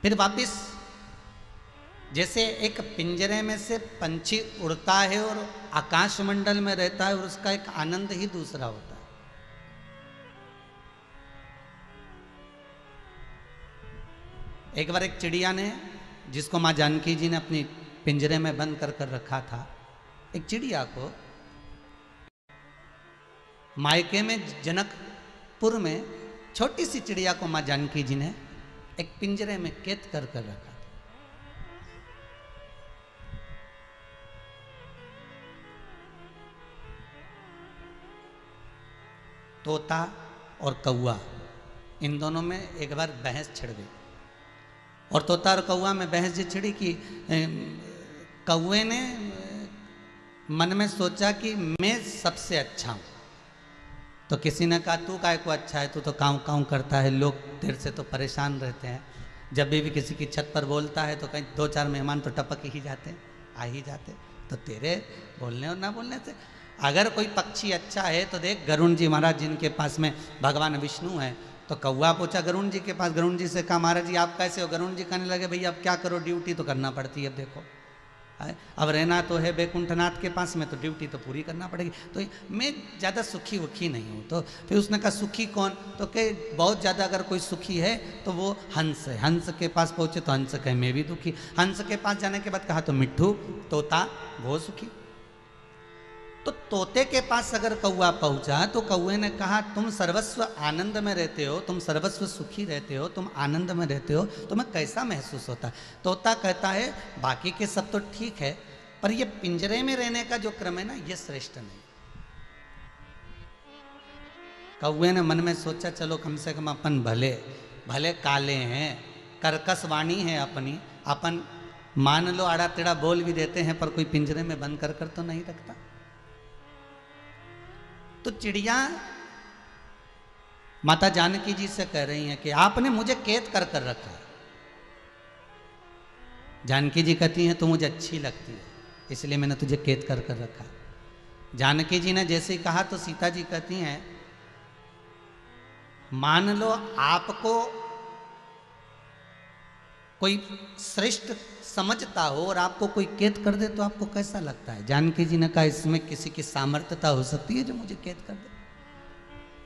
फिर वापिस जैसे एक पिंजरे में से पंछी उड़ता है और आकाशमंडल में रहता है और उसका एक आनंद ही दूसरा होता है। एक बार एक चिड़िया ने, जिसको माँ जानकी जी ने अपनी पिंजरे में बंद कर रखा था, एक चिड़िया को मायके में जनकपुर में छोटी सी चिड़िया को माँ जानकी जी ने एक पिंजरे में कैद कर रखा था। तोता और कौआ, इन दोनों में एक बार बहस छिड़ गई। और तोता और कौआ में बहस ये छिड़ी कि कौए ने मन में सोचा कि मैं सबसे अच्छा हूँ, तो किसी ने कहा तू काय को अच्छा है, तू तो काऊ काऊ करता है, लोग तेरे से तो परेशान रहते हैं, जब भी किसी की छत पर बोलता है तो कहीं 2-4 मेहमान तो टपक ही जाते, आ ही जाते, तो तेरे बोलने और ना बोलने से अगर कोई पक्षी अच्छा है तो देख गरुण जी महाराज जिनके पास में भगवान विष्णु है, तो कौआ पूछा गरुण जी के पास, गरुण जी से कहा महाराज जी आप कैसे हो? गरुण जी कहने लगे भैया अब क्या करो, ड्यूटी तो करना पड़ती है, अब देखो अब रहना तो है बैकुंठनाथ के पास में, तो ड्यूटी तो पूरी करना पड़ेगी, तो मैं ज़्यादा सुखी वुखी नहीं हूँ। तो फिर उसने कहा सुखी कौन? तो कहे बहुत ज़्यादा अगर कोई सुखी है तो वो हंस है। हंस के पास पहुँचे तो हंस कहे मैं भी दुखी। हंस के पास जाने के बाद कहा तो मिट्ठू तोता वो सुखी। तो तोते के पास अगर कौआ पहुंचा तो कौए ने कहा तुम सर्वस्व आनंद में रहते हो, तुम सर्वस्व सुखी रहते हो, तुम आनंद में रहते हो, तुम्हें कैसा महसूस होता है? तोता कहता है बाकी के सब तो ठीक है, पर ये पिंजरे में रहने का जो क्रम है ना, ये श्रेष्ठ नहीं। कौए ने मन में सोचा चलो कम से कम अपन भले भले काले हैं, कर्कश वाणी है अपनी, अपन मान लो आड़ा टेढ़ा बोल भी देते हैं, पर कोई पिंजरे में बंद कर तो नहीं रखता। तो चिड़िया माता जानकी जी से कह रही हैं कि आपने मुझे कैद कर रखा है। जानकी जी कहती हैं तो मुझे अच्छी लगती है, इसलिए मैंने तुझे कैद कर रखा। जानकी जी ने जैसे ही कहा तो सीता जी कहती हैं मान लो आपको कोई श्रेष्ठ समझता हो और आपको कोई कैद कर दे तो आपको कैसा लगता है? जानकी जी ने कहा इसमें किसी की सामर्थ्यता हो सकती है जो मुझे कैद कर दे।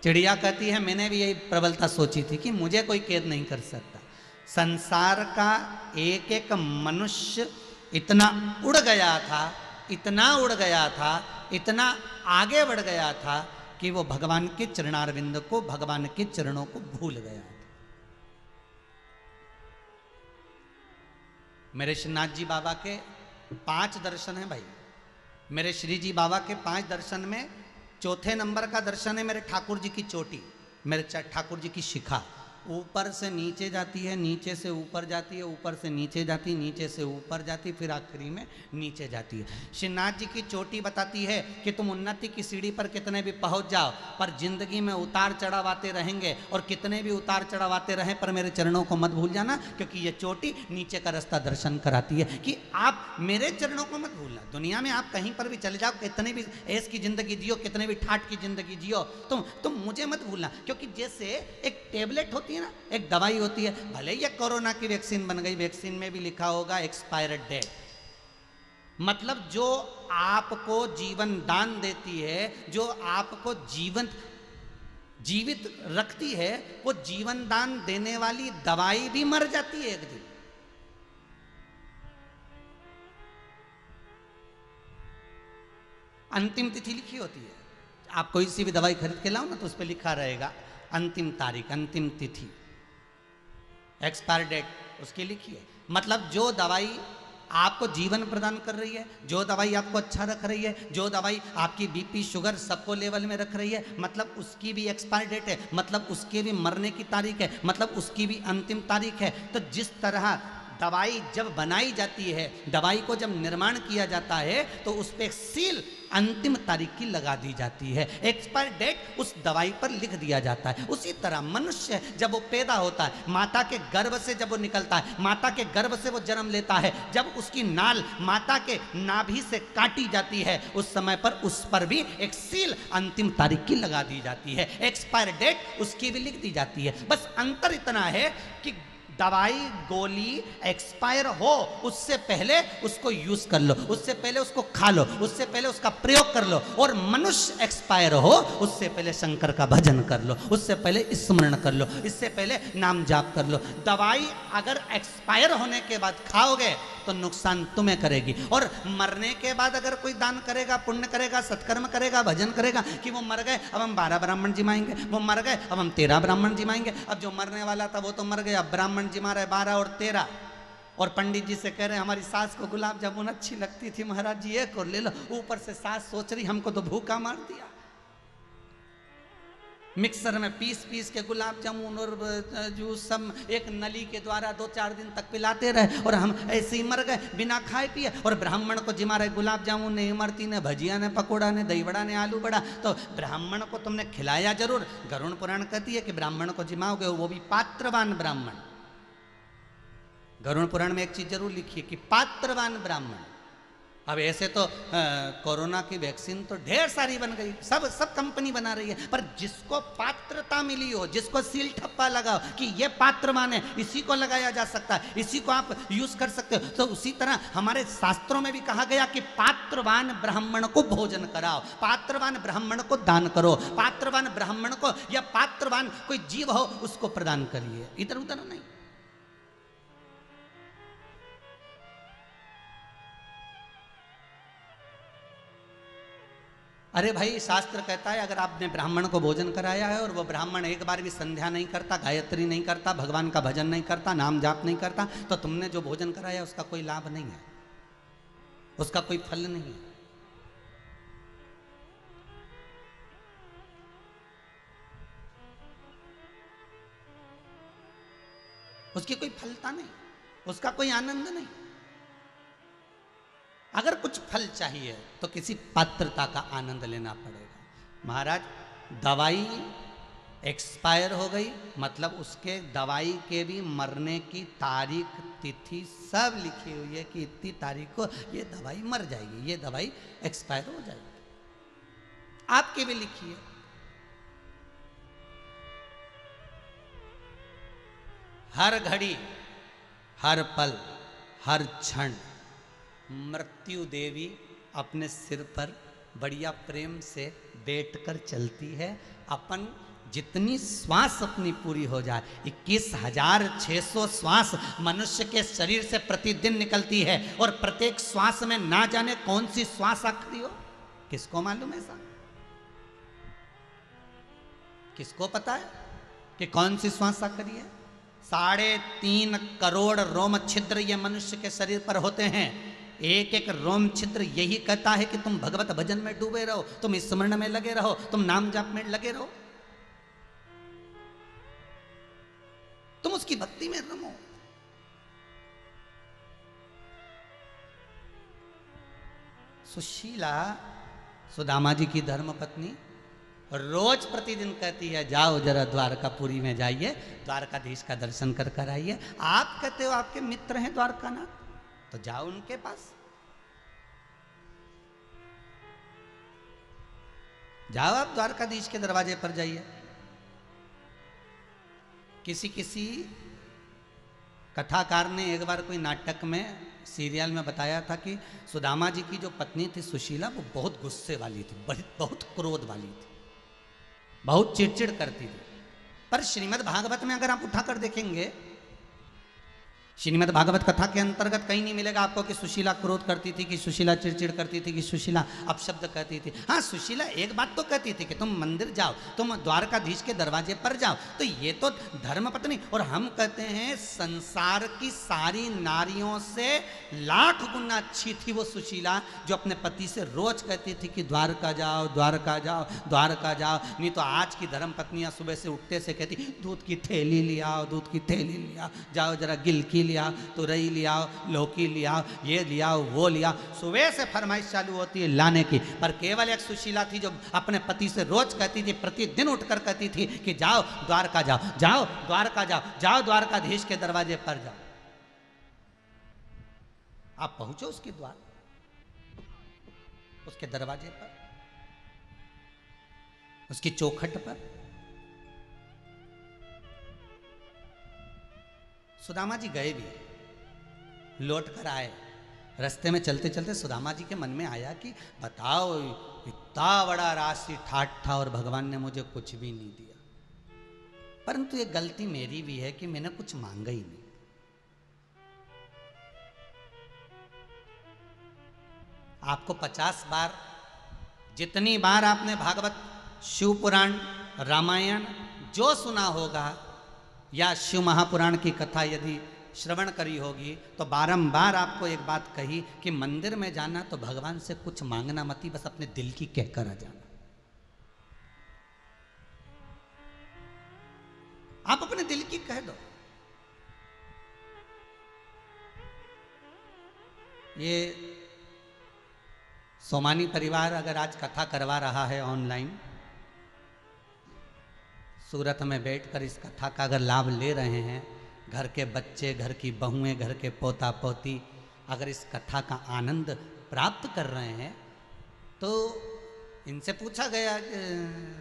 चिड़िया कहती है मैंने भी यही प्रबलता सोची थी कि मुझे कोई कैद नहीं कर सकता। संसार का एक एक मनुष्य इतना उड़ गया था, इतना उड़ गया था, इतना आगे बढ़ गया था कि वो भगवान के चरणारविंद को, भगवान के चरणों को भूल गया। मेरे श्रीनाथ जी बाबा के 5 दर्शन हैं भाई। मेरे श्री जी बाबा के 5 दर्शन में चौथे नंबर का दर्शन है मेरे ठाकुर जी की चोटी, मेरे ठाकुर जी की शिखा। ऊपर से नीचे जाती है, नीचे से ऊपर जाती है, ऊपर से नीचे जाती है, नीचे से ऊपर जाती है, फिर आखिरी में नीचे जाती है। श्रीनाथ जी की चोटी बताती है कि तुम उन्नति की सीढ़ी पर कितने भी पहुंच जाओ, पर जिंदगी में उतार चढ़ाव आते रहेंगे, और कितने भी उतार चढ़ाव आते रहें पर मेरे चरणों को मत भूल जाना, क्योंकि ये चोटी नीचे का रास्ता दर्शन कराती है कि आप मेरे चरणों को मत भूलना। दुनिया में आप कहीं पर भी चले जाओ, कितने भी ऐश की जिंदगी जियो, कितने भी ठाठ की जिंदगी जियो, तुम मुझे मत भूलना। क्योंकि जैसे एक टेबलेट होती है ना, एक दवाई होती है, भले ये कोरोना की वैक्सीन बन गई, वैक्सीन में भी लिखा होगा एक्सपायर्ड डेट, मतलब जो आपको जीवन दान देती है, जो आपको जीवित रखती है, वो जीवन दान देने वाली दवाई भी मर जाती है एक दिन। अंतिम तिथि लिखी होती है, आप कोई सी भी दवाई खरीद के लाओ ना तो उस पर लिखा रहेगा अंतिम तारीख, अंतिम तिथि, एक्सपायर डेट उसकी लिखी है। मतलब जो दवाई आपको जीवन प्रदान कर रही है, जो दवाई आपको अच्छा रख रही है, जो दवाई आपकी बीपी शुगर सबको लेवल में रख रही है, मतलब उसकी भी एक्सपायर डेट है, मतलब उसके भी मरने की तारीख है, मतलब उसकी भी अंतिम तारीख है। तो जिस तरह दवाई जब बनाई जाती है, दवाई को जब निर्माण किया जाता है, तो उस पर सील अंतिम तारीख की लगा दी जाती है, एक्सपायर डेट उस दवाई पर लिख दिया जाता है। उसी तरह मनुष्य जब वो पैदा होता है, माता के गर्भ से जब वो निकलता है, माता के गर्भ से वो जन्म लेता है, जब उसकी नाल माता के नाभि से काटी जाती है, उस समय पर उस पर भी एक सील अंतिम तारीख की लगा दी जाती है, एक्सपायर डेट उसकी भी लिख दी जाती है। बस अंतर इतना है कि दवाई गोली एक्सपायर हो उससे पहले उसको यूज कर लो, उससे पहले उसको खा लो, उससे पहले उसका प्रयोग कर लो। और मनुष्य एक्सपायर हो उससे पहले शंकर का भजन कर लो, उससे पहले स्मरण कर लो, इससे पहले नाम जाप कर लो। दवाई अगर एक्सपायर होने के बाद खाओगे तो नुकसान तुम्हें करेगी, और मरने के बाद अगर कोई दान करेगा, पुण्य करेगा, सत्कर्म करेगा, भजन करेगा कि वो मर गए अब हम 12 ब्राह्मण जिमाएंगे, वो मर गए अब हम 13 ब्राह्मण जिमाएंगे। अब जो मरने वाला था वो तो मर गया, ब्राह्मण जिमा रहे 12 और 13, और पंडित जी से कह रहे हैं हमारी सास को गुलाब जामुन अच्छी लगती थी महाराज जी एक और ले लो। ऊपर से सास सोच रही हमको तो भूखा मार दिया। मिक्सर में पीस पीस के गुलाब जामुन और जूस सब एक नली के द्वारा 2-4 दिन तक पिलाते रहे, और हम ऐसे ही मर गए बिना खाए पिए। और ब्राह्मण को जिमा रहे गुलाब जामुन ने, इमरती ने, भजिया ने, पकौड़ा ने, दही बड़ा ने, आलू बड़ा। तो ब्राह्मण को तुमने खिलाया जरूर। गरुड़ पुराण कहती है कि ब्राह्मण को जिमाओगे वो भी पात्रवान ब्राह्मण। गरुड़ पुराण में एक चीज जरूर लिखी है कि पात्रवान ब्राह्मण। अब ऐसे तो कोरोना की वैक्सीन तो ढेर सारी बन गई, सब कंपनी बना रही है, पर जिसको पात्रता मिली हो, जिसको सील ठप्पा लगाओ कि ये पात्रवान है, इसी को लगाया जा सकता है, इसी को आप यूज कर सकते हो। तो उसी तरह हमारे शास्त्रों में भी कहा गया कि पात्रवान ब्राह्मण को भोजन कराओ, पात्रवान ब्राह्मण को दान करो, पात्रवान ब्राह्मण को या पात्रवान कोई जीव हो उसको प्रदान करिए, इधर उधर नहीं। अरे भाई शास्त्र कहता है अगर आपने ब्राह्मण को भोजन कराया है और वो ब्राह्मण एक बार भी संध्या नहीं करता, गायत्री नहीं करता, भगवान का भजन नहीं करता, नाम जाप नहीं करता, तो तुमने जो भोजन कराया उसका कोई लाभ नहीं है, उसका कोई फल नहीं है। उसकी कोई फलता नहीं, उसका कोई आनंद नहीं। अगर कुछ फल चाहिए तो किसी पात्रता का आनंद लेना पड़ेगा। महाराज दवाई एक्सपायर हो गई, मतलब उसके दवाई के भी मरने की तारीख तिथि सब लिखी हुई है कि इतनी तारीख को ये दवाई मर जाएगी, ये दवाई एक्सपायर हो जाएगी, आपके भी लिखी है। हर घड़ी, हर पल, हर क्षण मृत्यु देवी अपने सिर पर बढ़िया प्रेम से बैठकर चलती है। अपन जितनी श्वास अपनी पूरी हो जाए, 21,600 श्वास मनुष्य के शरीर से प्रतिदिन निकलती है, और प्रत्येक श्वास में ना जाने कौन सी श्वास आखिरी हो, किसको मालूम है? ऐसा किसको पता है कि कौन सी श्वास आखिरी है? 3.5 करोड़ रोम छिद्र ये मनुष्य के शरीर पर होते हैं। एक एक रोम छिद्र यही कहता है कि तुम भगवत भजन में डूबे रहो, तुम स्मरण में लगे रहो, तुम नाम जाप में लगे रहो, तुम उसकी भक्ति में रमो। सुशीला सुदामा जी की धर्म पत्नी रोज प्रतिदिन कहती है जाओ जरा द्वारकापुरी में जाइए, द्वारकाधीश का दर्शन कर कर आइए। आप कहते हो आपके मित्र हैं द्वारकानाथ, तो जाओ उनके पास, जाओ आप द्वारकाधीश के दरवाजे पर जाइए। किसी कथाकार ने एक बार कोई नाटक में, सीरियल में बताया था कि सुदामा जी की जो पत्नी थी सुशीला, वो बहुत गुस्से वाली थी, बहुत क्रोध वाली थी, बहुत चिड़चिड़ करती थी। पर श्रीमद् भागवत में अगर आप उठाकर देखेंगे, श्रीमद् भागवत कथा के अंतर्गत कहीं नहीं मिलेगा आपको कि सुशीला क्रोध करती थी, कि सुशीला चिड़चिड़ करती थी, कि सुशीला अपशब्द कहती थी। हाँ, सुशीला एक बात तो कहती थी कि तुम मंदिर जाओ, तुम द्वारकाधीश के दरवाजे पर जाओ। तो ये तो धर्मपत्नी, और हम कहते हैं संसार की सारी नारियों से लाख गुना अच्छी थी वो सुशीला, जो अपने पति से रोज कहती थी कि द्वारका जाओ, द्वारका जाओ, द्वारका जाओ। नहीं तो आज की धर्मपत्नियां सुबह से उठते से कहती दूध की थैली ले आओ, दूध की थैली ले आओ, जाओ जरा गिलकी लिया, तुरई लिया, लौकी लिया, ये लिया, वो लिया। सुबह से फरमाइश चालू होती है लाने की। पर केवल एक सुशीला थी जो अपने पति से रोज कहती थी, प्रतिदिन उठकर कहती थी कि जाओ द्वारका जाओ, जाओ द्वारका जाओ, जाओ द्वारकाधीश के दरवाजे पर जाओ। आप पहुंचो उसके द्वार, उसके दरवाजे पर, उसकी चौखट पर। सुदामा जी गए भी, लौट कर आए। रास्ते में चलते चलते सुदामा जी के मन में आया कि बताओ, इतना बड़ा राशि ठाट था और भगवान ने मुझे कुछ भी नहीं दिया। परंतु ये गलती मेरी भी है कि मैंने कुछ मांगा ही नहीं। आपको 50 बार, जितनी बार आपने भागवत, शिव पुराण, रामायण जो सुना होगा या शिव महापुराण की कथा यदि श्रवण करी होगी, तो बारंबार आपको एक बात कही कि मंदिर में जाना तो भगवान से कुछ मांगना मत ही, बस अपने दिल की कहकर आ जाना। आप अपने दिल की कह दो। ये सोमानी परिवार अगर आज कथा करवा रहा है ऑनलाइन, सूरत में बैठकर इस कथा का अगर लाभ ले रहे हैं, घर के बच्चे, घर की बहुएं, घर के पोता पोती अगर इस कथा का आनंद प्राप्त कर रहे हैं, तो इनसे पूछा गया,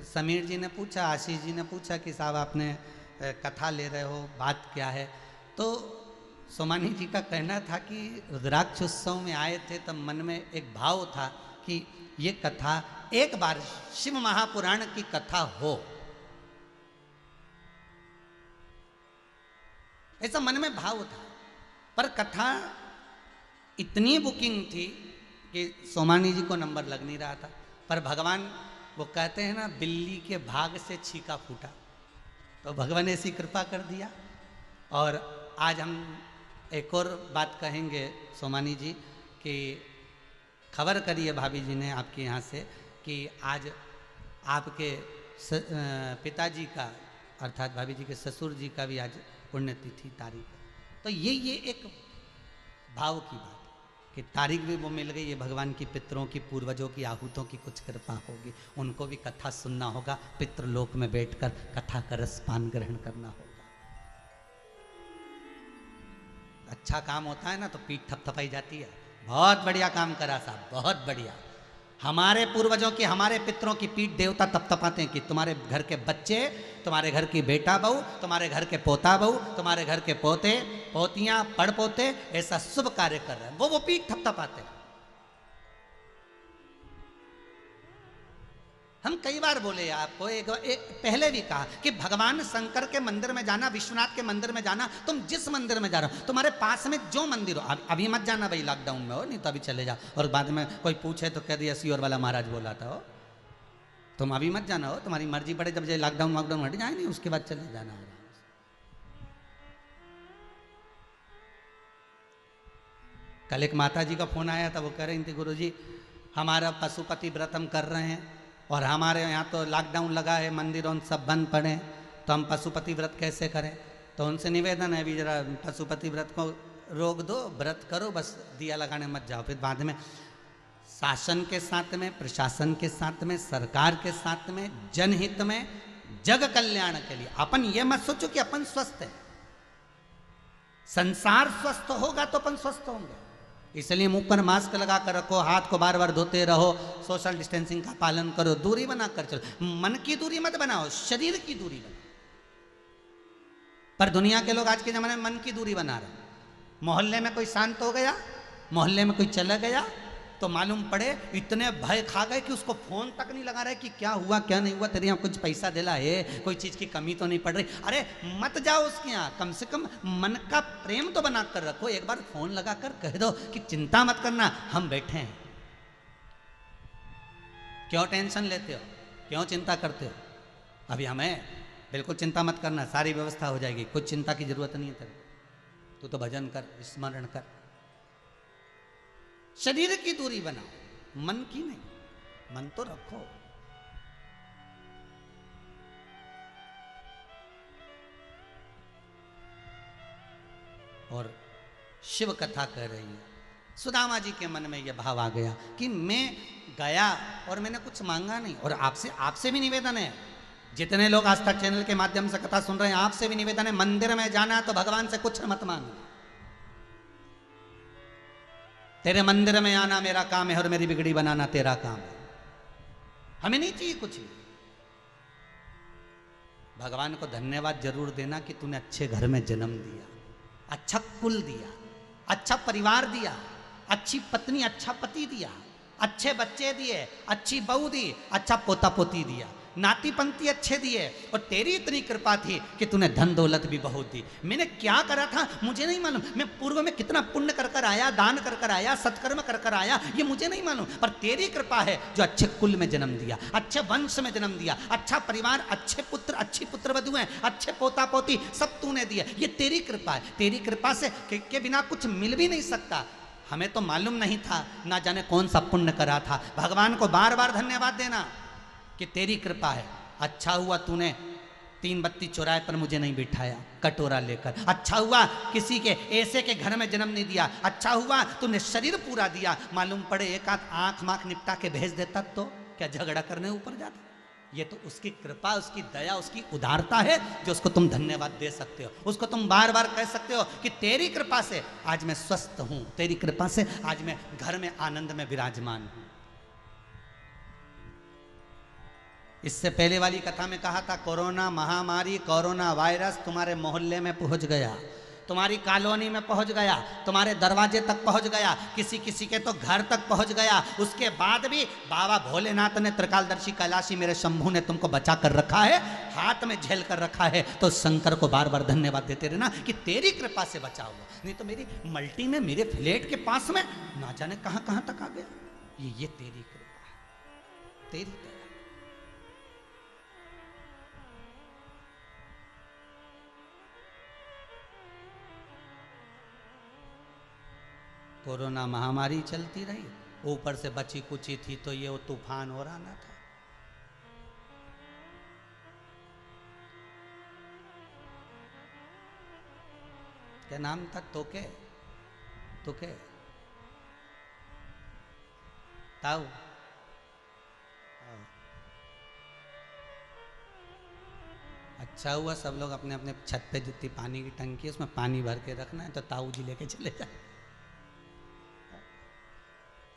समीर जी ने पूछा, आशीष जी ने पूछा कि साहब आपने कथा ले रहे हो, बात क्या है? तो सोमानी जी का कहना था कि रुद्राक्ष उत्सव में आए थे तब मन में एक भाव था कि ये कथा एक बार शिव महापुराण की कथा हो, ऐसा मन में भाव था। पर कथा इतनी बुकिंग थी कि सोमानी जी को नंबर लग नहीं रहा था। पर भगवान, वो कहते हैं ना, बिल्ली के भाग से छीका फूटा, तो भगवान ने ऐसी कृपा कर दिया। और आज हम एक और बात कहेंगे सोमानी जी कि खबर करिए भाभी जी ने आपके यहाँ से कि आज आपके पिताजी का, अर्थात भाभी जी के ससुर जी का भी आज पुण्यतिथि तारीख है। तो ये एक भाव की बात कि तारीख भी वो मिल गई। ये भगवान की, पितरों की, पूर्वजों की आहुतों की कुछ कृपा होगी, उनको भी कथा सुनना होगा, पितृलोक में बैठकर कथा का रसपान ग्रहण करना होगा। अच्छा काम होता है ना तो पीठ थपथपाई जाती है। बहुत बढ़िया काम करा साहब, बहुत बढ़िया। हमारे पूर्वजों की, हमारे पितरों की पीठ देवता थपथपाते हैं कि तुम्हारे घर के बच्चे, तुम्हारे घर की बेटा बहू, तुम्हारे घर के पोता बहू, तुम्हारे घर के पोते पोतियां, पड़ पोते ऐसा शुभ कार्य कर रहे हैं, वो पीठ थपथपाते हैं। हम कई बार बोले आपको, एक पहले भी कहा कि भगवान शंकर के मंदिर में जाना, विश्वनाथ के मंदिर में जाना, तुम जिस मंदिर में जा रहे हो, तुम्हारे पास में जो मंदिर हो, अभी मत जाना भाई, लॉकडाउन में हो, नहीं तो अभी चले जाओ। और बाद में कोई पूछे तो कह दिया सियोर वाला महाराज बोला था, हो तुम अभी मत जाना, हो तुम्हारी मर्जी पड़े, जब लॉकडाउन वॉकडाउन हट जाए नहीं उसके बाद चले जाना। कल एक माता जी का फोन आया था, वो कह रही थी गुरुजी हमारा पशुपति व्रत हम कर रहे हैं और हमारे यहाँ तो लॉकडाउन लगा है, मंदिरों सब बंद पड़े, तो हम पशुपति व्रत कैसे करें? तो उनसे निवेदन है, अभी जरा पशुपति व्रत को रोक दो, व्रत करो, बस दिया लगाने मत जाओ। फिर बाद में शासन के साथ में, प्रशासन के साथ में, सरकार के साथ में, जनहित में, जग कल्याण के लिए अपन ये मत सोचो कि अपन स्वस्थ है। संसार स्वस्थ होगा तो अपन स्वस्थ होंगे। इसलिए मुंह पर मास्क लगा कर रखो, हाथ को बार बार धोते रहो, सोशल डिस्टेंसिंग का पालन करो, दूरी बनाकर चलो। मन की दूरी मत बनाओ, शरीर की दूरी बनाओ। पर दुनिया के लोग आज के जमाने में मन की दूरी बना रहे हैं। मोहल्ले में कोई शांत हो गया, मोहल्ले में कोई चला गया तो मालूम पड़े इतने भय खा गए कि उसको फोन तक नहीं लगा रहे कि क्या हुआ क्या नहीं हुआ, तेरे यहाँ कुछ पैसा दिला है, कोई चीज की कमी तो नहीं पड़ रही। अरे मत जाओ उसके यहाँ, कम से कम मन का प्रेम तो बना कर रखो। एक बार फोन लगा कर कह दो कि चिंता मत करना, हम बैठे हैं। क्यों टेंशन लेते हो, क्यों चिंता करते हो? अभी हमें बिल्कुल चिंता मत करना, सारी व्यवस्था हो जाएगी, कुछ चिंता की जरूरत नहीं है तेरे। तू तो भजन कर, स्मरण कर। शरीर की दूरी बनाओ, मन की नहीं। मन तो रखो। और शिव कथा कह रही है, सुदामा जी के मन में यह भाव आ गया कि मैं गया और मैंने कुछ मांगा नहीं। और आपसे भी निवेदन है, जितने लोग आस्था चैनल के माध्यम से कथा सुन रहे हैं, आपसे भी निवेदन है, मंदिर में जाना तो भगवान से कुछ मत मांगो। तेरे मंदिर में आना मेरा काम है और मेरी बिगड़ी बनाना तेरा काम है। हमें नहीं चाहिए कुछ भी। भगवान को धन्यवाद जरूर देना कि तूने अच्छे घर में जन्म दिया, अच्छा कुल दिया, अच्छा परिवार दिया, अच्छी पत्नी, अच्छा पति दिया, अच्छे बच्चे दिए, अच्छी बहू दी, अच्छा पोता पोती दिया, नाती पंती अच्छे दिए, और तेरी इतनी कृपा थी कि तूने धन दौलत भी बहुत दी। मैंने क्या करा था मुझे नहीं मालूम, मैं पूर्व में कितना पुण्य कर कर आया, दान कर कर आया, सत्कर्म कर कर आया, ये मुझे नहीं मालूम, पर तेरी कृपा है जो अच्छे कुल में जन्म दिया, अच्छे वंश में जन्म दिया, अच्छा परिवार, अच्छे पुत्र, अच्छी पुत्र वधुएं, अच्छे पोता पोती सब तूने दिए। ये तेरी कृपा है, तेरी कृपा से के बिना कुछ मिल भी नहीं सकता। हमें तो मालूम नहीं था, ना जाने कौन सा पुण्य करा था। भगवान को बार बार धन्यवाद देना कि तेरी कृपा है। अच्छा हुआ तूने 3 बत्ती चौराहे पर मुझे नहीं बिठाया कटोरा लेकर, अच्छा हुआ किसी के ऐसे के घर में जन्म नहीं दिया, अच्छा हुआ तूने शरीर पूरा दिया। मालूम पड़े एक आध आंख माख निपटा के भेज देता तो क्या झगड़ा करने ऊपर जाता। ये तो उसकी कृपा, उसकी दया, उसकी उदारता है जो उसको तुम धन्यवाद दे सकते हो। उसको तुम बार बार कह सकते हो कि तेरी कृपा से आज मैं स्वस्थ हूं, तेरी कृपा से आज मैं घर में आनंद में विराजमान हूं। इससे पहले वाली कथा में कहा था कोरोना महामारी, कोरोना वायरस तुम्हारे मोहल्ले में पहुंच गया, तुम्हारी कॉलोनी में पहुंच गया, तुम्हारे दरवाजे तक पहुंच गया, किसी किसी के तो घर तक पहुंच गया। उसके बाद भी बाबा भोलेनाथ ने, त्रिकालदर्शी कैलाशी मेरे शंभू ने तुमको बचा कर रखा है, हाथ में झेल कर रखा है। तो शंकर को बार बार धन्यवाद देते रहना कि तेरी कृपा से बचा हुआ, नहीं तो मेरी मल्टी में, मेरे फ्लैट के पास में ना जाने कहां कहां तक आ गया। ये तेरी कृपा है, तेरी कृपा। कोरोना महामारी चलती रही, ऊपर से बची कुची थी तो ये वो तूफान हो रहा ना था। क्या नाम था? तोके तोके ताऊ। अच्छा हुआ सब लोग अपने अपने छत पे जितनी पानी की टंकी है उसमें पानी भर के रखना है, तो ताऊ जी लेके चले जाए।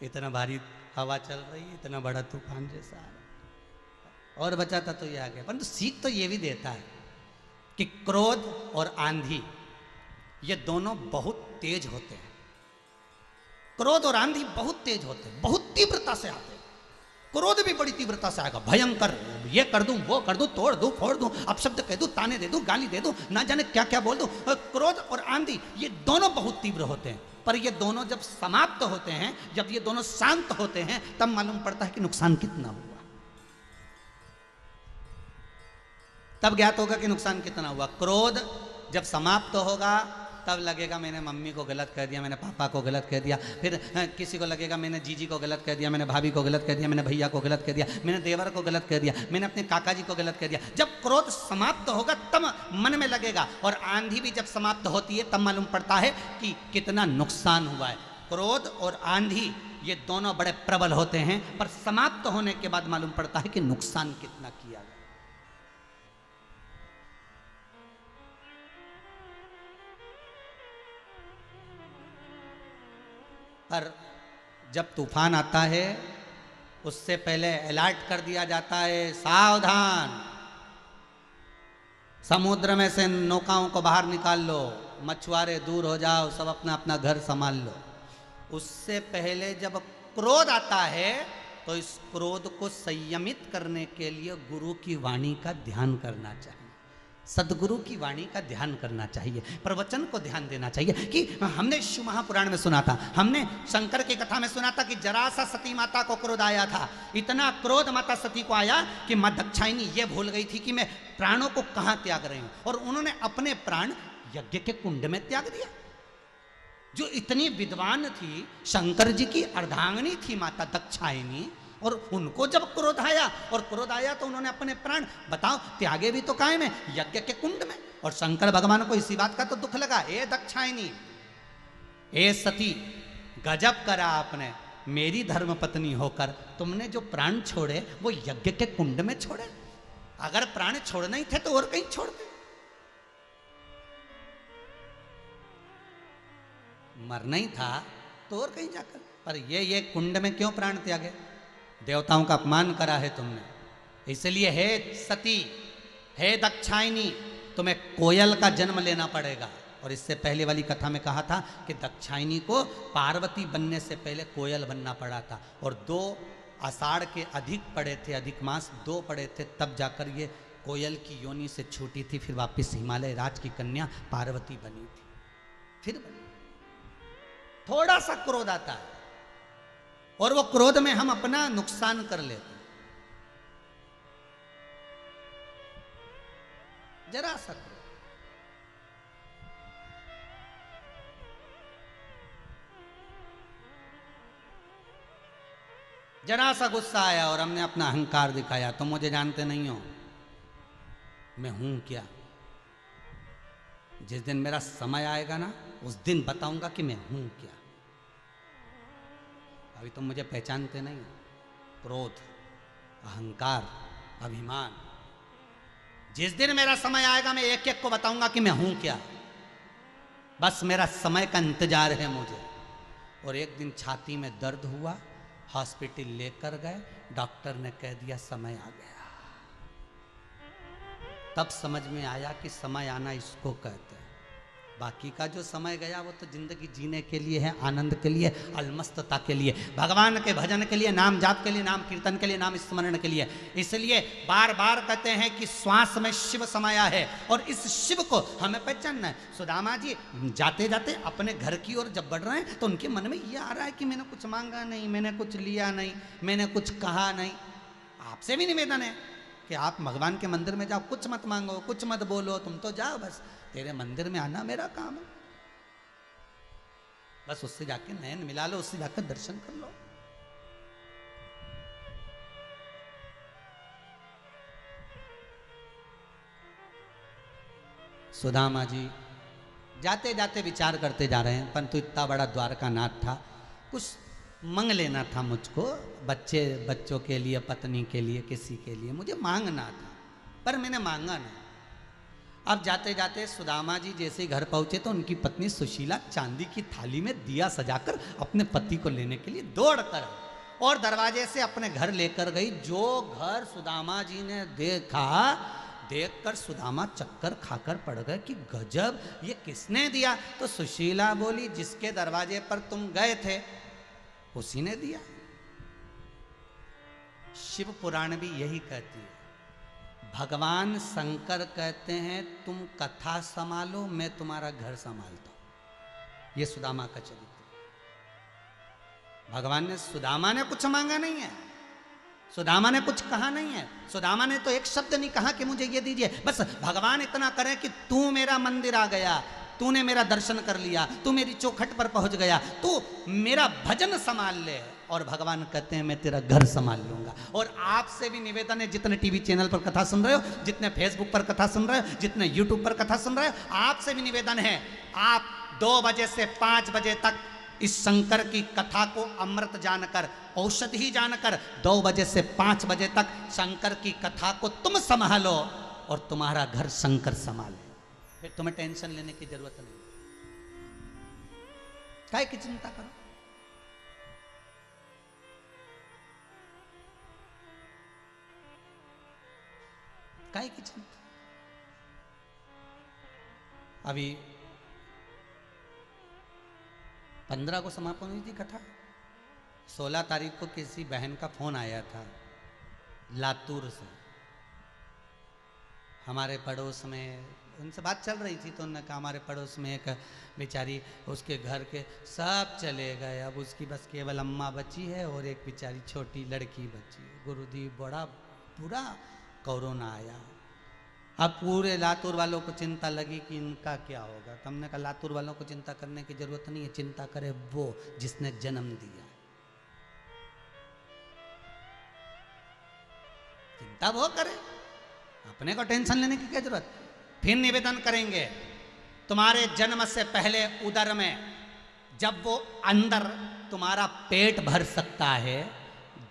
इतना भारी हवा चल रही है, इतना बड़ा तूफान जैसा आ रहा, और बचा था तो ये आ गया। परंतु सीख तो ये भी देता है कि क्रोध और आंधी ये दोनों बहुत तेज होते हैं। क्रोध और आंधी बहुत तेज होते हैं, बहुत तीव्रता से आते हैं। क्रोध भी बड़ी तीव्रता से आएगा, भयंकर, ये कर दूं, वो कर दूं, तोड़ दूं, फोड़ दूं, अपशब्द कह दूं, ताने दे दूं, गाली दे दूं, ना जाने क्या क्या बोल दूं। क्रोध और आंधी ये दोनों बहुत तीव्र होते हैं, पर ये दोनों जब समाप्त होते हैं, जब ये दोनों शांत होते हैं, तब मालूम पड़ता है कि नुकसान कितना हुआ। तब ज्ञात होगा कि नुकसान कितना हुआ। क्रोध जब समाप्त होगा तब लगेगा मैंने मम्मी को गलत कह दिया, मैंने पापा को गलत कह दिया, फिर किसी को लगेगा मैंने जीजी को गलत कह दिया, मैंने भाभी को गलत कह दिया, मैंने भैया को गलत कह दिया, मैंने देवर को गलत कह दिया, मैंने अपने काका जी को गलत कह दिया। जब क्रोध समाप्त होगा तब मन में लगेगा, और आंधी भी जब समाप्त होती है तब मालूम पड़ता है कि कितना नुकसान हुआ है। क्रोध और आंधी ये दोनों बड़े प्रबल होते हैं, पर समाप्त होने के बाद मालूम पड़ता है कि नुकसान कितना किया गया। पर जब तूफान आता है उससे पहले अलर्ट कर दिया जाता है, सावधान, समुद्र में से नौकाओं को बाहर निकाल लो, मछुआरे दूर हो जाओ, सब अपना अपना घर संभाल लो। उससे पहले जब क्रोध आता है तो इस क्रोध को संयमित करने के लिए गुरु की वाणी का ध्यान करना चाहिए, सदगुरु की वाणी का ध्यान करना चाहिए, प्रवचन को ध्यान देना चाहिए। कि हमने शिव महापुराण में सुना था, हमने शंकर की कथा में सुना था कि जरा सा सती माता को क्रोध आया था, इतना क्रोध माता सती को आया कि माँ दक्षायनी ये भूल गई थी कि मैं प्राणों को कहाँ त्याग रही हूँ, और उन्होंने अपने प्राण यज्ञ के कुंड में त्याग दिया। जो इतनी विद्वान थी, शंकर जी की अर्धांगिनी थी माता दक्षायनी, और उनको जब क्रोध आया, और क्रोध आया तो उन्होंने अपने प्राण, बताओ, त्यागे भी तो काहे में? यज्ञ के कुंड में। और शंकर भगवान को इसी बात का तो दुख लगा, ए दक्षायनी, ए सती, गजब करा आपने, मेरी धर्म पत्नी होकर तुमने जो प्राण छोड़े वो यज्ञ के कुंड में छोड़े। अगर प्राण छोड़ना ही थे तो और कहीं छोड़ते, मरना ही था तो और कहीं जाकर, पर ये कुंड में क्यों प्राण त्यागे? देवताओं का अपमान करा है तुमने, इसलिए हे सती, हे दक्षायनी, तुम्हें कोयल का जन्म लेना पड़ेगा। और इससे पहले वाली कथा में कहा था कि दाक्षायणी को पार्वती बनने से पहले कोयल बनना पड़ा था, और 2 आषाढ़ के अधिक पड़े थे, अधिक मास 2 पड़े थे, तब जाकर ये कोयल की योनि से छूटी थी, फिर वापस हिमालय राज की कन्या पार्वती बनी थी, फिर बनी। थोड़ा सा क्रोध आता है और वो क्रोध में हम अपना नुकसान कर लेते हैं, जरा सा क्रोध। जरा सा गुस्सा आया और हमने अपना अहंकार दिखाया, तुम मुझे जानते नहीं हो, मैं हूं क्या। जिस दिन मेरा समय आएगा ना, उस दिन बताऊंगा कि मैं हूं क्या। अभी तुम मुझे पहचानते नहीं हो। क्रोध, अहंकार, अभिमान, जिस दिन मेरा समय आएगा मैं एक एक को बताऊंगा कि मैं हूं क्या। बस मेरा समय का इंतजार है मुझे। और एक दिन छाती में दर्द हुआ, हॉस्पिटल लेकर गए, डॉक्टर ने कह दिया समय आ गया। तब समझ में आया कि समय आना इसको कहते हैं। बाकी का जो समय गया वो तो जिंदगी जीने के लिए है, आनंद के लिए, अलमस्तता के लिए, भगवान के भजन के लिए, नाम जाप के लिए, नाम कीर्तन के लिए, नाम स्मरण के लिए। इसलिए बार बार कहते हैं कि श्वास में शिव समाया है और इस शिव को हमें पहचानना है। सुदामा जी जाते जाते अपने घर की ओर जब बढ़ रहे हैं तो उनके मन में ये आ रहा है कि मैंने कुछ मांगा नहीं, मैंने कुछ लिया नहीं, मैंने कुछ कहा नहीं। आपसे भी निवेदन है कि आप भगवान के मंदिर में जाओ, कुछ मत मांगो, कुछ मत बोलो, तुम तो जाओ, बस तेरे मंदिर में आना मेरा काम है। बस उससे जाके नयन मिला लो, उससे जाकर दर्शन कर लो। सुदामा जी जाते जाते विचार करते जा रहे हैं, परंतु इतना बड़ा द्वारकानाथ था, कुछ मांग लेना था मुझको, बच्चों के लिए, पत्नी के लिए, किसी के लिए मुझे मांगना था, पर मैंने मांगा नहीं। अब जाते जाते सुदामा जी जैसे घर पहुंचे तो उनकी पत्नी सुशीला चांदी की थाली में दिया सजाकर अपने पति को लेने के लिए दौड़ कर और दरवाजे से अपने घर लेकर गई। जो घर सुदामा जी ने देखा, देखकर सुदामा चक्कर खाकर पड़ गए कि गजब, ये किसने दिया। तो सुशीला बोली, जिसके दरवाजे पर तुम गए थे उसी ने दिया। शिव पुराण भी यही कहती है। भगवान शंकर कहते हैं तुम कथा संभालो, मैं तुम्हारा घर संभालता हूं। ये सुदामा का चरित्र। भगवान ने, सुदामा ने कुछ मांगा नहीं है, सुदामा ने कुछ कहा नहीं है, सुदामा ने तो एक शब्द नहीं कहा कि मुझे ये दीजिए। बस भगवान इतना करे कि तू मेरा मंदिर आ गया, तूने मेरा दर्शन कर लिया, तू मेरी चौखट पर पहुंच गया, तू मेरा भजन संभाल ले। और भगवान कहते हैं मैं तेरा घर संभाल लूंगा। और आपसे भी निवेदन है, जितने टीवी चैनल पर कथा सुन रहे हो, जितने फेसबुक पर कथा सुन रहे हो, जितने यूट्यूब पर कथा सुन रहे हो, आपसे भी निवेदन है, आप 2 बजे से 5 बजे तक इस शंकर की कथा को अमृत जानकर, औषधि जानकर 2 बजे से 5 बजे तक शंकर की कथा को तुम संभालो और तुम्हारा घर शंकर संभाले। फिर तुम्हें टेंशन लेने की जरूरत नहीं। काहे की चिंता करो। काहे की चिंता। अभी 15 को समापन हुई थी कथा। 16 तारीख को किसी बहन का फोन आया था लातूर से, हमारे पड़ोस में उनसे बात चल रही थी, तो उन्होंने कहा हमारे पड़ोस में एक बेचारी, उसके घर के सब चले गए, अब उसकी बस केवल अम्मा बची है और एक बेचारी छोटी लड़की बची है। गुरुदेव बड़ा बुरा कोरोना आया। अब पूरे लातूर वालों को चिंता लगी कि इनका क्या होगा। तो हमने कहा लातूर वालों को चिंता करने की जरूरत नहीं है, चिंता करे वो जिसने जन्म दिया। चिंता वो करे, अपने को टेंशन लेने की क्या जरूरत। फिर निवेदन करेंगे, तुम्हारे जन्म से पहले उदर में जब वो अंदर तुम्हारा पेट भर सकता है,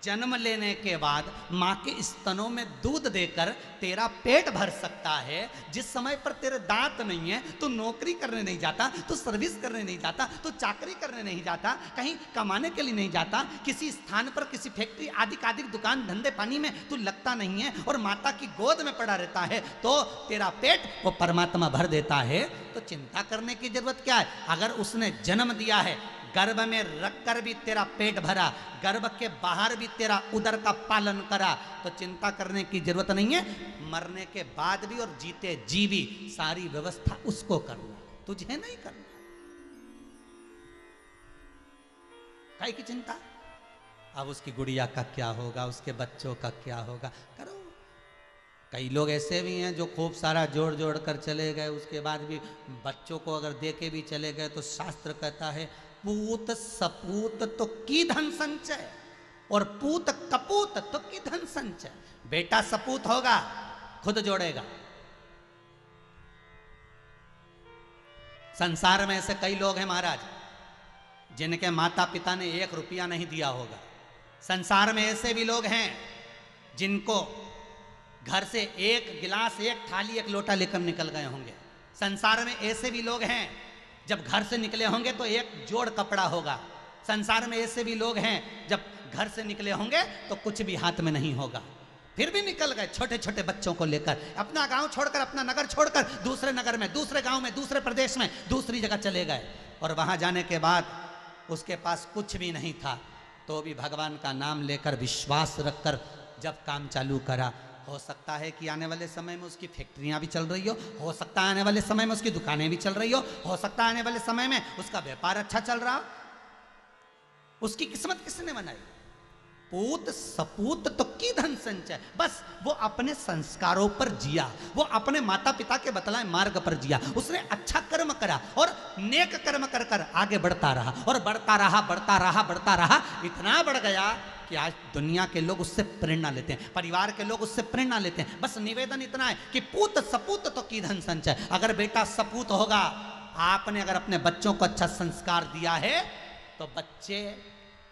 जन्म लेने के बाद माँ के स्तनों में दूध देकर तेरा पेट भर सकता है, जिस समय पर तेरे दांत नहीं है, तू नौकरी करने नहीं जाता, तू सर्विस करने नहीं जाता, तू चाकरी करने नहीं जाता, कहीं कमाने के लिए नहीं जाता, किसी स्थान पर किसी फैक्ट्री आदि आदि दुकान धंधे पानी में तू लगता नहीं है और माता की गोद में पड़ा रहता है, तो तेरा पेट वो परमात्मा भर देता है। तो चिंता करने की जरूरत क्या है? अगर उसने जन्म दिया है, गर्भ में रखकर भी तेरा पेट भरा, गर्भ के बाहर भी तेरा उदर का पालन करा, तो चिंता करने की जरूरत नहीं है। मरने के बाद भी और जीते जी भी सारी व्यवस्था उसको करना, तुझे नहीं करना। काहे की चिंता? अब उसकी गुड़िया का क्या होगा, उसके बच्चों का क्या होगा, करो। कई लोग ऐसे भी हैं जो खूब सारा जोड़ जोड़ कर चले गए, उसके बाद भी बच्चों को अगर दे के भी चले गए तो शास्त्र कहता है पूत सपूत तो की धन संचय और पूत कपूत तो की धन संचय। बेटा सपूत होगा, खुद जोड़ेगा। संसार में ऐसे कई लोग हैं महाराज जिनके माता पिता ने 1 रुपया नहीं दिया होगा। संसार में ऐसे भी लोग हैं जिनको घर से 1 गिलास, 1 थाली, 1 लोटा लेकर निकल गए होंगे। संसार में ऐसे भी लोग हैं जब घर से निकले होंगे तो 1 जोड़ कपड़ा होगा। संसार में ऐसे भी लोग हैं जब घर से निकले होंगे तो कुछ भी हाथ में नहीं होगा, फिर भी निकल गए छोटे छोटे बच्चों को लेकर, अपना गांव छोड़कर, अपना नगर छोड़कर दूसरे नगर में, दूसरे गांव में, दूसरे प्रदेश में, दूसरी जगह चले गए। और वहां जाने के बाद उसके पास कुछ भी नहीं था, तो भी भगवान का नाम लेकर विश्वास रखकर जब काम चालू करा, हो सकता है कि आने वाले समय में उसकी फैक्ट्रियां भी चल रही हो सकता है आने वाले समय में उसकी दुकानें भी चल रही हो सकता है आने वाले समय में उसका व्यापार अच्छा चल रहा हो। उसकी किस्मत किसने बनाई? पूत सपूत तो की धन संचय। बस वो अपने संस्कारों पर जिया, वो अपने माता पिता के बतलाए मार्ग पर जिया, उसने अच्छा कर्म करा और नेक कर्म कर कर आगे बढ़ता रहा और बढ़ता रहा, बढ़ता रहा, बढ़ता रहा, इतना बढ़ गया कि आज दुनिया के लोग उससे प्रेरणा लेते हैं, परिवार के लोग उससे प्रेरणा लेते हैं। बस निवेदन इतना है कि पूत सपूत तो की धन संचय। अगर बेटा सपूत होगा, आपने अगर अपने बच्चों को अच्छा संस्कार दिया है तो बच्चे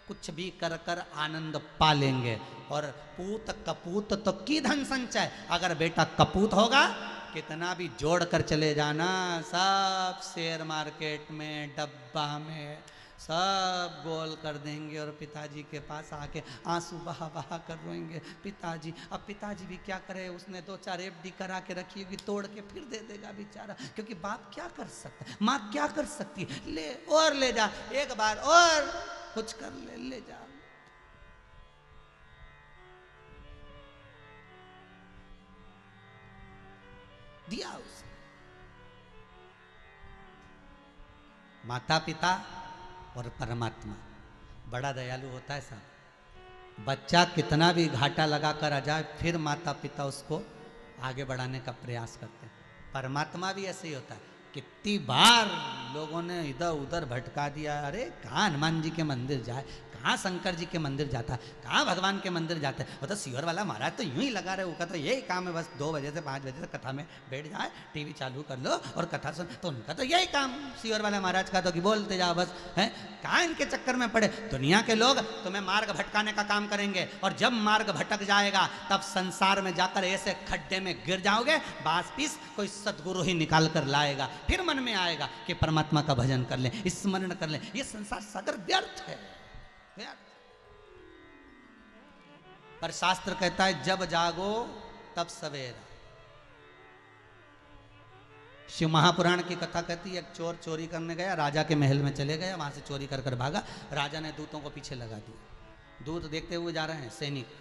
कुछ भी कर कर आनंद पा लेंगे। और पूत कपूत तो की धन संचय। अगर बेटा कपूत होगा, कितना भी जोड़ कर चले जाना, सब शेयर मार्केट में, डब्बा में सब गोल कर देंगे और पिताजी के पास आके आंसू बहा बहा कर रोएंगे, पिताजी। अब पिताजी भी क्या करे, उसने 2-4 FD करा के रखी होगी, तोड़ के फिर दे देगा बेचारा, क्योंकि बाप क्या कर सकता है, माँ क्या कर सकती है, ले और ले जा, एक बार और कुछ कर ले जा। दिया उसे। माता पिता और परमात्मा बड़ा दयालु होता है साहब। बच्चा कितना भी घाटा लगा कर आ जाए, फिर माता पिता उसको आगे बढ़ाने का प्रयास करते हैं। परमात्मा भी ऐसे ही होता है। कितनी बार लोगों ने इधर उधर भटका दिया, अरे कहाँ हनुमान जी के मंदिर जाए, कहाँ शंकर जी के मंदिर जाता है, कहाँ भगवान के मंदिर जाता है। वो तो सीवर वाला महाराज तो यूं ही लगा रहे, उनका तो यही काम है, बस 2 बजे से 5 बजे तक कथा में बैठ जाए, टीवी चालू कर लो और कथा सुन। तो उनका तो यही काम, सीवर वाला महाराज का तो कि बोलते जाओ बस, है। कहाँ इनके चक्कर में पड़े। दुनिया के लोग तुम्हें मार्ग भटकाने का काम करेंगे, और जब मार्ग भटक जाएगा तब संसार में जाकर ऐसे खड्डे में गिर जाओगे, बास पीस कोई सदगुरु ही निकाल कर लाएगा। फिर मन में आएगा कि परमात्मा का भजन कर लें, स्मरण कर लें। ये संसार सागर व्यर्थ है, व्यर्थ। पर शास्त्र कहता है जब जागो तब सवेरा। शिव महापुराण की कथा कहती है, एक चोर चोरी करने गया, राजा के महल में चले गया, वहां से चोरी कर कर भागा। राजा ने दूतों को पीछे लगा दिया, दूत देखते हुए जा रहे हैं, सैनिक।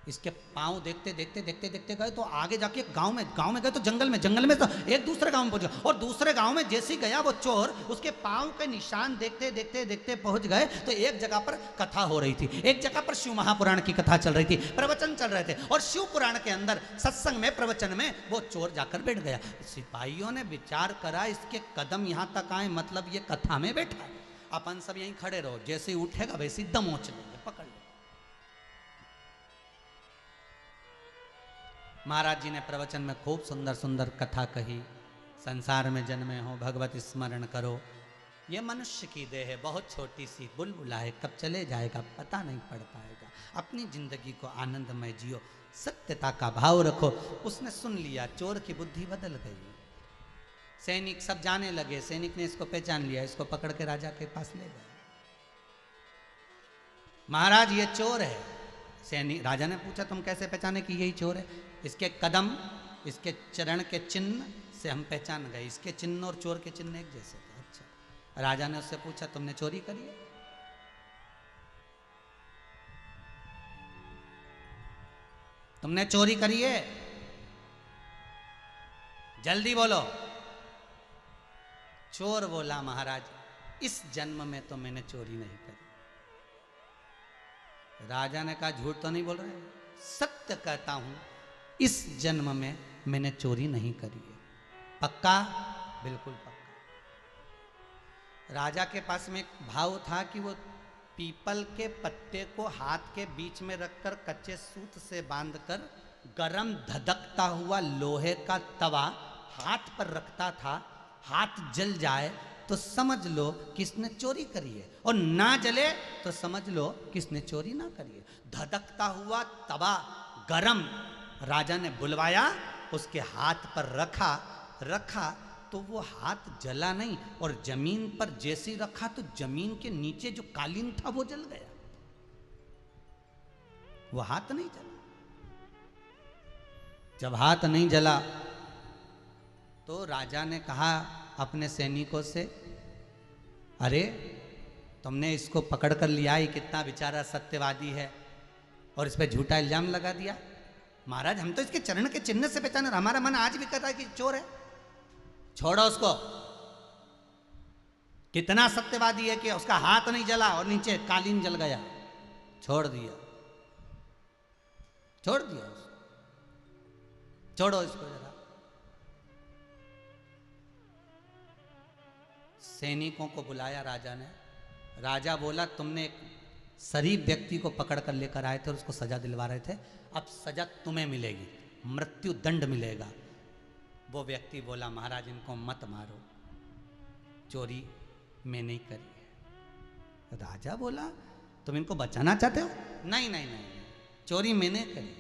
इसके पांव देखते देखते देखते देखते गए तो आगे जाके गांव में गए तो जंगल में तो एक दूसरे गांव में पहुंच गया, और दूसरे गांव में जैसे गया वो चोर, उसके पांव के निशान देखते देखते देखते पहुंच गए तो एक जगह पर कथा हो रही थी, एक जगह पर शिव महापुराण की कथा चल रही थी, प्रवचन चल रहे थे। और शिव पुराण के अंदर सत्संग में, प्रवचन में वो चोर जाकर बैठ गया। सिपाहियों ने विचार करा, इसके कदम यहाँ तक आए, मतलब ये कथा में बैठा है, अपन सब यहीं खड़े रहो, जैसे ही उठेगा वैसे ही दमोच लेंगे, पकड़। महाराज जी ने प्रवचन में खूब सुंदर सुंदर कथा कही, संसार में जन्मे हो भगवत स्मरण करो, ये मनुष्य की देह है, बहुत छोटी सी बुलबुला है, कब चले जाएगा पता नहीं पड़ पाएगा। अपनी जिंदगी को आनंदमय जियो, सत्यता का भाव रखो। उसने सुन लिया, चोर की बुद्धि बदल गई। सैनिक सब जाने लगे, सैनिक ने इसको पहचान लिया, इसको पकड़ के राजा के पास ले गए। महाराज ये चोर है। सैनिक, राजा ने पूछा तुम कैसे पहचाने कि यही चोर है? इसके कदम, इसके चरण के चिन्ह से हम पहचान गए, इसके चिन्ह और चोर के चिन्ह एक जैसे थे। अच्छा। राजा ने उससे पूछा तुमने चोरी करी है? तुमने चोरी करी है? जल्दी बोलो। चोर बोला महाराज इस जन्म में तो मैंने चोरी नहीं करी। राजा ने कहा झूठ तो नहीं बोल रहे, सत्य कहता हूं, इस जन्म में मैंने चोरी नहीं करी है। पक्का? बिल्कुल पक्का। राजा के पास में एक भाव था कि वो पीपल के पत्ते को हाथ के बीच में रखकर कच्चे सूत से बांधकर गरम धधकता हुआ लोहे का तवा हाथ पर रखता था। हाथ जल जाए तो समझ लो किसने चोरी करी है, और ना जले तो समझ लो किसने चोरी ना करी है। धधकता हुआ तवा गरम राजा ने बुलवाया, उसके हाथ पर रखा तो वो हाथ जला नहीं, और जमीन पर जैसे ही रखा तो जमीन के नीचे जो कालीन था वो जल गया, वो हाथ नहीं जला। जब हाथ नहीं जला तो राजा ने कहा अपने सैनिकों से, अरे तुमने इसको पकड़ कर लिया, ये कितना बेचारा सत्यवादी है और इस पे झूठा इल्जाम लगा दिया। महाराज हम तो इसके चरण के चिन्ह से पहचाने, हमारा मन आज भी कहता है कि चोर है। छोड़ो उसको। कितना सत्यवादी है कि उसका हाथ नहीं जला और नीचे कालीन जल गया। छोड़ दिया उसको। छोड़ो इसको जरा। सैनिकों को बुलाया राजा ने। राजा बोला तुमने एक शरीफ व्यक्ति को पकड़ कर लेकर आए थे और उसको सजा दिलवा रहे थे, अब सजा तुम्हें मिलेगी, मृत्यु दंड मिलेगा। वो व्यक्ति बोला महाराज इनको मत मारो, चोरी मैं नहीं करी है। राजा बोला तुम इनको बचाना चाहते हो? नहीं नहीं नहीं, चोरी मैंने करी।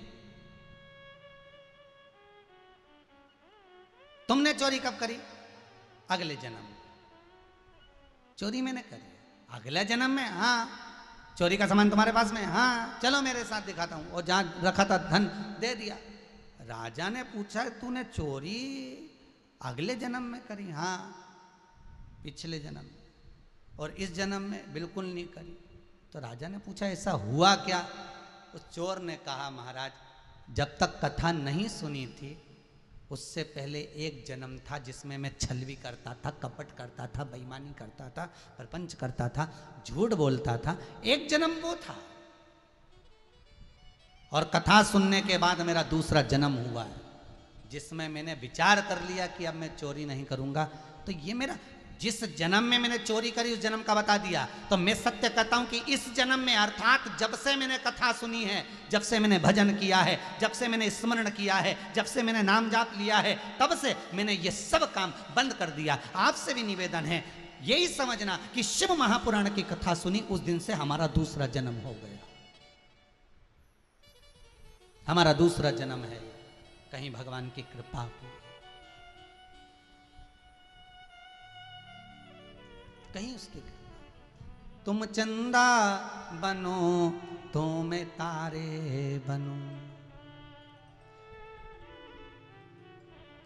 तुमने चोरी कब करी? अगले जन्म। चोरी मैंने करी अगले जन्म में? हाँ। चोरी का सामान तुम्हारे पास में? हाँ। चलो मेरे साथ दिखाता हूं। और जहां रखा था धन दे दिया। राजा ने पूछा तूने चोरी अगले जन्म में करी? हाँ, पिछले जन्म में। और इस जन्म में बिल्कुल नहीं करी। तो राजा ने पूछा ऐसा हुआ क्या? उस चोर ने कहा महाराज जब तक कथा नहीं सुनी थी उससे पहले एक जन्म था जिसमें मैं छल भी करता था, कपट करता था, बेईमानी करता था, प्रपंच करता था, झूठ बोलता था। एक जन्म वो था। और कथा सुनने के बाद मेरा दूसरा जन्म हुआ है जिसमें मैंने विचार कर लिया कि अब मैं चोरी नहीं करूंगा। तो ये मेरा जिस जन्म में मैंने चोरी करी उस जन्म का बता दिया। तो मैं सत्य कहता हूं कि इस जन्म में, अर्थात जब से मैंने कथा सुनी है, जब से मैंने भजन किया है, जब से मैंने स्मरण किया है, जब से मैंने नाम जाप लिया है, तब से मैंने ये सब काम बंद कर दिया। आपसे भी निवेदन है यही समझना कि शिव महापुराण की कथा सुनी उस दिन से हमारा दूसरा जन्म हो गया। हमारा दूसरा जन्म है। कहीं भगवान की कृपा हो, कहीं उसकी कृपा। तुम चंदा बनो तो मैं तारे बनूं,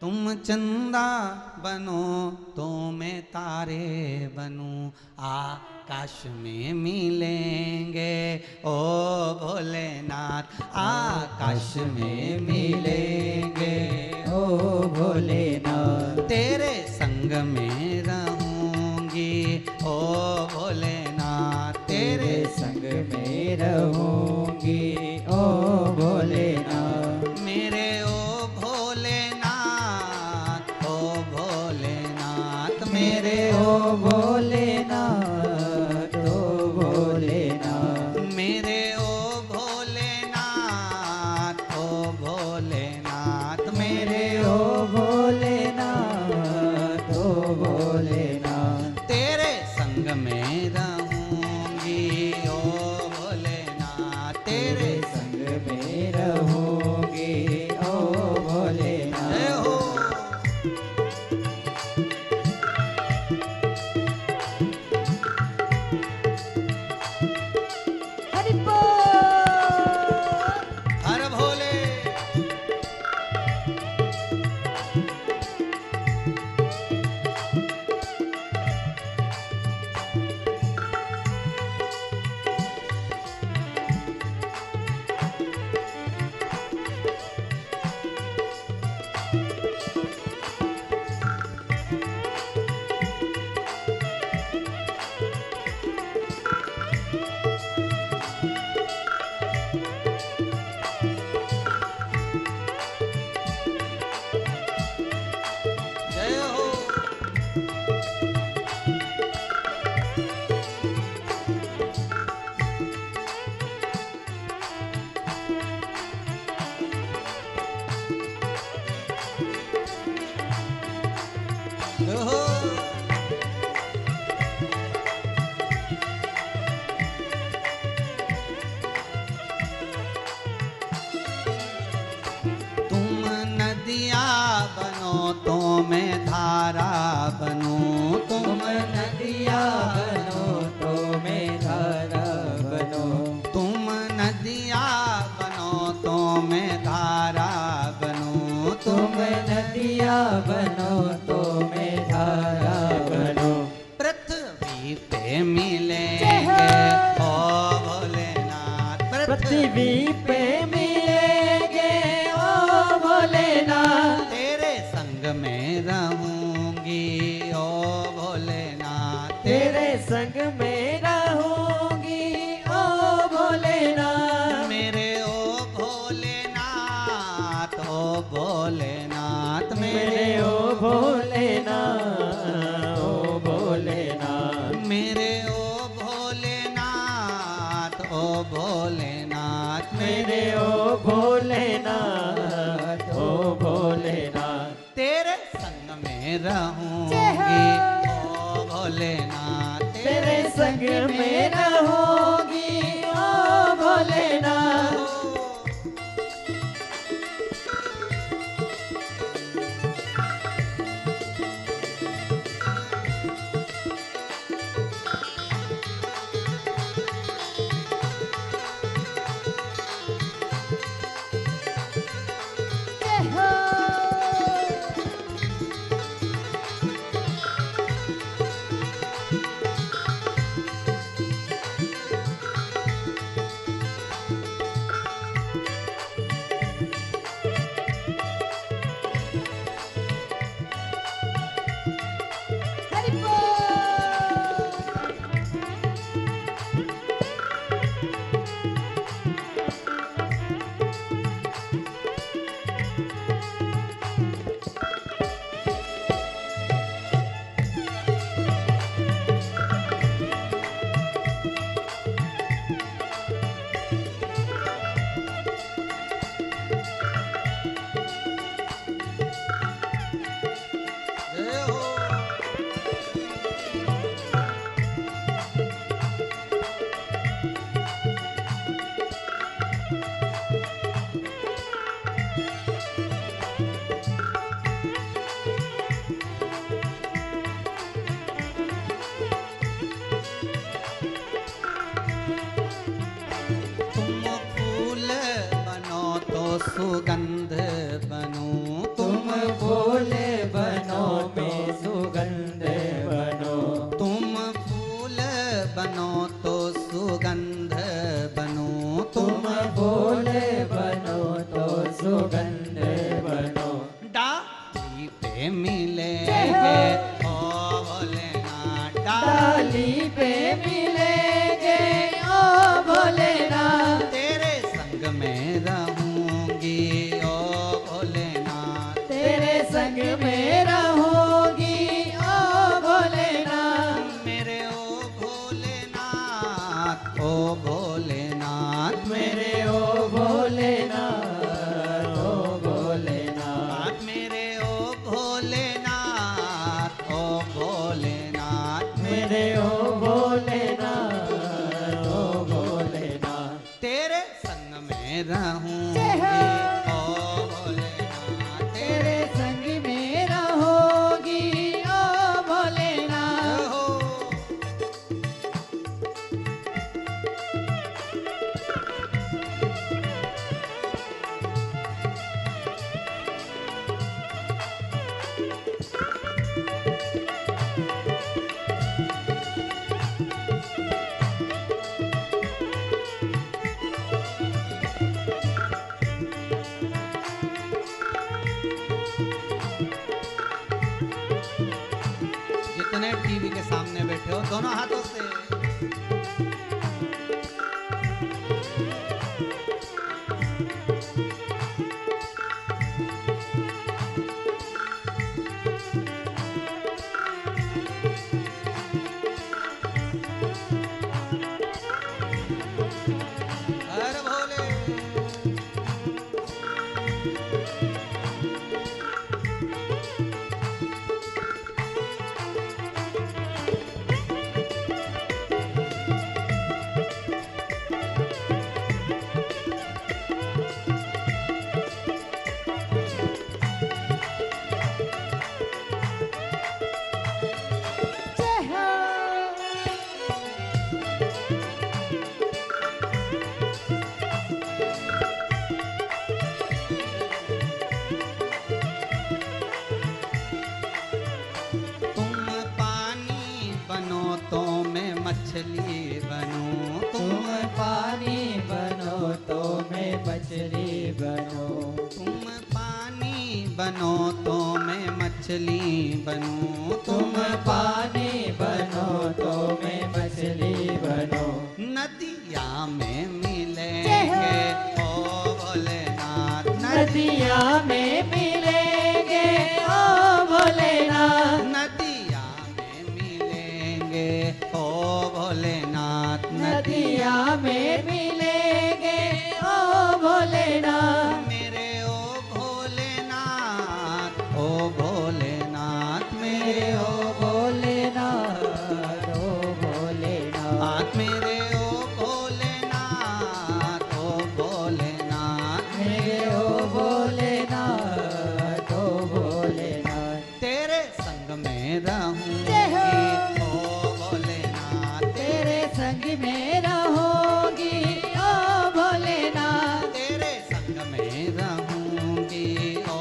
तुम चंदा बनो तो मैं तारे बनूं, आकाश में मिलेंगे ओ भोलेनाथ, आकाश में मिलेंगे ओ भोलेनाथ, तेरे संग में रहूंगी ओ भोलेनाथ, तेरे संग में रहूंगी ओ भोलेनाथ, मेरे ओ भोलेनाथ, ओ भोलेनाथ, मेरे ओ भोलेनाथ, ओ भोलेनाथ, मेरे ओ भोलेनाथ, ओ भोलेनाथ, मेरे ओ भोलेनाथ, ओ भोलेनाथ, तेरे में रहूंगी ओ भोलेनाथ, तेरे संग में रहूंगी ओ भोलेनाथ। जय हो। हरि बोल। हर भोले। जय हो। जय हो। तुम नदिया बनो तो मैं धारा बनूं, तुम नदिया बनो तो मैं धारा बनो। तुम नदिया बनो तो मैं धारा बनूं, तुम नदिया बनो तो मैं धारा बनो। पृथ्वी पे मिलेंगे ओ भोलेनाथ, पृथ्वी पे मिलेंगे ओ भोलेनाथ। तेरे संग में रहूंगी ओ भोलेनाथ, तेरे संग में रहूंगी ओ भोलेनाथ। मेरे ओ भोलेनाथ, ओ भोलेनाथ, मेरे ओ भोलेनाथ, ओ भोलेनाथ। मेरे ओ भोलेनाथ, ओ भोलेनाथ, मेरे ओ भोलेनाथ, ओ भोलेनाथ। तेरे संग में रहूंगी ओ भोलेनाथ, तेरे संग में रहूंगी ओ भोलेनाथ। हरि बोल। जय हो। तुम फूल बनो तो सुगंध बनूं, तुम फूल बनो मैं सुगंध बनो। तुम फूल बनो तो सुगंध बनूं, तुम फूल बनो तो सुगंध बनो। डाली पे मिलेंगे ओ भोलेनाथ, डाली पे मिलेंगे ओ भोलेनाथ। तेरे संग में रहूंगी ओ भोलेनाथ, तेरे संग में रहूंगी ओ भोलेनाथ। मेरे ओ भोलेनाथ, दोनों हाथों से। हर भोले जय हो। तुम पानी बनो तो मैं मछली बनूं। तुम पानी बनो तो मैं मछली बनूं। तुम पानी बनो तो मैं मछली बनूं। तुम पानी बनो तो मैं मछली बनूं। नदिया में जय मिलेंगे हो। ओ भोलेनाथ। नदिया में मिलेंगे ओ भोलेनाथ। नदिया में मिलेंगे ओ भोलेनाथ। नदिया में मिलेंगे ओ भोलेनाथ। मेरे ओ भोलेनाथ, ओ भोलेनाथ मेरे मेरे ओ भोलेनाथ ओ भोलेनाथ। हाथ मेरे ओ भोलेनाथ, ओ भोलेनाथ मेरे ओ भोलेनाथ ओ भोलेनाथ। तेरे संग में रहूंगी जय हो। ओ भोलेनाथ। तेरे संग में रहोगी ओ भोलेनाथ। तेरे संग में रहूंगी ओ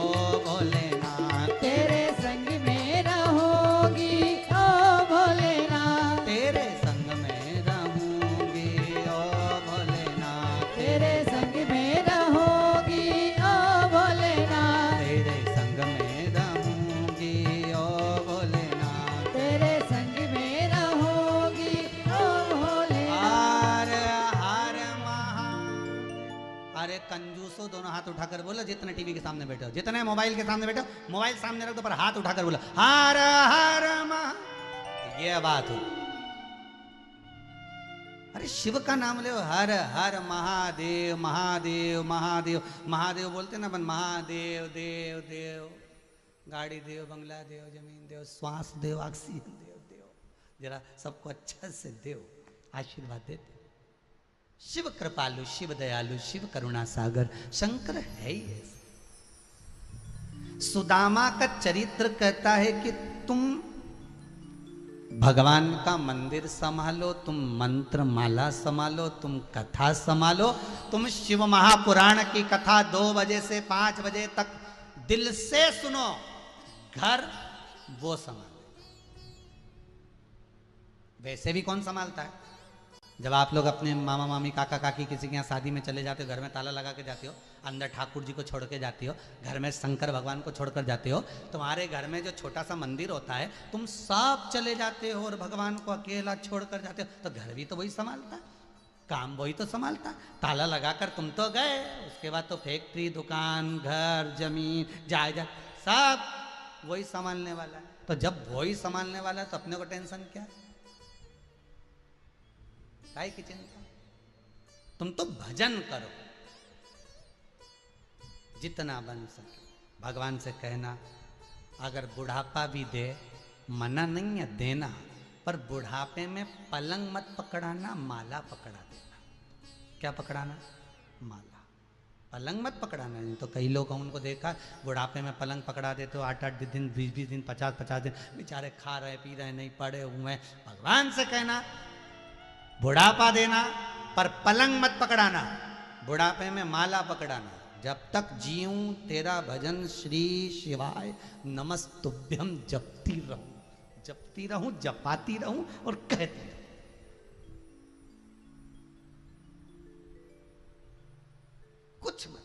भोलेनाथ। तेरे संग में रहोगी ओ भोलेनाथ। तेरे संग में रहूंगी ओ भोलेनाथ। तेरे संग में रहोगी ओ भोलेनाथ। तेरे संग में रहूंगी ओ भोलेनाथ। तेरे संग में रहोगी ओ भोलेनाथ। हर हर महा। अरे कंजूसो, दोनों हाथ उठाकर बोलो। जितने टीवी के सामने बैठे हो, जितने मोबाइल के सामने बैठे हो, मोबाइल सामने रख दो पर हाथ उठाकर बोलो हर हर महा। ये बात हो। अरे शिव का नाम ले, हर हर महादेव महादेव महादेव महादेव बोलते ना अपन, महादेव देव देव, गाड़ी देव, बंगला देव, जमीन देव, श्वास देव, ऑक्सीजन देव देव, जरा सबको अच्छा से देव आशीर्वाद देते। शिव कृपालु, शिव दयालु, शिव करुणा सागर, शंकर है ही ऐसा। सुदामा का चरित्र कहता है कि तुम भगवान का मंदिर संभालो, तुम मंत्र माला संभालो, तुम कथा संभालो, तुम शिव महापुराण की कथा 2 बजे से 5 बजे तक दिल से सुनो, घर वो संभालो। वैसे भी कौन संभालता है? जब आप लोग अपने मामा मामी काका काकी किसी के यहाँ शादी में चले जाते हो, घर में ताला लगा के जाते हो, अंदर ठाकुर जी को छोड़ के जाते हो, घर में शंकर भगवान को छोड़कर जाते हो, तुम्हारे घर में जो छोटा सा मंदिर होता है तुम सब चले जाते हो और भगवान को अकेला छोड़कर जाते हो, तो घर भी तो वही संभालता, काम वही तो संभालता। ताला लगाकर तुम तो गए, उसके बाद तो फैक्ट्री, दुकान, घर, जमीन, जायदाद सब वही संभालने वाला है। तो जब वही संभालने वाला है तो अपने को टेंशन क्या है? काय की चिंता? तुम तो भजन करो जितना बन सके। भगवान से कहना, अगर बुढ़ापा भी दे, मना नहीं है देना, पर बुढ़ापे में पलंग मत पकड़ाना, माला पकड़ा देना। क्या पकड़ाना? माला। पलंग मत पकड़ाना। नहीं तो कई लोग उनको देखा बुढ़ापे में पलंग पकड़ा देते हो, 8-8 दिन, 20-20 दिन, 50-50 दिन बेचारे खा रहे पी रहे नहीं, पड़े हुए हैं। भगवान से कहना बुढ़ापा देना पर पलंग मत पकड़ाना, बुढ़ापे में माला पकड़ाना। जब तक जीऊं तेरा भजन श्री शिवाय नमस्तुभ्यम जपती रहूं, जपाती रहूं और कहती रहूं। कुछ मत,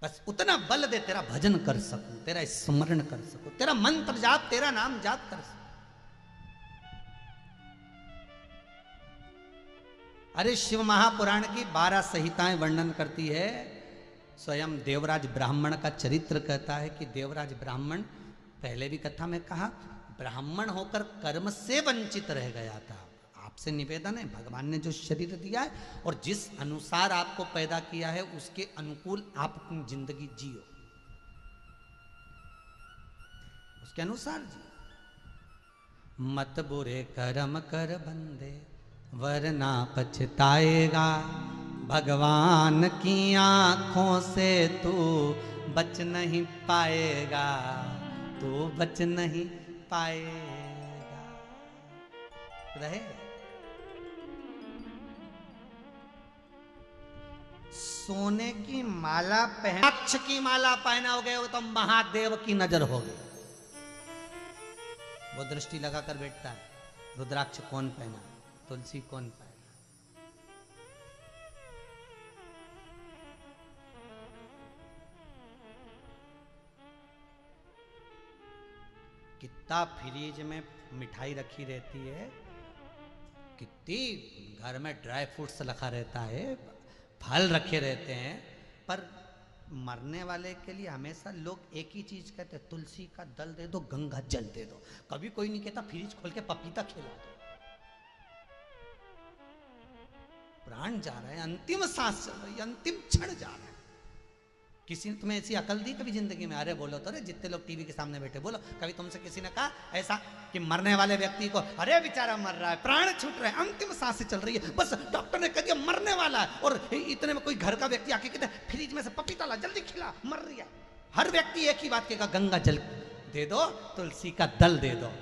बस उतना बल दे तेरा भजन कर सकूं, तेरा स्मरण कर सकूं, तेरा मंत्र जाप, तेरा नाम जाप कर सकूं। अरे शिव महापुराण की 12 संहिताएं वर्णन करती है। स्वयं देवराज ब्राह्मण का चरित्र कहता है कि देवराज ब्राह्मण, पहले भी कथा में कहा, ब्राह्मण होकर कर्म से वंचित रह गया था। आपसे निवेदन है, भगवान ने जो शरीर दिया है और जिस अनुसार आपको पैदा किया है उसके अनुकूल आप अपनी जिंदगी जियो, उसके अनुसार जियो। मत बुरे कर्म कर बंदे वरना पछताएगा, भगवान की आंखों से तू बच नहीं पाएगा, तू बच नहीं पाएगा। रहे सोने की माला पहन, रुद्राक्ष की माला पहनाओगे तो महादेव की नजर होगी। वो दृष्टि लगाकर बैठता है, रुद्राक्ष कौन पहना, तुलसी कौन पहना। कितना फ्रिज में मिठाई रखी रहती है, कितनी घर में ड्राई फ्रूट्स रखा रहता है, फल रखे रहते हैं, पर मरने वाले के लिए हमेशा लोग एक ही चीज कहते हैं, तुलसी का दल दे दो, गंगा जल दे दो। कभी कोई नहीं कहता फ्रिज खोल के पपीता खिला दो। प्राण जा रहा है, अंतिम सांस चल रही है, अंतिम क्षण जा रहा है। किसी ने तुम्हें ऐसी अकल दी कभी जिंदगी में? अरे बोलो तो, अरे जितने लोग टीवी के सामने बैठे, बोलो कभी तुमसे किसी ने कहा ऐसा कि मरने वाले व्यक्ति को, अरे बेचारा मर रहा है, प्राण छूट रहे हैं, अंतिम सांसें चल रही है, बस डॉक्टर ने कह दिया मरने वाला है, और इतने में कोई घर का व्यक्ति आके कहता है फ्रिज में से पपीता ला, जल्दी खिला, मर रही है। हर व्यक्ति एक ही बात कहेगा, गंगा जल दे दो, तुलसी का दल दे दो।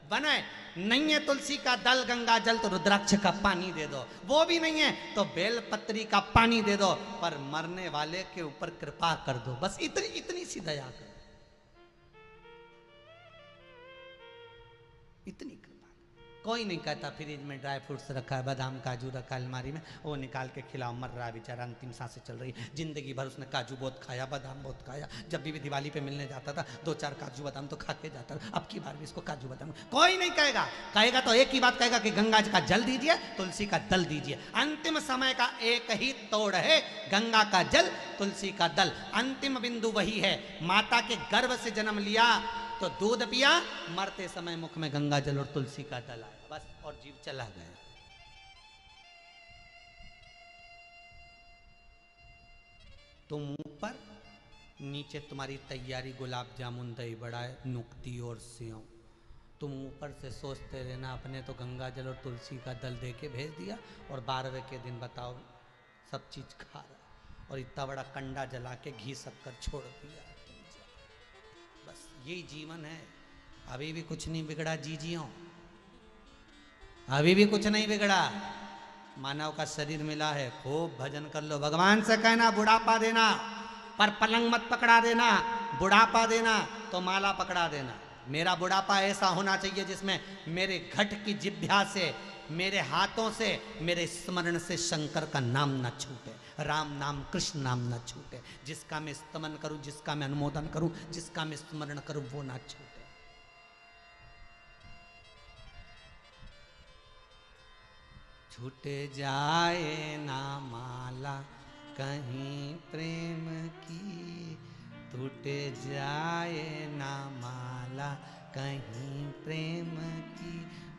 बने नहीं है तुलसी का दल गंगा जल तो रुद्राक्ष का पानी दे दो, वो भी नहीं है तो बेलपत्री का पानी दे दो, पर मरने वाले के ऊपर कृपा कर दो, बस इतनी इतनी सी दया करो, इतनी कृपा। कोई नहीं कहता फ्रिज में ड्राई फ्रूट्स रखा है, बादाम काजू रखा है अलमारी में, वो निकाल के खिलाओ, मर रहा है बेचारा, अंतिम सांसें चल रही, जिंदगी भर उसने काजू बहुत खाया, बादाम बहुत खाया, जब भी दिवाली पे मिलने जाता था 2-4 काजू बादाम तो खा के जाता था, अब की बार भी इसको काजू बादाम। कोई नहीं कहेगा, कहेगा तो एक ही बात कहेगा कि गंगा जी का जल दीजिए, तुलसी का दल दीजिए। अंतिम समय का एक ही तोड़ है, गंगा का जल, तुलसी का दल। अंतिम बिंदु वही है। माता के गर्भ से जन्म लिया तो दूध पिया, मरते समय मुख में गंगा जल और तुलसी का दल आया, बस, और जीव चला गया। तुम ऊपर, नीचे तुम्हारी तैयारी गुलाब जामुन, दही बड़ा, नुक्ती और सेव। तुम ऊपर से सोचते रहना अपने तो गंगा जल और तुलसी का दल दे के भेज दिया, और 12वें के दिन बताओ सब चीज खा रहा, और इतना बड़ा कंडा जला के घी शक्कर छोड़ दिया। बस यही जीवन है। अभी भी कुछ नहीं बिगड़ा, जीजियो, अभी भी कुछ नहीं बिगड़ा। मानव का शरीर मिला है, खूब भजन कर लो, भगवान से कहना बुढ़ापा देना, पर पलंग मत पकड़ा देना, बुढ़ापा देना तो माला पकड़ा देना। मेरा बुढ़ापा ऐसा होना चाहिए जिसमें मेरे घट की जिह्वा से, मेरे हाथों से, मेरे स्मरण से शंकर का नाम न छूटे, राम नाम कृष्ण नाम न छूटे। जिसका मैं स्तमन करूं, जिसका मैं अनुमोदन करूं, जिसका मैं स्मरण करूं, वो ना छूटे। छूटे जाए ना माला कहीं प्रेम की, टूटे जाए ना माला कहीं प्रेम की,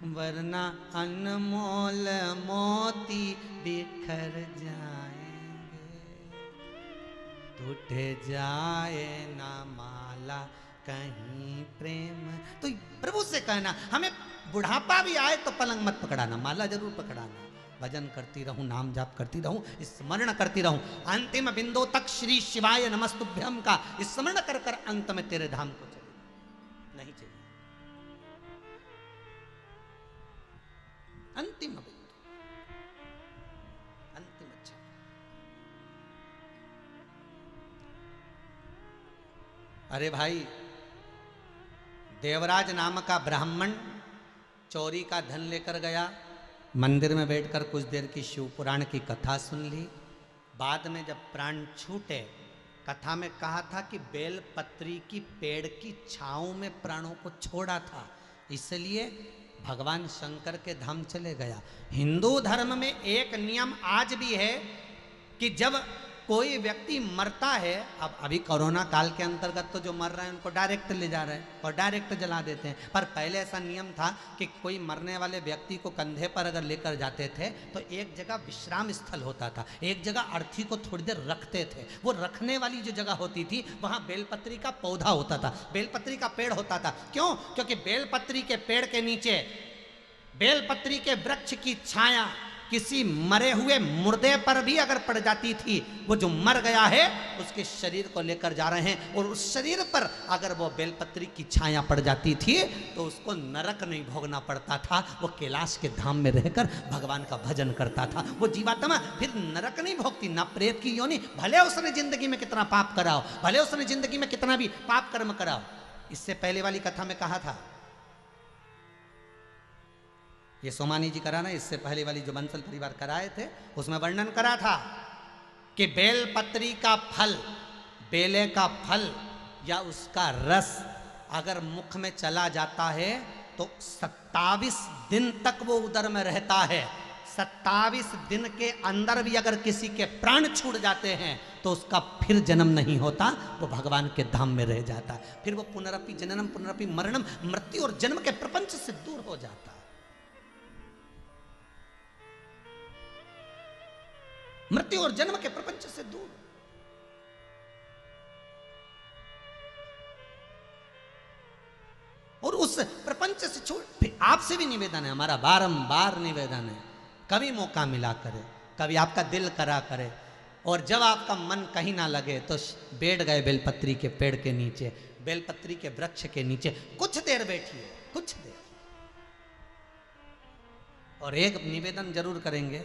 वरना अनमोल मोती बिखर जाएंगे। टूटे जाए ना माला कहीं प्रेम। तो प्रभु से कहना, हमें बुढ़ापा भी आए तो पलंग मत पकड़ाना, माला जरूर पकड़ाना, भजन करती रहूं, नाम जाप करती रहूं, स्मरण करती रहूं, अंतिम बिंदु तक श्री शिवाय नमस्तुभ्यम का स्मरण कर कर अंत में तेरे धाम को चले नहीं चाहिए। अंतिम बिंदु, अंतिम। अच्छा, अरे भाई, देवराज नाम का ब्राह्मण चोरी का धन लेकर गया, मंदिर में बैठकर कुछ देर की शिव पुराण की कथा सुन ली। बाद में जब प्राण छूटे, कथा में कहा था कि बेलपत्री की पेड़ की छांव में प्राणों को छोड़ा था, इसलिए भगवान शंकर के धाम चले गया। हिंदू धर्म में एक नियम आज भी है कि जब कोई व्यक्ति मरता है, अब अभी कोरोना काल के अंतर्गत तो जो मर रहे हैं उनको डायरेक्ट ले जा रहे हैं और डायरेक्ट जला देते हैं, पर पहले ऐसा नियम था कि कोई मरने वाले व्यक्ति को कंधे पर अगर लेकर जाते थे तो एक जगह विश्राम स्थल होता था, एक जगह अर्थी को थोड़ी देर रखते थे। वो रखने वाली जो जगह होती थी वहाँ बेलपत्री का पौधा होता था, बेलपत्री का पेड़ होता था। क्यों? क्योंकि बेलपत्री के पेड़ के नीचे, बेलपत्री के वृक्ष की छाया किसी मरे हुए मुर्दे पर भी अगर पड़ जाती थी, वो जो मर गया है उसके शरीर को लेकर जा रहे हैं, और उस शरीर पर अगर वो बेलपत्री की छाया पड़ जाती थी तो उसको नरक नहीं भोगना पड़ता था। वो कैलाश के धाम में रहकर भगवान का भजन करता था। वो जीवात्मा फिर नरक नहीं भोगती, ना प्रेत की योनि, भले उसने जिंदगी में कितना पाप कराओ, भले उसने जिंदगी में कितना भी पाप कर्म कराओ। इससे पहले वाली कथा में कहा था, ये सोमानी जी करा ना, इससे पहले वाली जो बंसल परिवार कराए थे उसमें वर्णन करा था कि बेलपत्री का फल, बेले का फल या उसका रस अगर मुख में चला जाता है तो 27 दिन तक वो उदर में रहता है। 27 दिन के अंदर भी अगर किसी के प्राण छूट जाते हैं तो उसका फिर जन्म नहीं होता, वो भगवान के धाम में रह जाता है। फिर वो पुनरपि जननम पुनरपि मरणम, मृत्यु और जन्म के प्रपंच से दूर हो जाता है। मृत्यु और जन्म के प्रपंच से दूर। और उस प्रपंच से छोड़, आपसे भी निवेदन है, हमारा बारंबार निवेदन है, कभी मौका मिला करे, कभी आपका दिल करा करे, और जब आपका मन कहीं ना लगे तो बैठ गए बेलपत्री के पेड़ के नीचे, बेलपत्री के वृक्ष के नीचे कुछ देर बैठिए, कुछ देर। और एक निवेदन जरूर करेंगे,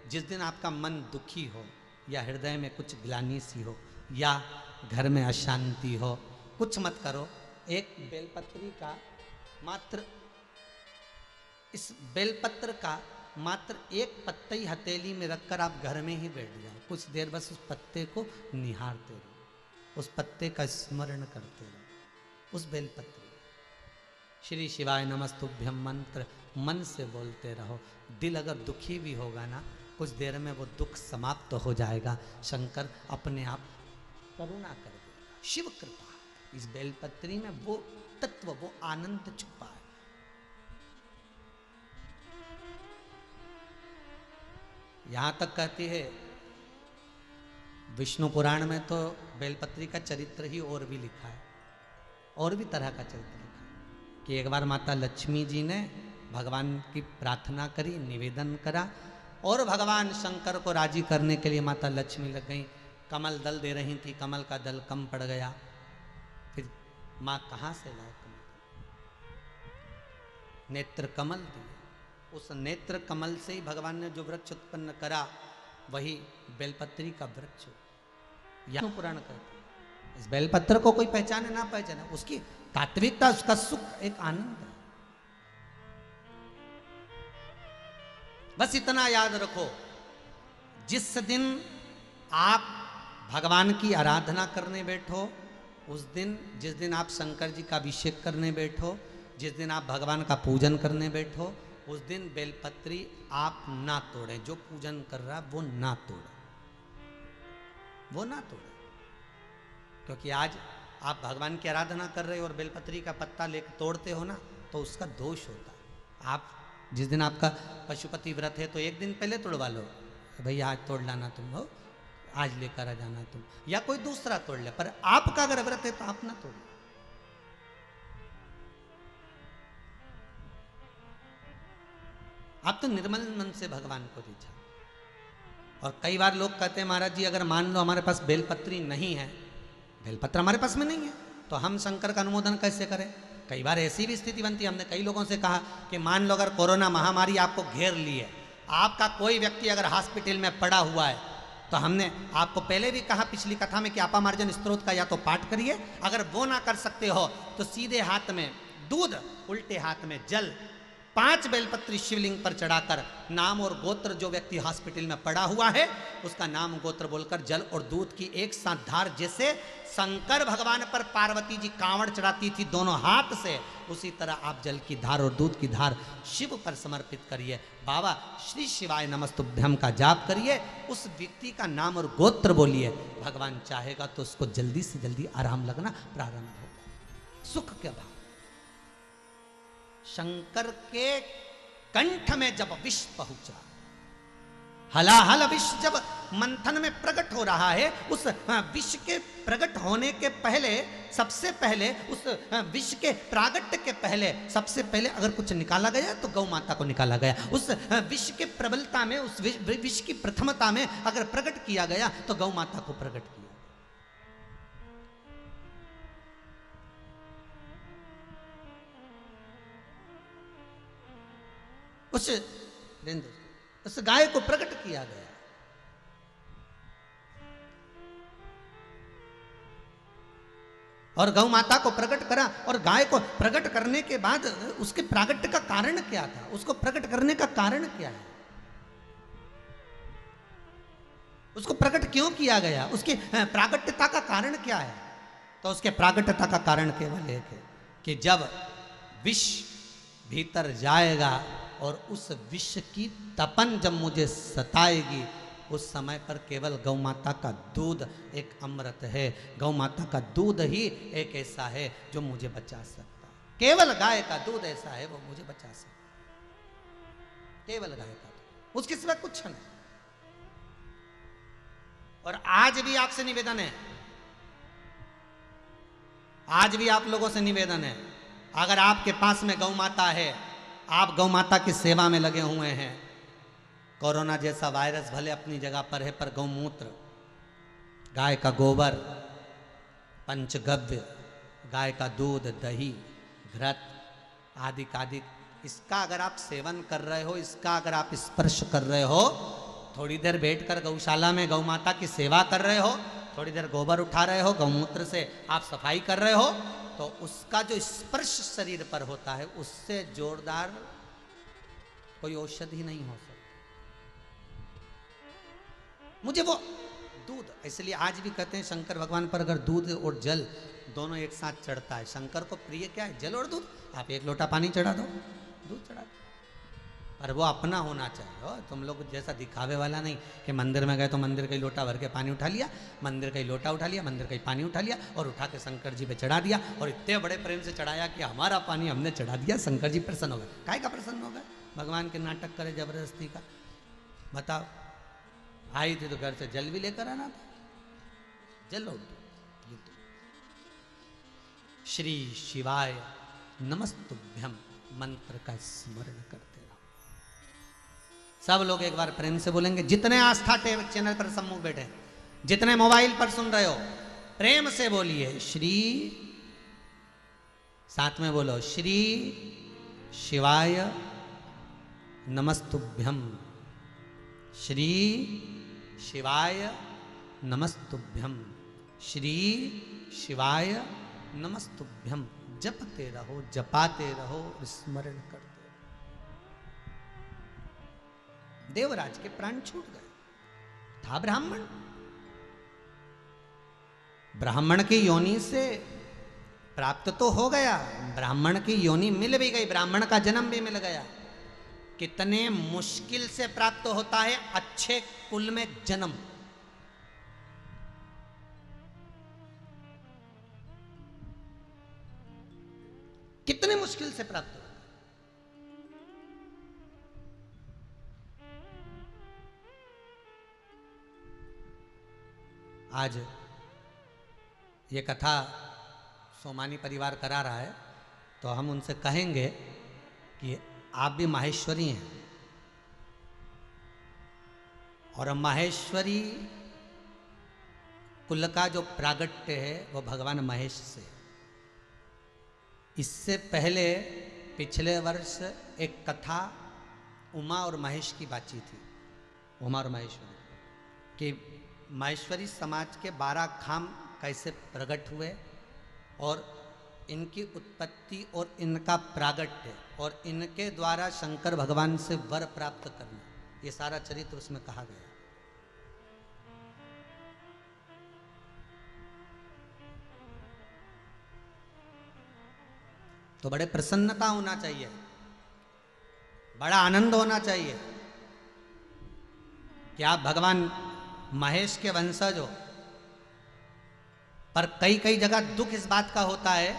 जिस दिन आपका मन दुखी हो या हृदय में कुछ ग्लानि सी हो या घर में अशांति हो, कुछ मत करो, एक बेलपत्री का मात्र, इस बेलपत्र का मात्र एक पत्ते ही हथेली में रखकर आप घर में ही बैठ जाओ, कुछ देर बस उस पत्ते को निहारते रहो, उस पत्ते का स्मरण करते रहो, उस बेलपत्र। श्री शिवाय नमस्तुभ्यम मंत्र मन से बोलते रहो। दिल अगर दुखी भी होगा ना, कुछ देर में वो दुख समाप्त हो जाएगा। शंकर अपने आप करुणा कर देगा। शिव कृपा, इस बेलपत्री में वो तत्व, वो आनंद छुपा है। यहां तक कहती है विष्णु पुराण में तो बेलपत्री का चरित्र ही और भी लिखा है, और भी तरह का चरित्र लिखा है कि एक बार माता लक्ष्मी जी ने भगवान की प्रार्थना करी, निवेदन करा, और भगवान शंकर को राजी करने के लिए माता लक्ष्मी लग गई, कमल दल दे रही थी, कमल का दल कम पड़ गया। फिर माँ कहाँ से लाए कमल? नेत्र कमल दिए, उस नेत्र कमल से ही भगवान ने जो वृक्ष उत्पन्न करा वही बेलपत्री का वृक्ष। यह पुराण कहते हैं। इस बेलपत्र को कोई पहचाने ना पहचाने, उसकी तात्विकता, उसका सुख, एक आनंद है। बस इतना याद रखो, जिस दिन आप भगवान की आराधना करने बैठो, उस दिन, जिस दिन आप शंकर जी का अभिषेक करने बैठो, जिस दिन आप भगवान का पूजन करने बैठो, उस दिन बेलपत्री आप ना तोड़ें। जो पूजन कर रहा वो ना तोड़े, वो ना तोड़े, क्योंकि आज आप भगवान की आराधना कर रहे हो और बेलपत्री का पत्ता लेकर तोड़ते हो ना, तो उसका दोष होता है। आप जिस दिन आपका पशुपति व्रत है तो एक दिन पहले तोड़वा लो, भैया आज तोड़ लाना तुम, हो आज लेकर आ जाना तुम, या कोई दूसरा तोड़ ले, पर आपका अगर व्रत है तो आप ना तोड़ो। आप तो निर्मल मन से भगवान को रिझा। और कई बार लोग कहते हैं महाराज जी अगर मान लो हमारे पास बेलपत्री नहीं है, बेलपत्र हमारे पास में नहीं है, तो हम शंकर का अनुमोदन कैसे करें? कई बार ऐसी भी स्थिति बनती है। हमने कई लोगों से कहा कि मान लो अगर कोरोना महामारी आपको घेर ली है, आपका कोई व्यक्ति अगर हॉस्पिटल में पड़ा हुआ है, तो हमने आपको पहले भी कहा पिछली कथा में कि अपामार्जन स्तोत्र का या तो पाठ करिए, अगर वो ना कर सकते हो तो सीधे हाथ में दूध, उल्टे हाथ में जल, 5 बेलपत्री शिवलिंग पर चढ़ाकर नाम और गोत्र, जो व्यक्ति हॉस्पिटल में पड़ा हुआ है उसका नाम गोत्र बोलकर जल और दूध की एक साथ धार, जैसे शंकर भगवान पर पार्वती जी कांवड़ चढ़ाती थी दोनों हाथ से, उसी तरह आप जल की धार और दूध की धार शिव पर समर्पित करिए। बाबा श्री शिवाय नमस्तुभ्यम का जाप करिए, उस व्यक्ति का नाम और गोत्र बोलिए, भगवान चाहेगा तो उसको जल्दी से जल्दी आराम लगना प्रारंभ होगा। सुख के भाव शंकर के कंठ में जब विष पहुंचा, हलाहल विष जब मंथन में प्रकट हो रहा है, उस विष के प्रकट होने के पहले, सबसे पहले उस विष के प्रागट्य के पहले, सबसे पहले अगर कुछ निकाला गया तो गौ माता को निकाला गया। उस विष के प्रबलता में, उस विष की प्रथमता में अगर प्रकट किया गया तो गौ माता को प्रकट किया। उस गाय को प्रकट किया गया। और गौ माता को प्रकट करा, और गाय को प्रकट करने के बाद उसके प्रागट्य का कारण क्या था, उसको प्रकट करने का कारण क्या है, उसको प्रकट क्यों किया गया, उसकी प्रागट्यता का कारण क्या है। तो उसके प्रागट्यता का कारण केवल एक है कि जब विष भीतर जाएगा और उस विष की तपन जब मुझे सताएगी, उस समय पर केवल गौ माता का दूध एक अमृत है। गौ माता का दूध ही एक ऐसा है जो मुझे बचा सकता है। केवल गाय का दूध ऐसा है वो मुझे बचा सकता है, केवल गाय का दूध, उसके सिवा कुछ नहीं। और आज भी आपसे निवेदन है, आज भी आप लोगों से निवेदन है, अगर आपके पास में गौ माता है, आप गौ माता की सेवा में लगे हुए हैं, कोरोना जैसा वायरस भले अपनी जगह पर है, पर गौमूत्र, गाय का गोबर, पंचगव्य, गाय का दूध, दही, घृत आदि कादि, इसका अगर आप सेवन कर रहे हो, इसका अगर आप स्पर्श कर रहे हो, थोड़ी देर बैठकर गौशाला में गौ माता की सेवा कर रहे हो, थोड़ी देर गोबर उठा रहे हो, गौमूत्र से आप सफाई कर रहे हो, तो उसका जो स्पर्श शरीर पर होता है उससे जोरदार कोई औषधि नहीं हो सकती। मुझे वो दूध, इसलिए आज भी कहते हैं शंकर भगवान पर अगर दूध और जल दोनों एक साथ चढ़ता है, शंकर को प्रिय क्या है, जल और दूध। आप एक लोटा पानी चढ़ा दो, दूध चढ़ा दो, पर वो अपना होना चाहिए। हो तुम लोग जैसा दिखावे वाला नहीं कि मंदिर में गए तो मंदिर का लोटा भर के पानी उठा लिया, मंदिर का लोटा उठा लिया, मंदिर का पानी उठा लिया और उठा के शंकर जी पे चढ़ा दिया, और इतने बड़े प्रेम से चढ़ाया कि हमारा पानी हमने चढ़ा दिया, शंकर जी प्रसन्न हो गए। काय का प्रसन्न हो गए, भगवान के नाटक करे जबरदस्ती का। बताओ, आई थी तो घर से जल भी लेकर आना था, जल और श्री शिवाय नमस्तुभ्यम मंत्र का स्मरण करते रहो। सब लोग एक बार प्रेम से बोलेंगे, जितने आस्था चैनल पर सम्मुख बैठे, जितने मोबाइल पर सुन रहे हो, प्रेम से बोलिए श्री, साथ में बोलो श्री शिवाय नमस्तुभ्यम, श्री शिवाय नमस्तुभ्यम, श्री शिवाय नमस्तुभ्यम। जपते रहो, जपाते रहो, स्मरण करते रहो। देवराज के प्राण छूट गए, था ब्राह्मण, ब्राह्मण की योनि से प्राप्त तो हो गया, ब्राह्मण की योनि मिल भी गई, ब्राह्मण का जन्म भी मिल गया। कितने मुश्किल से प्राप्त होता है अच्छे कुल में जन्म। कितने मुश्किल से प्राप्त होता है। आज ये कथा सोमानी परिवार करा रहा है, तो हम उनसे कहेंगे कि आप भी माहेश्वरी हैं, और माहेश्वरी कुल का जो प्रागट्य है वो भगवान महेश से। इससे पहले पिछले वर्ष एक कथा उमा और महेश की बातचीत थी, उमा और महेश्वरी, कि महेश्वरी समाज के 12 खाम कैसे प्रकट हुए और इनकी उत्पत्ति और इनका प्रागट्य और इनके द्वारा शंकर भगवान से वर प्राप्त करना, ये सारा चरित्र उसमें कहा गया। तो बड़े प्रसन्नता होना चाहिए, बड़ा आनंद होना चाहिए कि आप भगवान महेश के वंशज हो। पर कई कई जगह दुख इस बात का होता है,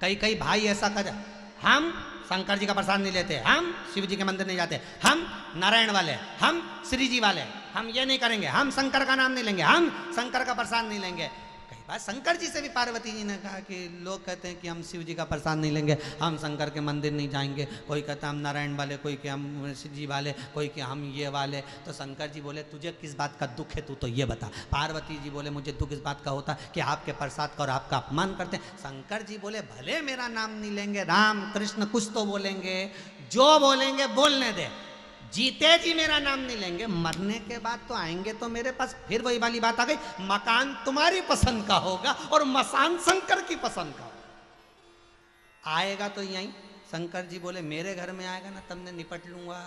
कई कई भाई ऐसा कर, हम शंकर जी का प्रसाद नहीं लेते, हम शिव जी के मंदिर नहीं जाते, हम नारायण वाले, हम श्री जी वाले, हम ये नहीं करेंगे, हम शंकर का नाम नहीं लेंगे, हम शंकर का प्रसाद नहीं लेंगे। कई बार शंकर जी से भी पार्वती जी ने कहा कि लोग कहते हैं कि हम शिव जी का प्रसाद नहीं लेंगे, हम शंकर के मंदिर नहीं जाएंगे, कोई कहता है हम नारायण वाले, कोई कि हम शिव जी वाले, कोई कि हम ये वाले। तो शंकर जी बोले तुझे किस बात का दुख है, तू तो ये बता। पार्वती जी बोले मुझे दुख इस बात का होता है कि आपके प्रसाद का और आपका अपमान करते हैं। शंकर जी बोले भले मेरा नाम नहीं लेंगे, राम कृष्ण कुछ तो बोलेंगे, जो बोलेंगे बोलने दे, जीते जी मेरा नाम नहीं लेंगे, मरने के बाद तो आएंगे तो मेरे पास। फिर वही वाली बात आ गई, मकान तुम्हारी पसंद का होगा और मसान शंकर की पसंद का होगा। आएगा तो यहीं। शंकर जी बोले मेरे घर में आएगा ना तब मैं निपट लूंगा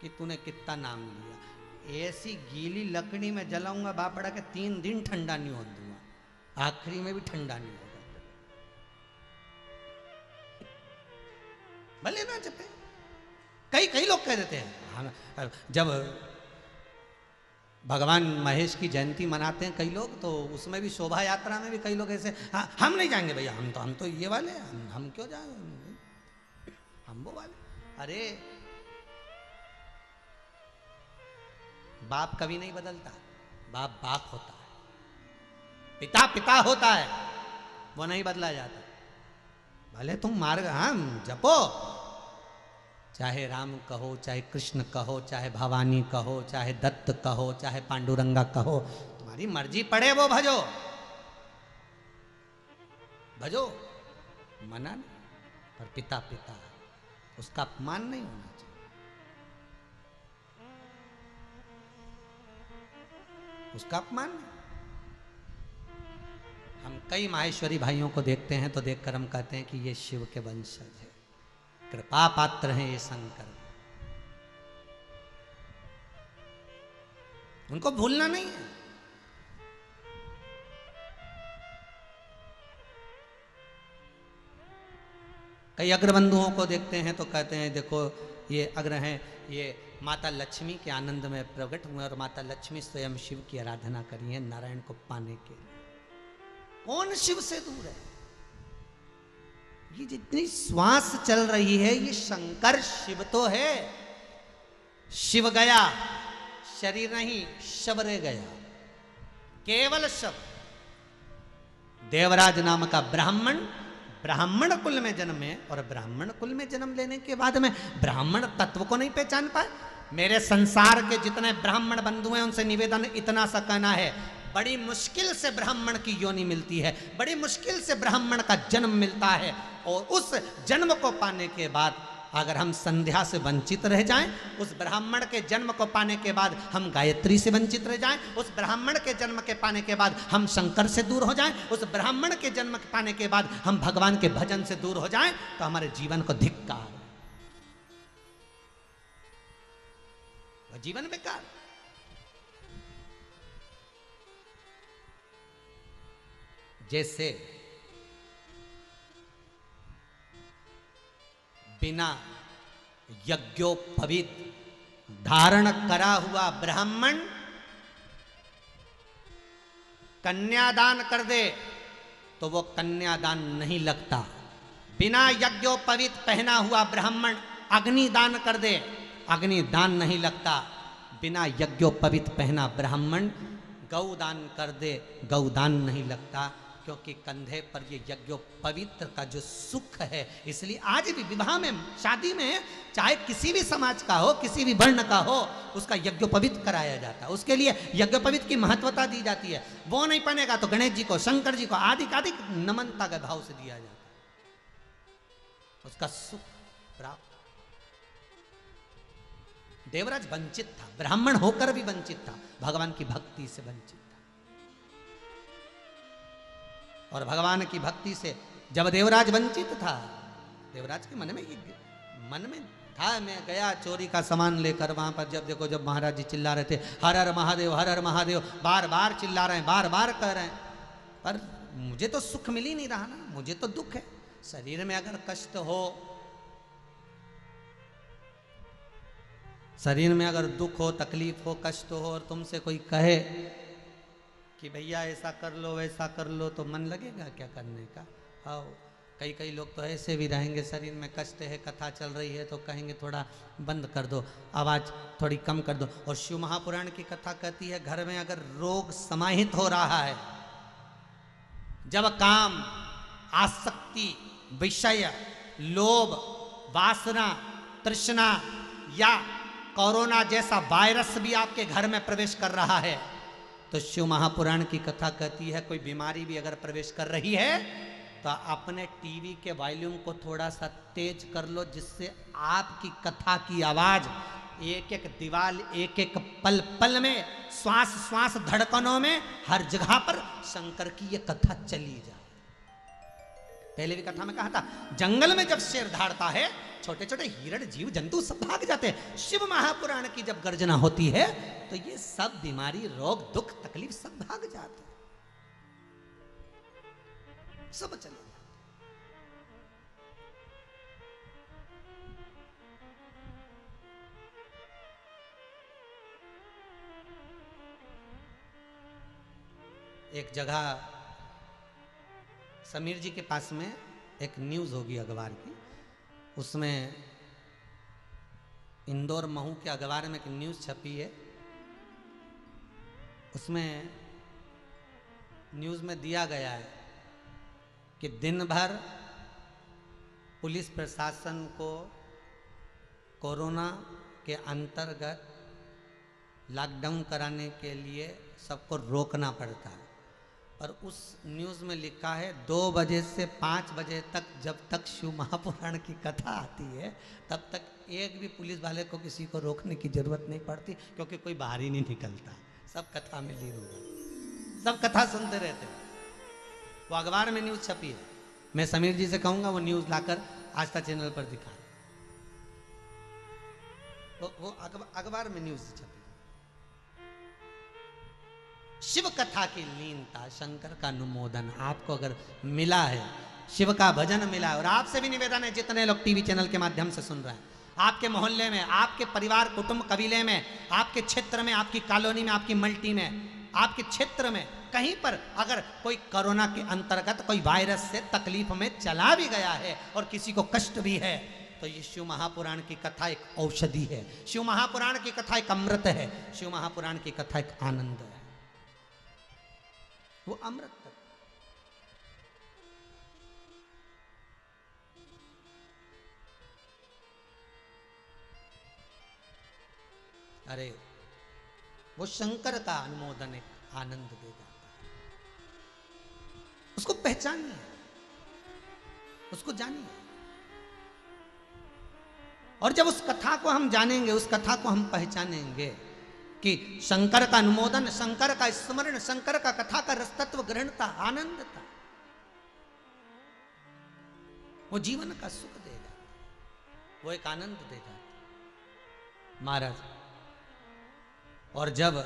कि तूने कितना नाम लिया। ऐसी गीली लकड़ी में जलाऊंगा बापड़ा के 3 दिन ठंडा नहीं होने दूंगा, आखिरी में भी ठंडा नहीं होगा। भले ना जपे, कई लोग कह देते हैं, जब भगवान महेश की जयंती मनाते हैं कई लोग, तो उसमें भी शोभा यात्रा में भी कई लोग ऐसे, हाँ हम नहीं जाएंगे भैया, हम तो ये वाले, हम क्यों जाएंगे, हम वो वाले। अरे बाप कभी नहीं बदलता, बाप बाप होता है, पिता पिता होता है, वो नहीं बदला जाता। भले तुम मार्ग हम जपो, चाहे राम कहो, चाहे कृष्ण कहो, चाहे भवानी कहो, चाहे दत्त कहो, चाहे पांडुरंगा कहो, तुम्हारी मर्जी पड़े वो भजो, भजो, मना नहीं। पर पिता पिता, उसका अपमान नहीं होना चाहिए, उसका अपमान नहीं। हम कई माहेश्वरी भाइयों को देखते हैं तो देखकर हम कहते हैं कि ये शिव के वंशज है, कृपा पात्र हैं ये शंकर, उनको भूलना नहीं है। कई अग्रबंधुओं को देखते हैं तो कहते हैं देखो ये अग्र हैं, ये माता लक्ष्मी के आनंद में प्रकट हुए और माता लक्ष्मी स्वयं शिव की आराधना करी है नारायण को पाने के लिए। कौन शिव से दूर है? ये जितनी श्वास चल रही है ये शंकर शिव तो है। शिव गया, शरीर नहीं, शबरे गया, केवल शव। देवराज नाम का ब्राह्मण ब्राह्मण कुल में जन्मे और ब्राह्मण कुल में जन्म लेने के बाद में ब्राह्मण तत्व को नहीं पहचान पाए। मेरे संसार के जितने ब्राह्मण बंधु हैं उनसे निवेदन इतना सा कहना है, बड़ी मुश्किल से ब्राह्मण की योनि मिलती है, बड़ी मुश्किल से ब्राह्मण का जन्म मिलता है, और उस जन्म को पाने के बाद अगर हम संध्या से वंचित रह जाएं, उस ब्राह्मण के जन्म को पाने के बाद हम गायत्री से वंचित रह जाएं, उस ब्राह्मण के जन्म के पाने के बाद हम शंकर से दूर हो जाएं, उस ब्राह्मण के जन्म के पाने के बाद हम भगवान के भजन से दूर हो जाएं, तो हमारे जीवन को धिक्कार, वह जीवन बेकार। जैसे बिना यज्ञोपवीत धारण करा हुआ ब्राह्मण कन्यादान कर दे तो वो कन्यादान नहीं लगता। बिना यज्ञोपवीत पहना हुआ ब्राह्मण अग्निदान कर दे, अग्निदान नहीं लगता। बिना यज्ञोपवीत पहना ब्राह्मण गौदान कर दे, गौदान नहीं लगता, क्योंकि कंधे पर ये यज्ञोपवीत का जो सुख है। इसलिए आज भी विवाह में, शादी में, चाहे किसी भी समाज का हो, किसी भी वर्ण का हो, उसका यज्ञोपवीत कराया जाता है। उसके लिए यज्ञोपवीत की महत्वता दी जाती है। वो नहीं पहनेगा तो गणेश जी को, शंकर जी को आदि नमनता के भाव से दिया जाता है, उसका सुख प्राप्त। देवराज वंचित था, ब्राह्मण होकर भी वंचित था, भगवान की भक्ति से वंचित था, और भगवान की भक्ति से जब देवराज वंचित था, देवराज के मन में था, मैं गया चोरी का सामान लेकर वहां पर, जब देखो जब महाराज जी चिल्ला रहे थे हर हर महादेव, हर हर महादेव, बार बार चिल्ला रहे हैं, बार बार कह रहे हैं, पर मुझे तो सुख मिल ही नहीं रहा ना, मुझे तो दुख है। शरीर में अगर कष्ट हो, शरीर में अगर दुख हो, तकलीफ हो, कष्ट हो, और तुमसे कोई कहे कि भैया ऐसा कर लो वैसा कर लो, तो मन लगेगा क्या करने का? हाँ, कई लोग तो ऐसे भी रहेंगे, शरीर में कष्ट है, कथा चल रही है तो कहेंगे थोड़ा बंद कर दो, आवाज़ थोड़ी कम कर दो। और शिव महापुराण की कथा कहती है घर में अगर रोग समाहित हो रहा है, जब काम, आसक्ति, विषय, लोभ, वासना, तृष्णा या कोरोना जैसा वायरस भी आपके घर में प्रवेश कर रहा है, तो शिव महापुराण की कथा कहती है कोई बीमारी भी अगर प्रवेश कर रही है तो अपने टीवी के वॉल्यूम को थोड़ा सा तेज कर लो, जिससे आपकी कथा की आवाज एक एक दीवार, एक एक पल पल में, श्वास श्वास धड़कनों में, हर जगह पर शंकर की ये कथा चली जाए। पहले भी कथा में कहा था, जंगल में जब शेर धाड़ता है, छोटे छोटे हिरण, जीव जंतु सब भाग जाते हैं। शिव महापुराण की जब गर्जना होती है तो ये सब बीमारी, रोग, दुख, तकलीफ सब भाग जाते हैं, सब चले जाते। एक जगह समीर जी के पास में एक न्यूज़ होगी अखबार की, उसमें इंदौर महू के अखबार में एक न्यूज़ छपी है। उसमें न्यूज़ में दिया गया है कि दिन भर पुलिस प्रशासन को कोरोना के अंतर्गत लॉकडाउन कराने के लिए सबको रोकना पड़ता है। और उस न्यूज़ में लिखा है 2 बजे से 5 बजे तक, जब तक शिव महापुराण की कथा आती है, तब तक एक भी पुलिस वाले को किसी को रोकने की जरूरत नहीं पड़ती, क्योंकि कोई बाहर ही नहीं निकलता, सब कथा में लीन होगा, सब कथा सुनते रहते हैं। वो अखबार में न्यूज़ छपी है, मैं समीर जी से कहूँगा वो न्यूज़ लाकर आस्था चैनल पर दिखाएं। वो अखबार में न्यूज़ छपी, शिव कथा की लीनता, शंकर का अनुमोदन आपको अगर मिला है, शिव का भजन मिला है, और आपसे भी निवेदन है जितने लोग टीवी चैनल के माध्यम से सुन रहे हैं, आपके मोहल्ले में, आपके परिवार, कुटुंब, कबीले में, आपके क्षेत्र में, आपकी कॉलोनी में, आपकी मल्टी में, आपके क्षेत्र में कहीं पर अगर कोई कोरोना के अंतर्गत कोई वायरस से तकलीफ में चला भी गया है और किसी को कष्ट भी है, तो ये शिव महापुराण की कथा एक औषधि है, शिव महापुराण की कथा एक अमृत है, शिव महापुराण की कथा एक आनंद है, वो अमृत। अरे वो शंकर का अनुमोदन एक आनंद दे जाता है, उसको पहचानिए, उसको जानिए। और जब उस कथा को हम जानेंगे, उस कथा को हम पहचानेंगे कि शंकर का अनुमोदन, शंकर का स्मरण, शंकर का कथा का रसतत्व ग्रहण था, आनंद था, वो जीवन का सुख देगा, वो एक आनंद देगा महाराज। और जब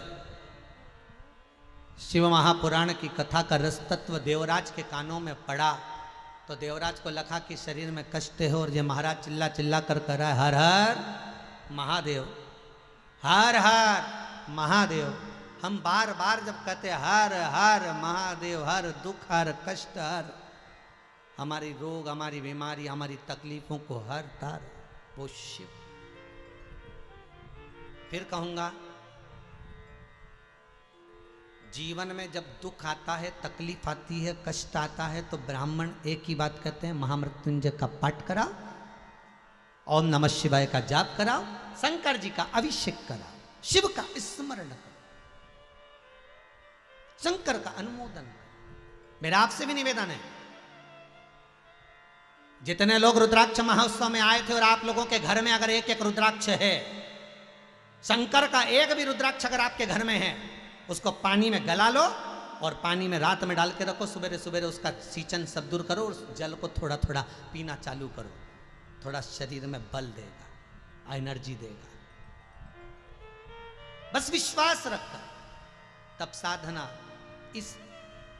शिव महापुराण की कथा का रसतत्व देवराज के कानों में पड़ा, तो देवराज को लगा कि शरीर में कष्ट है, और ये महाराज चिल्ला चिल्ला कर कह रहा है हर हर महादेव, हर हर महादेव। हम बार बार जब कहते हर हर महादेव, हर दुख, हर कष्ट, हर हमारी रोग, हमारी बीमारी, हमारी तकलीफों को हर तार वो शिव। फिर कहूंगा, जीवन में जब दुख आता है, तकलीफ आती है, कष्ट आता है, तो ब्राह्मण एक ही बात कहते हैं, महामृत्युंजय का पाठ कराओ, ओम नमः शिवाय का जाप कराओ, शंकर जी का अभिषेक कराओ, शिव का स्मरण करो, शंकर का अनुमोदन करो। मेरा आपसे भी निवेदन है, जितने लोग रुद्राक्ष महोत्सव में आए थे और आप लोगों के घर में अगर एक एक रुद्राक्ष है, शंकर का एक भी रुद्राक्ष अगर आपके घर में है, उसको पानी में गला लो और पानी में रात में डाल के रखो, सवेरे सवेरे उसका सींचन सब दूर करो, उस जल को थोड़ा थोड़ा पीना चालू करो, थोड़ा शरीर में बल देगा, एनर्जी देगा। बस विश्वास रखकर तब साधना, इस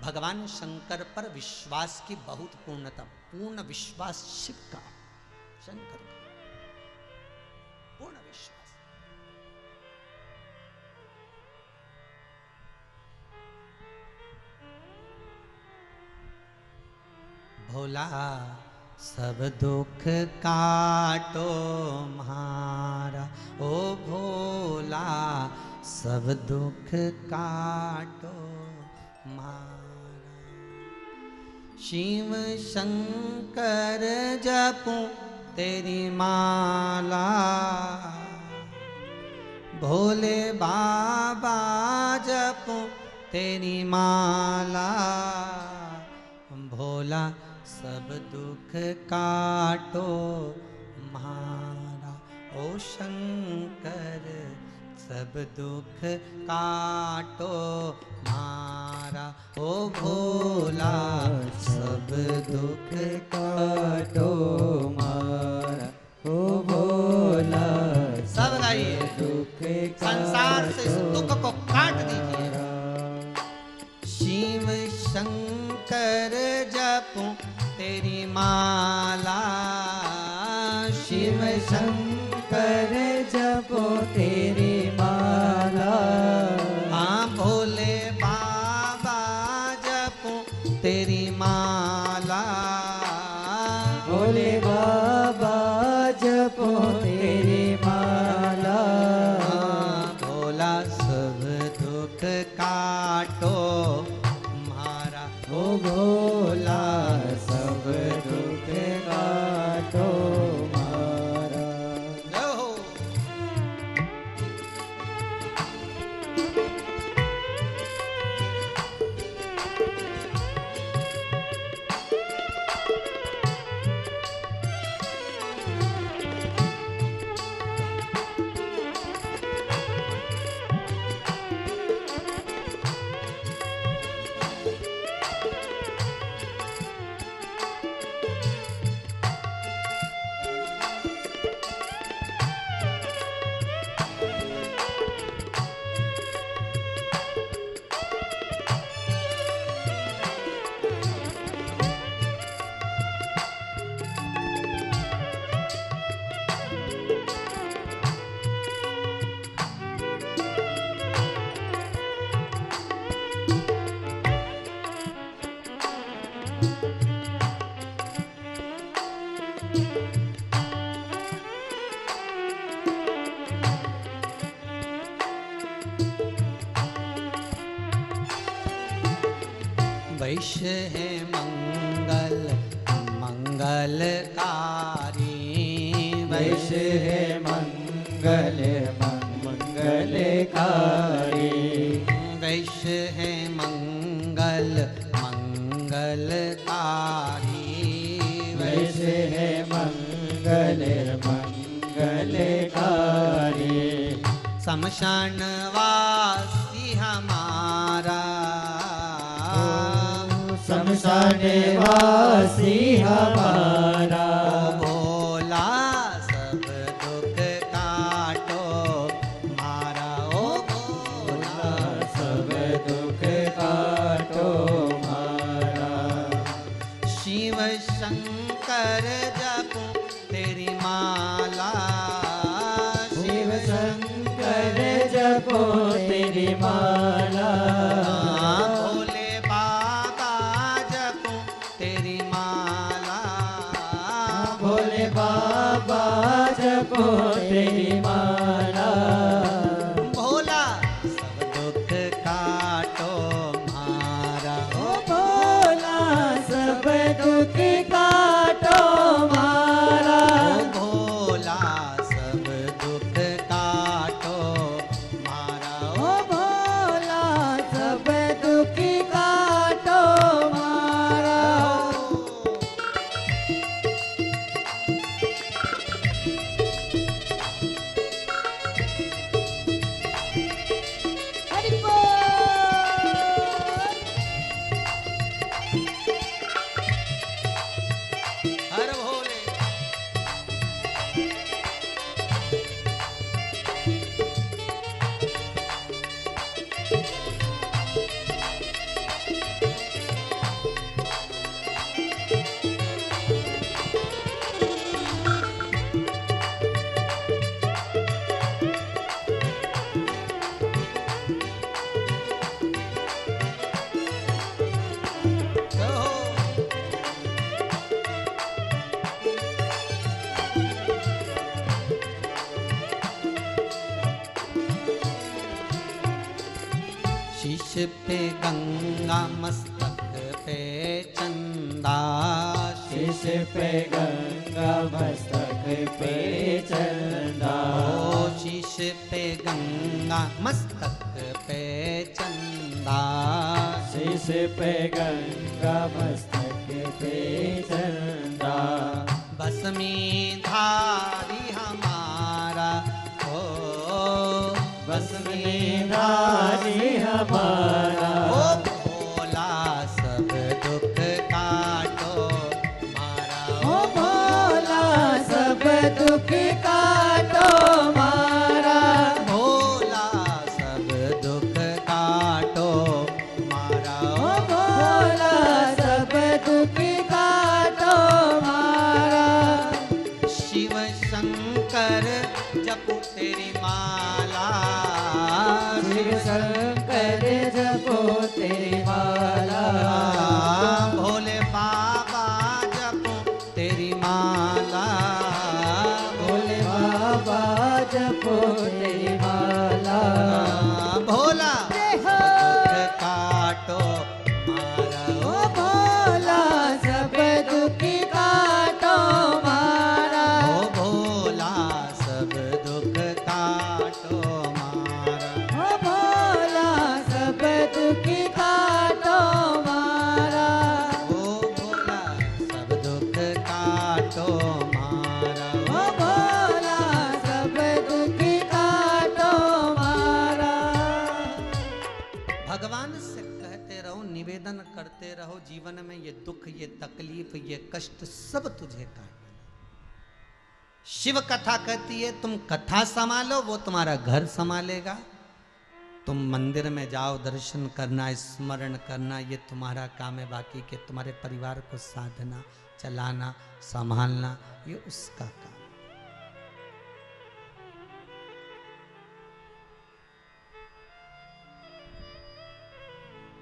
भगवान शंकर पर विश्वास की बहुत पूर्णता, पूर्ण विश्वास शिव का, शंकर का पूर्ण विश्वास। भोला सब दुख काटो म्हारा, ओ भोला सब दुख काटो म्हारा। शिव शंकर जपूं तेरी माला, भोले बाबा जपूं तेरी माला। भोला सब दुख काटो म्हारा, ओ शंकर सब दुख काटो म्हारा। ओ भोला सब दुख काटो म्हारा, ओ भोला सब गाइए, दुख संसार से इस दुख को काट दीजिए। शिव शंकर जपूं तेरी माला, शिव शंकर जपो तेरी माला। हाँ भोले बाबा जपूं तेरी माला, भोले बाबा जपो तेरी माला। भोला सब दुख काटो म्हारा, ओ भोला सब दुख काटो म्हारा। जय हो। वैश्य है मंगल मंगलकारी, वैश्य है मंगल मंगलकारी। वैश्य है मंगल मंगलकारी, वैश्य है मंगल मंगलकारी। शमशानवासी हमारा, शमशानवासी हमारा। भोला सब दुख काटो म्हारा, ओ भोला सब दुख काटो म्हारा। शिव शंकर जपूं तेरी माला, शिव शंकर जपो तेरी माला। भोले बाबा जपूं तेरी माला, भोले बाबा जपो तेरी माला। भोला सब दुख काटो म्हारा, ओ भोला सब दुख काटो म्हारा। ओ भोला सब दुख काटो म्हारा। ओ भोला सब दुख काटो म्हारा। शीश पे गंगा मस्तक पे चंदा, शीश पे गंगा मस्तक पे चंदा, ओ शीश पे गंगा मस्तक पे चंदा, शीश पे गंगा मस्तक पे चंदा, भस्मी धारी हमारा हो, भस्मी धारी हमारा, ओ भोला सब दुख काटो मारा, ओ भोला सब दुख काटो मारा, भोला सब दुख काटो मारा, ओ भोला सब दुख काटो मारा, शिव शंकर जपो तेरी माला, शिव शंकर जपो तेरी माला, भोले बाबा जपो तेरी माला, भोले बाबा जपो तेरी माला, भोला दुख काटो मारा, ओ भोला सब दुख काटो मारा, ओ भोला सब दुख काटो मारा, ओ भोला सब दुख काटो मारा, ओ भोला सब दुख काटो मारा, ओ भोला सब दुख काटो मारा। भगवान से कहते रहो, निवेदन करते रहो, जीवन में ये दुख, ये तकलीफ, ये कष्ट सब तुझे काटना। शिव कथा कहती है तुम कथा संभालो, वो तुम्हारा घर संभालेगा। तुम मंदिर में जाओ, दर्शन करना, स्मरण करना, ये तुम्हारा काम है। बाकी के तुम्हारे परिवार को साधना, चलाना, संभालना, ये उसका काम है।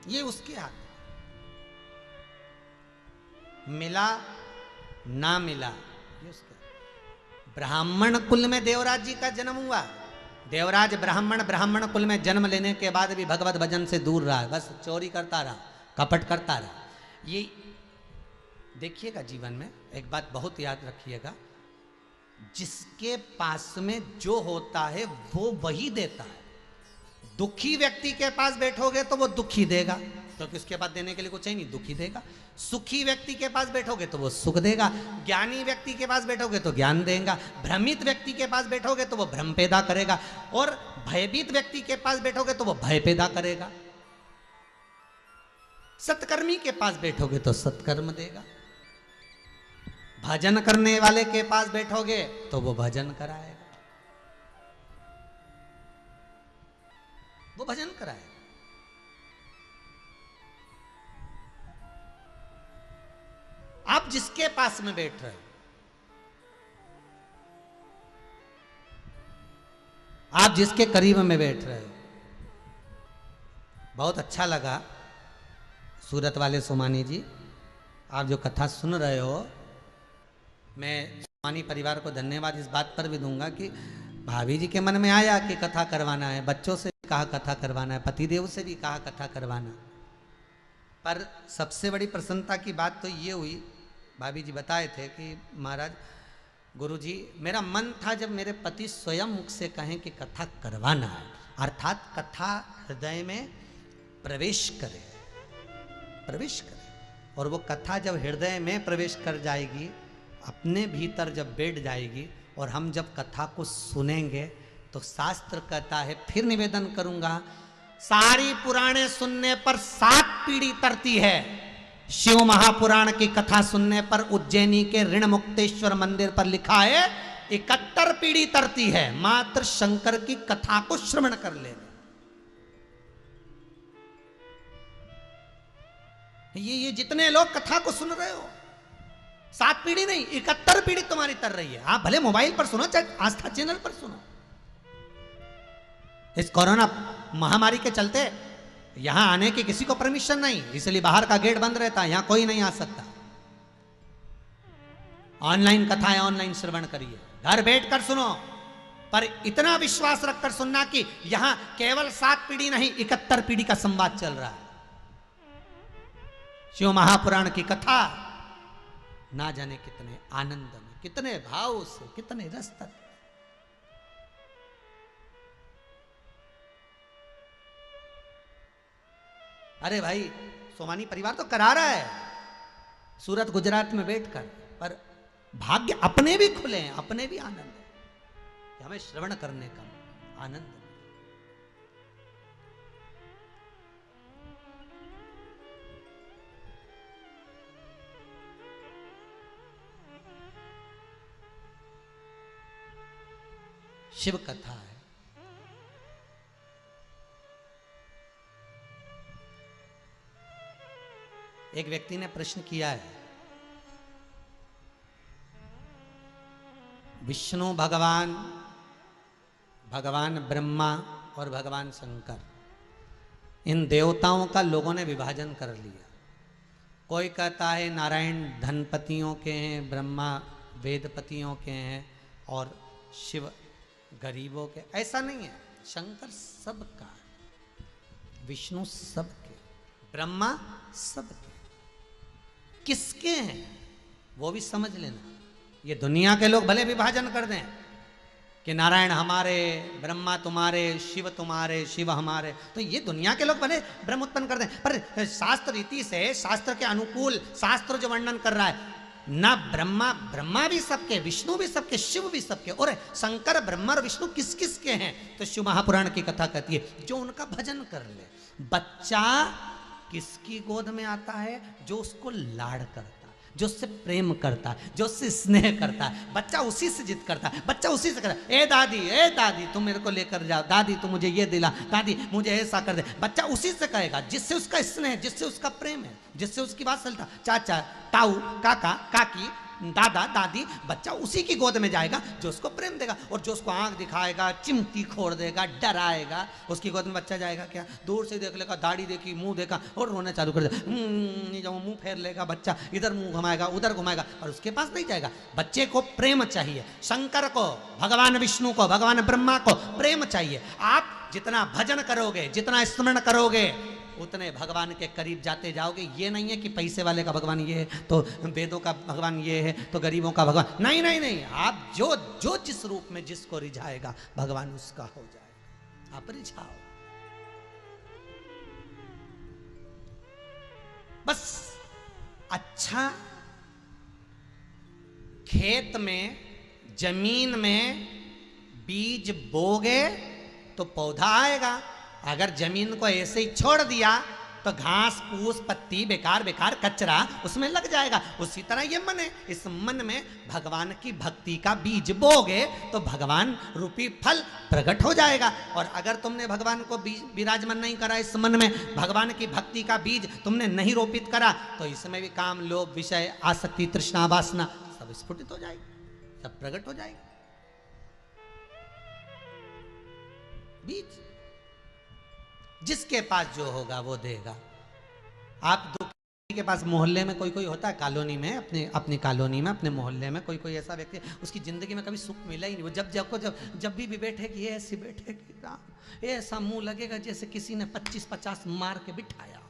ये उसके हाथ में। मिला ना मिला ये उसके। ब्राह्मण कुल में देवराज जी का जन्म हुआ। देवराज ब्राह्मण कुल में जन्म लेने के बाद भी भगवत भजन से दूर रहा, बस चोरी करता रहा, कपट करता रहा। ये देखिएगा जीवन में एक बात बहुत याद रखिएगा, जिसके पास में जो होता है वो वही देता है। दुखी व्यक्ति के पास बैठोगे तो वो दुखी देगा, क्योंकि उसके पास देने के लिए कुछ है नहीं, दुखी देगा। सुखी व्यक्ति के पास बैठोगे तो वो सुख देगा। ज्ञानी व्यक्ति के पास बैठोगे तो ज्ञान देगा। भ्रमित व्यक्ति के पास बैठोगे तो वो भ्रम पैदा करेगा, और भयभीत व्यक्ति के पास बैठोगे तो वो भय पैदा करेगा। सत्कर्मी के पास बैठोगे तो सत्कर्म देगा। भजन करने वाले के पास बैठोगे तो वो भजन कराएगा, वो भजन कराएगा। आप जिसके पास में बैठ रहे हो, आप जिसके करीब में बैठ रहे हो, बहुत अच्छा लगा सूरत वाले सोमानी जी, आप जो कथा सुन रहे हो, मैं सोमानी परिवार को धन्यवाद इस बात पर भी दूंगा कि भाभी जी के मन में आया कि कथा करवाना है, बच्चों से कहा कथा करवाना है, पतिदेव से भी कहा कथा करवाना। पर सबसे बड़ी प्रसन्नता की बात तो ये हुई, भाभी जी बताए थे कि महाराज गुरुजी मेरा मन था जब मेरे पति स्वयं मुख से कहें कि कथा करवाना है, अर्थात कथा हृदय में प्रवेश करे, प्रवेश करे। और वो कथा जब हृदय में प्रवेश कर जाएगी, अपने भीतर जब बैठ जाएगी, और हम जब कथा को सुनेंगे तो शास्त्र कहता है, फिर निवेदन करूंगा, सारी पुराणे सुनने पर 7 पीढ़ी तरती है। शिव महापुराण की कथा सुनने पर उज्जैनी के ऋण मुक्तेश्वर मंदिर पर लिखा है 71 पीढ़ी तरती है, मात्र शंकर की कथा को श्रवण कर ले। ये जितने लोग कथा को सुन रहे हो, 7 पीढ़ी नहीं 71 पीढ़ी तुम्हारी तर रही है। आप भले मोबाइल पर सुनो, चाहे आस्था चैनल पर सुनो। इस कोरोना महामारी के चलते यहां आने की किसी को परमिशन नहीं, इसलिए बाहर का गेट बंद रहता है, यहां कोई नहीं आ सकता। ऑनलाइन कथाएं ऑनलाइन श्रवण करिए, घर बैठ कर सुनो, पर इतना विश्वास रखकर सुनना कि यहां केवल 7 पीढ़ी नहीं 71 पीढ़ी का संवाद चल रहा है। शिव महापुराण की कथा ना जाने कितने आनंद में, कितने भाव से, कितने रस तक। अरे भाई, सोमानी परिवार तो करा रहा है सूरत गुजरात में बैठकर, पर भाग्य अपने भी खुले हैं, अपने भी आनंद है कि हमें श्रवण करने का आनंद। शिव कथा है। एक व्यक्ति ने प्रश्न किया है, विष्णु भगवान, भगवान ब्रह्मा और भगवान शंकर, इन देवताओं का लोगों ने विभाजन कर लिया। कोई कहता है नारायण धनपतियों के हैं, ब्रह्मा वेदपतियों के हैं और शिव गरीबों के। ऐसा नहीं है, शंकर सबका, विष्णु सबके, ब्रह्मा सबके। किसके हैं वो भी समझ लेना। ये दुनिया के लोग भले विभाजन कर दें कि नारायण हमारे, ब्रह्मा तुम्हारे, शिव तुम्हारे, शिव हमारे, तो ये दुनिया के लोग भले भ्रम उत्पन्न कर दें, पर शास्त्र रीति से, शास्त्र के अनुकूल शास्त्र जो वर्णन कर रहा है ना, ब्रह्मा भी सबके, विष्णु भी सबके, शिव भी सबके, और शंकर ब्रह्मा और विष्णु किस किस के हैं? तो शिव महापुराण की कथा कहती है जो उनका भजन कर ले। बच्चा किसकी गोद में आता है? जो उसको लाड़ करता है, जो उससे प्रेम करता है, जो उससे स्नेह करता है, बच्चा उसी से जिद करता है, बच्चा उसी से करता है। ए दादी तुम मेरे को लेकर जाओ, दादी तुम मुझे ये दिला, दादी मुझे ऐसा कर दे। बच्चा उसी से कहेगा जिससे उसका स्नेह, जिससे उसका प्रेम है, जिससे उसकी वात्सल्यता। चाचा, ताऊ, काका, काकी, दादा, दादी, बच्चा उसी की गोद में जाएगा जो उसको प्रेम देगा, और जो उसको आंख दिखाएगा, चिमटी खोड़ देगा, डराएगा, उसकी गोद में बच्चा जाएगा क्या? दूर से देख लेगा, दाढ़ी देखी, मुंह देखा और रोना चालू कर देगा। जब मुंह फेर लेगा बच्चा, इधर मुंह घुमाएगा, उधर घुमाएगा, और उसके पास नहीं जाएगा। बच्चे को प्रेम चाहिए। शंकर को, भगवान विष्णु को, भगवान ब्रह्मा को प्रेम चाहिए। आप जितना भजन करोगे, जितना स्मरण करोगे, उतने भगवान के करीब जाते जाओगे। ये नहीं है कि पैसे वाले का भगवान ये है, तो वेदों का भगवान ये है, तो गरीबों का भगवान नहीं नहीं नहीं। आप जो जिस रूप में जिसको रिझाएगा भगवान उसका हो जाएगा। आप रिझाओ बस। अच्छा, खेत में, जमीन में बीज बोगे तो पौधा आएगा। अगर जमीन को ऐसे ही छोड़ दिया तो घास फूस, पत्ती, बेकार बेकार कचरा उसमें लग जाएगा। उसी तरह ये मन है, इस मन में भगवान की भक्ति का बीज बोगे तो भगवान रूपी फल प्रकट हो जाएगा। और अगर तुमने भगवान को विराजमान नहीं करा, इस मन में भगवान की भक्ति का बीज तुमने नहीं रोपित करा, तो इसमें भी काम, लोभ, विषय, आसक्ति, तृष्णा, वासना सब स्फुटित हो जाएगी, सब प्रकट हो जाएगी। बीज जिसके पास जो होगा वो देगा। आप दुखी के पास, मोहल्ले में कोई कोई होता है, कॉलोनी में, अपनी कॉलोनी में, अपने मोहल्ले में कोई कोई ऐसा व्यक्ति, उसकी जिंदगी में कभी सुख मिला ही नहीं। वो जब भी बैठेगी, ये ऐसी बैठेगी, ये ऐसा मुंह लगेगा जैसे किसी ने 25-50 मार के बिठाया।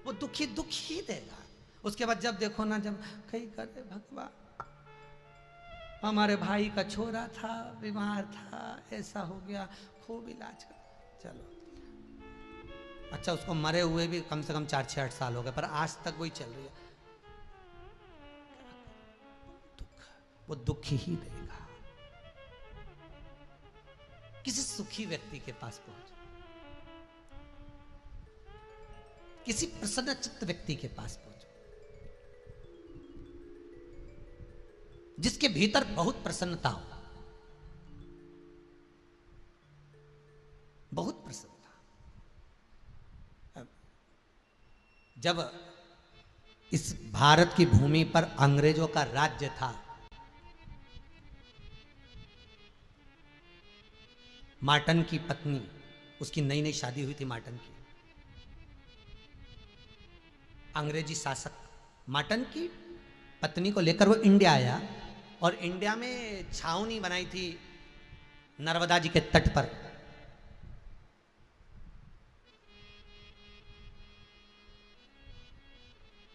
वो दुखी दुखी देगा। उसके बाद जब देखो ना, जब कहीं करे भगवान, हमारे भाई का छोरा था, बीमार था, ऐसा हो गया, खूब इलाज कर, चलो अच्छा, उसको मरे हुए भी कम से कम 4-6-8 साल हो गए, पर आज तक वही चल रही है। दुख, वो दुख ही देगा। किसी सुखी व्यक्ति के पास पहुंचो, किसी प्रसन्न चित्त व्यक्ति के पास पहुंचो, जिसके भीतर बहुत प्रसन्नता हो, बहुत प्रसन्नता। जब इस भारत की भूमि पर अंग्रेजों का राज्य था, मार्टन की पत्नी, उसकी नई नई शादी हुई थी मार्टन की, अंग्रेजी शासक मार्टन की पत्नी को लेकर वो इंडिया आया, और इंडिया में छावनी बनाई थी नर्मदा जी के तट पर।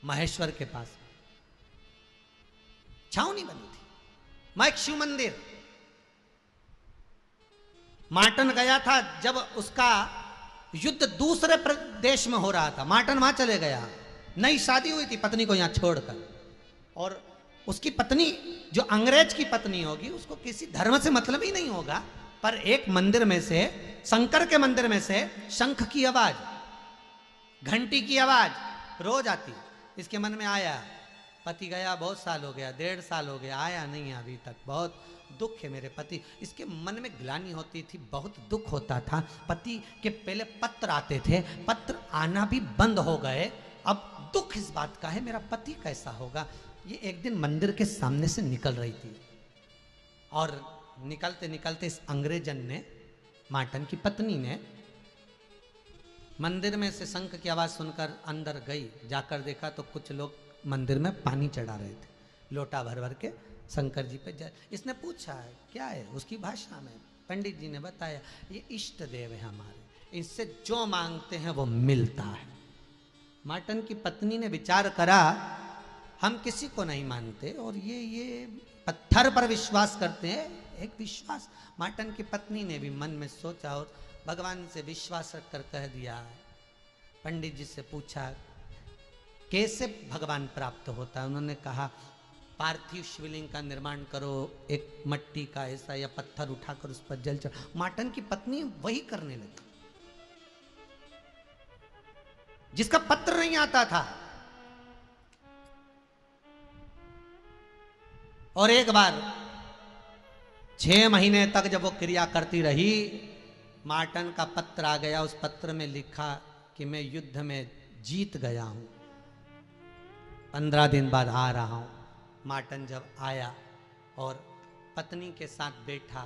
महेश्वर के पास छावनी बनी थी, मां एक शिव मंदिर। मार्टन गया था जब उसका युद्ध दूसरे देश में हो रहा था, मार्टन वहां चले गया। नई शादी हुई थी पत्नी को यहां छोड़कर, और उसकी पत्नी जो अंग्रेज की पत्नी होगी उसको किसी धर्म से मतलब ही नहीं होगा, पर एक मंदिर में से, शंकर के मंदिर में से शंख की आवाज, घंटी की आवाज रोज आती। इसके मन में आया, पति गया बहुत साल हो गया, 1.5 साल हो गया, आया नहीं अभी तक, बहुत दुख है मेरे पति। इसके मन में ग्लानि होती थी, बहुत दुख होता था। पति के पहले पत्र आते थे, पत्र आना भी बंद हो गए, अब दुख इस बात का है मेरा पति कैसा होगा। ये एक दिन मंदिर के सामने से निकल रही थी, और निकलते निकलते इस अंग्रेजन ने, मार्टन की पत्नी ने, मंदिर में से शंख की आवाज सुनकर अंदर गई। जाकर देखा तो कुछ लोग मंदिर में पानी चढ़ा रहे थे, लोटा भर भर के शंकर जी पे। इसने पूछा क्या है, उसकी भाषा में। पंडित जी ने बताया ये इष्ट देव है हमारे, इससे जो मांगते हैं वो मिलता है। मार्टन की पत्नी ने विचार करा हम किसी को नहीं मानते और ये पत्थर पर विश्वास करते हैं, एक विश्वास। मार्टन की पत्नी ने भी मन में सोचा और भगवान से विश्वास रखकर कह दिया। पंडित जी से पूछा कैसे भगवान प्राप्त होता है। उन्होंने कहा पार्थिव शिवलिंग का निर्माण करो, एक मट्टी का ऐसा या पत्थर उठाकर उस पर जल चढ़ा। मार्टन की पत्नी वही करने लगी, जिसका पत्र नहीं आता था। और एक बार 6 महीने तक जब वो क्रिया करती रही, मार्टन का पत्र आ गया। उस पत्र में लिखा कि मैं युद्ध में जीत गया हूं, 15 दिन बाद आ रहा हूं। मार्टन जब आया और पत्नी के साथ बैठा,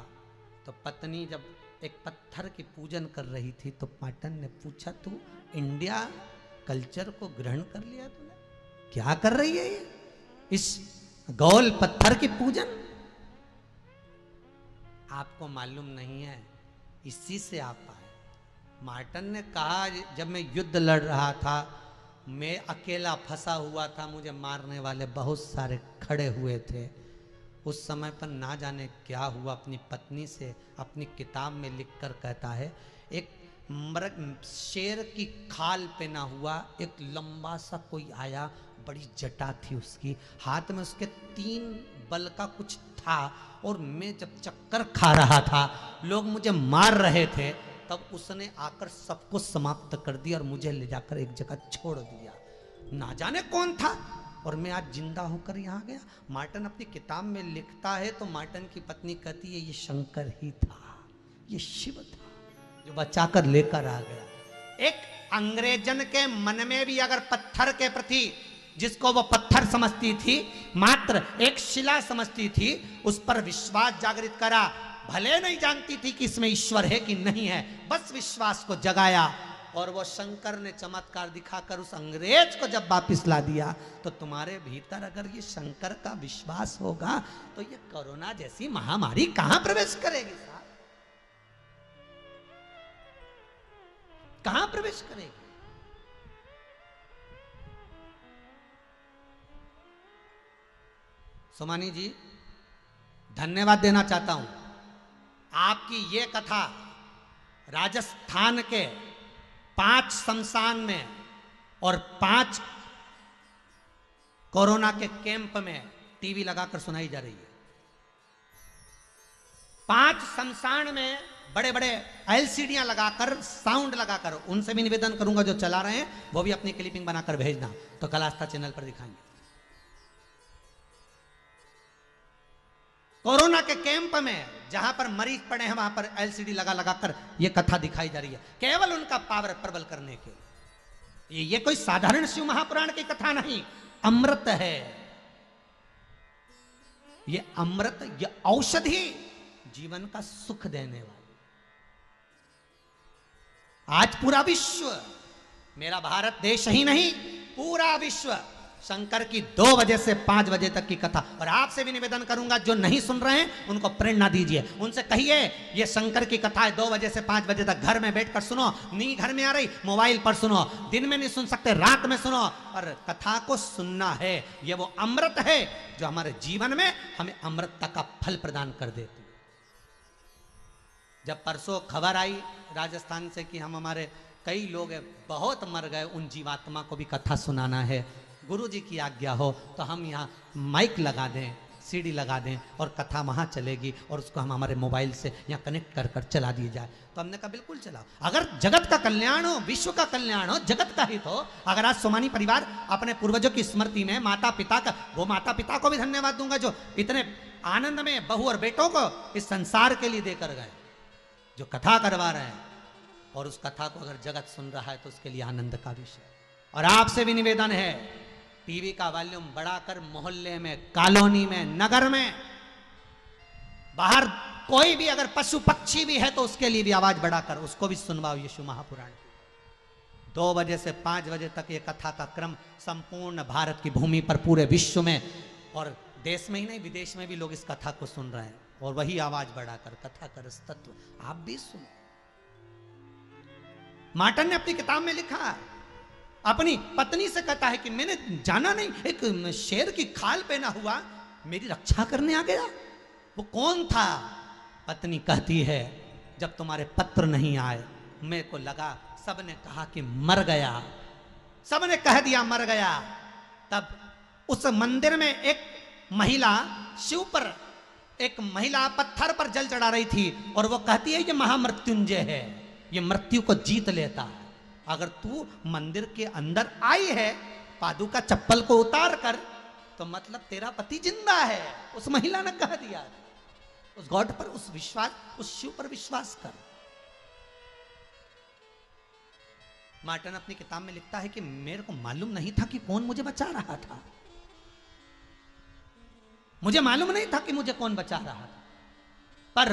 तो पत्नी जब एक पत्थर की पूजन कर रही थी, तो मार्टन ने पूछा तू इंडिया कल्चर को ग्रहण कर लिया तूने, क्या कर रही है ये, इस गोल पत्थर की पूजन? आपको मालूम नहीं है, इसी से आप आए। मार्टन ने कहा जब मैं युद्ध लड़ रहा था, मैं अकेला फंसा हुआ था, मुझे मारने वाले बहुत सारे खड़े हुए थे। उस समय पर ना जाने क्या हुआ, अपनी पत्नी से अपनी किताब में लिखकर कहता है, एक मृग शेर की खाल पे ना हुआ एक लंबा सा कोई आया, बड़ी जटा थी उसकी, हाथ में उसके 3 बल का कुछ था, और मैं जब चक्कर खा रहा था, लोग मुझे मार रहे थे, तब उसने आकर सबको समाप्त कर दिया और मुझे ले जाकर एक जगह छोड़ दिया। ना जाने कौन था, और मैं आज जिंदा होकर यहाँ गया। मार्टन अपनी किताब में लिखता है, तो मार्टन की पत्नी कहती है ये शंकर ही था, ये शिव था जो बचाकर लेकर आ गया। एक अंग्रेजन के मन में भी अगर पत्थर के प्रति, जिसको वो पत्थर समझती थी, मात्र एक शिला समझती थी, उस पर विश्वास जागृत करा। भले नहीं जानती थी कि इसमें ईश्वर है कि नहीं है, बस विश्वास को जगाया, और वो शंकर ने चमत्कार दिखाकर उस अंग्रेज को जब वापिस ला दिया। तो तुम्हारे भीतर अगर ये शंकर का विश्वास होगा, तो ये कोरोना जैसी महामारी कहां प्रवेश करेगी साहब, कहां प्रवेश करेगी? सोमानी जी, धन्यवाद देना चाहता हूं। आपकी ये कथा राजस्थान के 5 शमशान में और 5 कोरोना के कैंप में टीवी लगाकर सुनाई जा रही है। 5 शमशान में बड़े बड़े एलसीडियां लगाकर, साउंड लगाकर, उनसे भी निवेदन करूंगा जो चला रहे हैं वो भी अपनी क्लिपिंग बनाकर भेजना, तो कल आस्था चैनल पर दिखाएंगे। कोरोना के कैंप में जहां पर मरीज पड़े हैं, वहां पर एलसीडी लगा लगाकर यह कथा दिखाई जा रही है, केवल उनका पावर प्रबल करने के लिए। ये कोई साधारण शिव महापुराण की कथा नहीं, अमृत है ये, अमृत, ये औषधि, जीवन का सुख देने वाली। आज पूरा विश्व, मेरा भारत देश ही नहीं, पूरा विश्व शंकर की 2 बजे से 5 बजे तक की कथा। और आपसे भी निवेदन करूंगा, जो नहीं सुन रहे हैं उनको प्रेरणा दीजिए, उनसे कहिए ये शंकर की कथा है, 2 बजे से 5 बजे तक घर में बैठकर सुनो। नहीं घर में आ रही, मोबाइल पर सुनो, दिन में नहीं सुन सकते, रात में सुनो। और कथा को सुनना है, ये वो अमृत है जो हमारे जीवन में हमें अमृतता का फल प्रदान कर देती है। जब परसों खबर आई राजस्थान से कि हमारे कई लोग बहुत मर गए, उन जीवात्मा को भी कथा सुनाना है, गुरु जी की आज्ञा हो तो हम यहाँ माइक लगा दें, सीडी लगा दें और कथा वहाँ चलेगी और उसको हम हमारे मोबाइल से यहाँ कनेक्ट कर कर चला दिया जाए। तो हमने कहा बिल्कुल चलाओ। अगर जगत का कल्याण हो, विश्व का कल्याण हो, जगत का हित हो। अगर आज सोमानी परिवार अपने पूर्वजों की स्मृति में माता पिता का, वो माता पिता को भी धन्यवाद दूंगा जो इतने आनंद में बहू और बेटों को इस संसार के लिए देकर गए, जो कथा करवा रहे हैं। और उस कथा को अगर जगत सुन रहा है तो उसके लिए आनंद का विषय। और आपसे भी निवेदन है, टीवी का वॉल्यूम बढ़ाकर मोहल्ले में, कॉलोनी में, नगर में, बाहर कोई भी अगर पशु पक्षी भी है तो उसके लिए भी आवाज बढ़ाकर उसको भी सुनवाओ यीशु महापुराण। 2 बजे से 5 बजे तक ये कथा का क्रम संपूर्ण भारत की भूमि पर, पूरे विश्व में और देश में ही नहीं विदेश में भी लोग इस कथा को सुन रहे हैं। और वही आवाज बढ़ाकर कथा का रस तत्व आप भी सुनो। मार्टन ने अपनी किताब में लिखा, अपनी पत्नी से कहता है कि मैंने जाना नहीं, एक शेर की खाल पहना हुआ मेरी रक्षा करने आ गया। वो कौन था? पत्नी कहती है, जब तुम्हारे पत्र नहीं आए मेरे को लगा सबने कहा कि मर गया, सबने कह दिया मर गया। तब उस मंदिर में एक महिला शिव पर, एक महिला पत्थर पर जल चढ़ा रही थी और वो कहती है ये महामृत्युंजय है, ये मृत्यु को जीत लेता है। अगर तू मंदिर के अंदर आई है पादुका चप्पल को उतार कर, तो मतलब तेरा पति जिंदा है। उस महिला ने कह दिया। उस गॉड पर, उस विश्वास, उस शिव पर विश्वास कर। मार्टन अपनी किताब में लिखता है कि मेरे को मालूम नहीं था कि कौन मुझे बचा रहा था, मुझे मालूम नहीं था कि मुझे कौन बचा रहा था। पर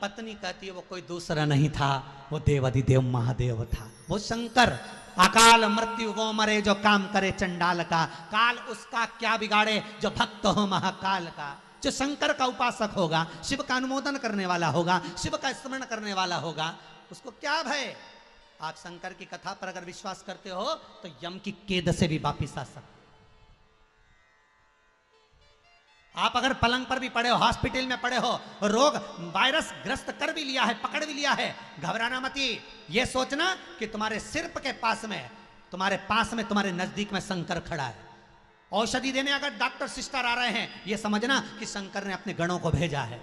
पत्नी कहती है वो कोई दूसरा नहीं था, वो देवाधिदेव महादेव था, वो शंकर। अकाल मृत्यु वो मरे जो काम करे चंडाल का, काल उसका क्या बिगाड़े जो भक्त हो महाकाल का। जो शंकर का उपासक होगा, शिव का अनुमोदन करने वाला होगा, शिव का स्मरण करने वाला होगा, उसको क्या भय। आप शंकर की कथा पर अगर विश्वास करते हो तो यम की कैद से भी वापिस आ सकते। आप अगर पलंग पर भी पड़े हो, हॉस्पिटल में पड़े हो, रोग वायरस ग्रस्त कर भी लिया है, पकड़ भी लिया है, घबराना मत। ये सोचना कि तुम्हारे सिर के पास में, तुम्हारे पास में, तुम्हारे नजदीक में शंकर खड़ा है। औषधि देने अगर डॉक्टर सिस्टर आ रहे हैं, ये समझना कि शंकर ने अपने गणों को भेजा है।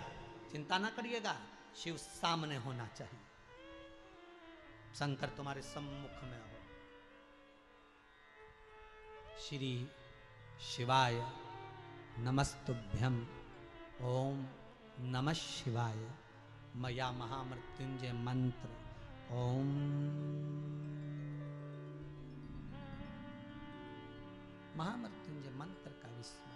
चिंता ना करिएगा, शिव सामने होना चाहिए, शंकर तुम्हारे सम्मुख में हो। श्री शिवाय नमस्तुभ्यं। ओम नमः शिवाय। मया महामृत्युंजय मंत्र। ओम महामृत्युंजय मंत्र का विस्मय।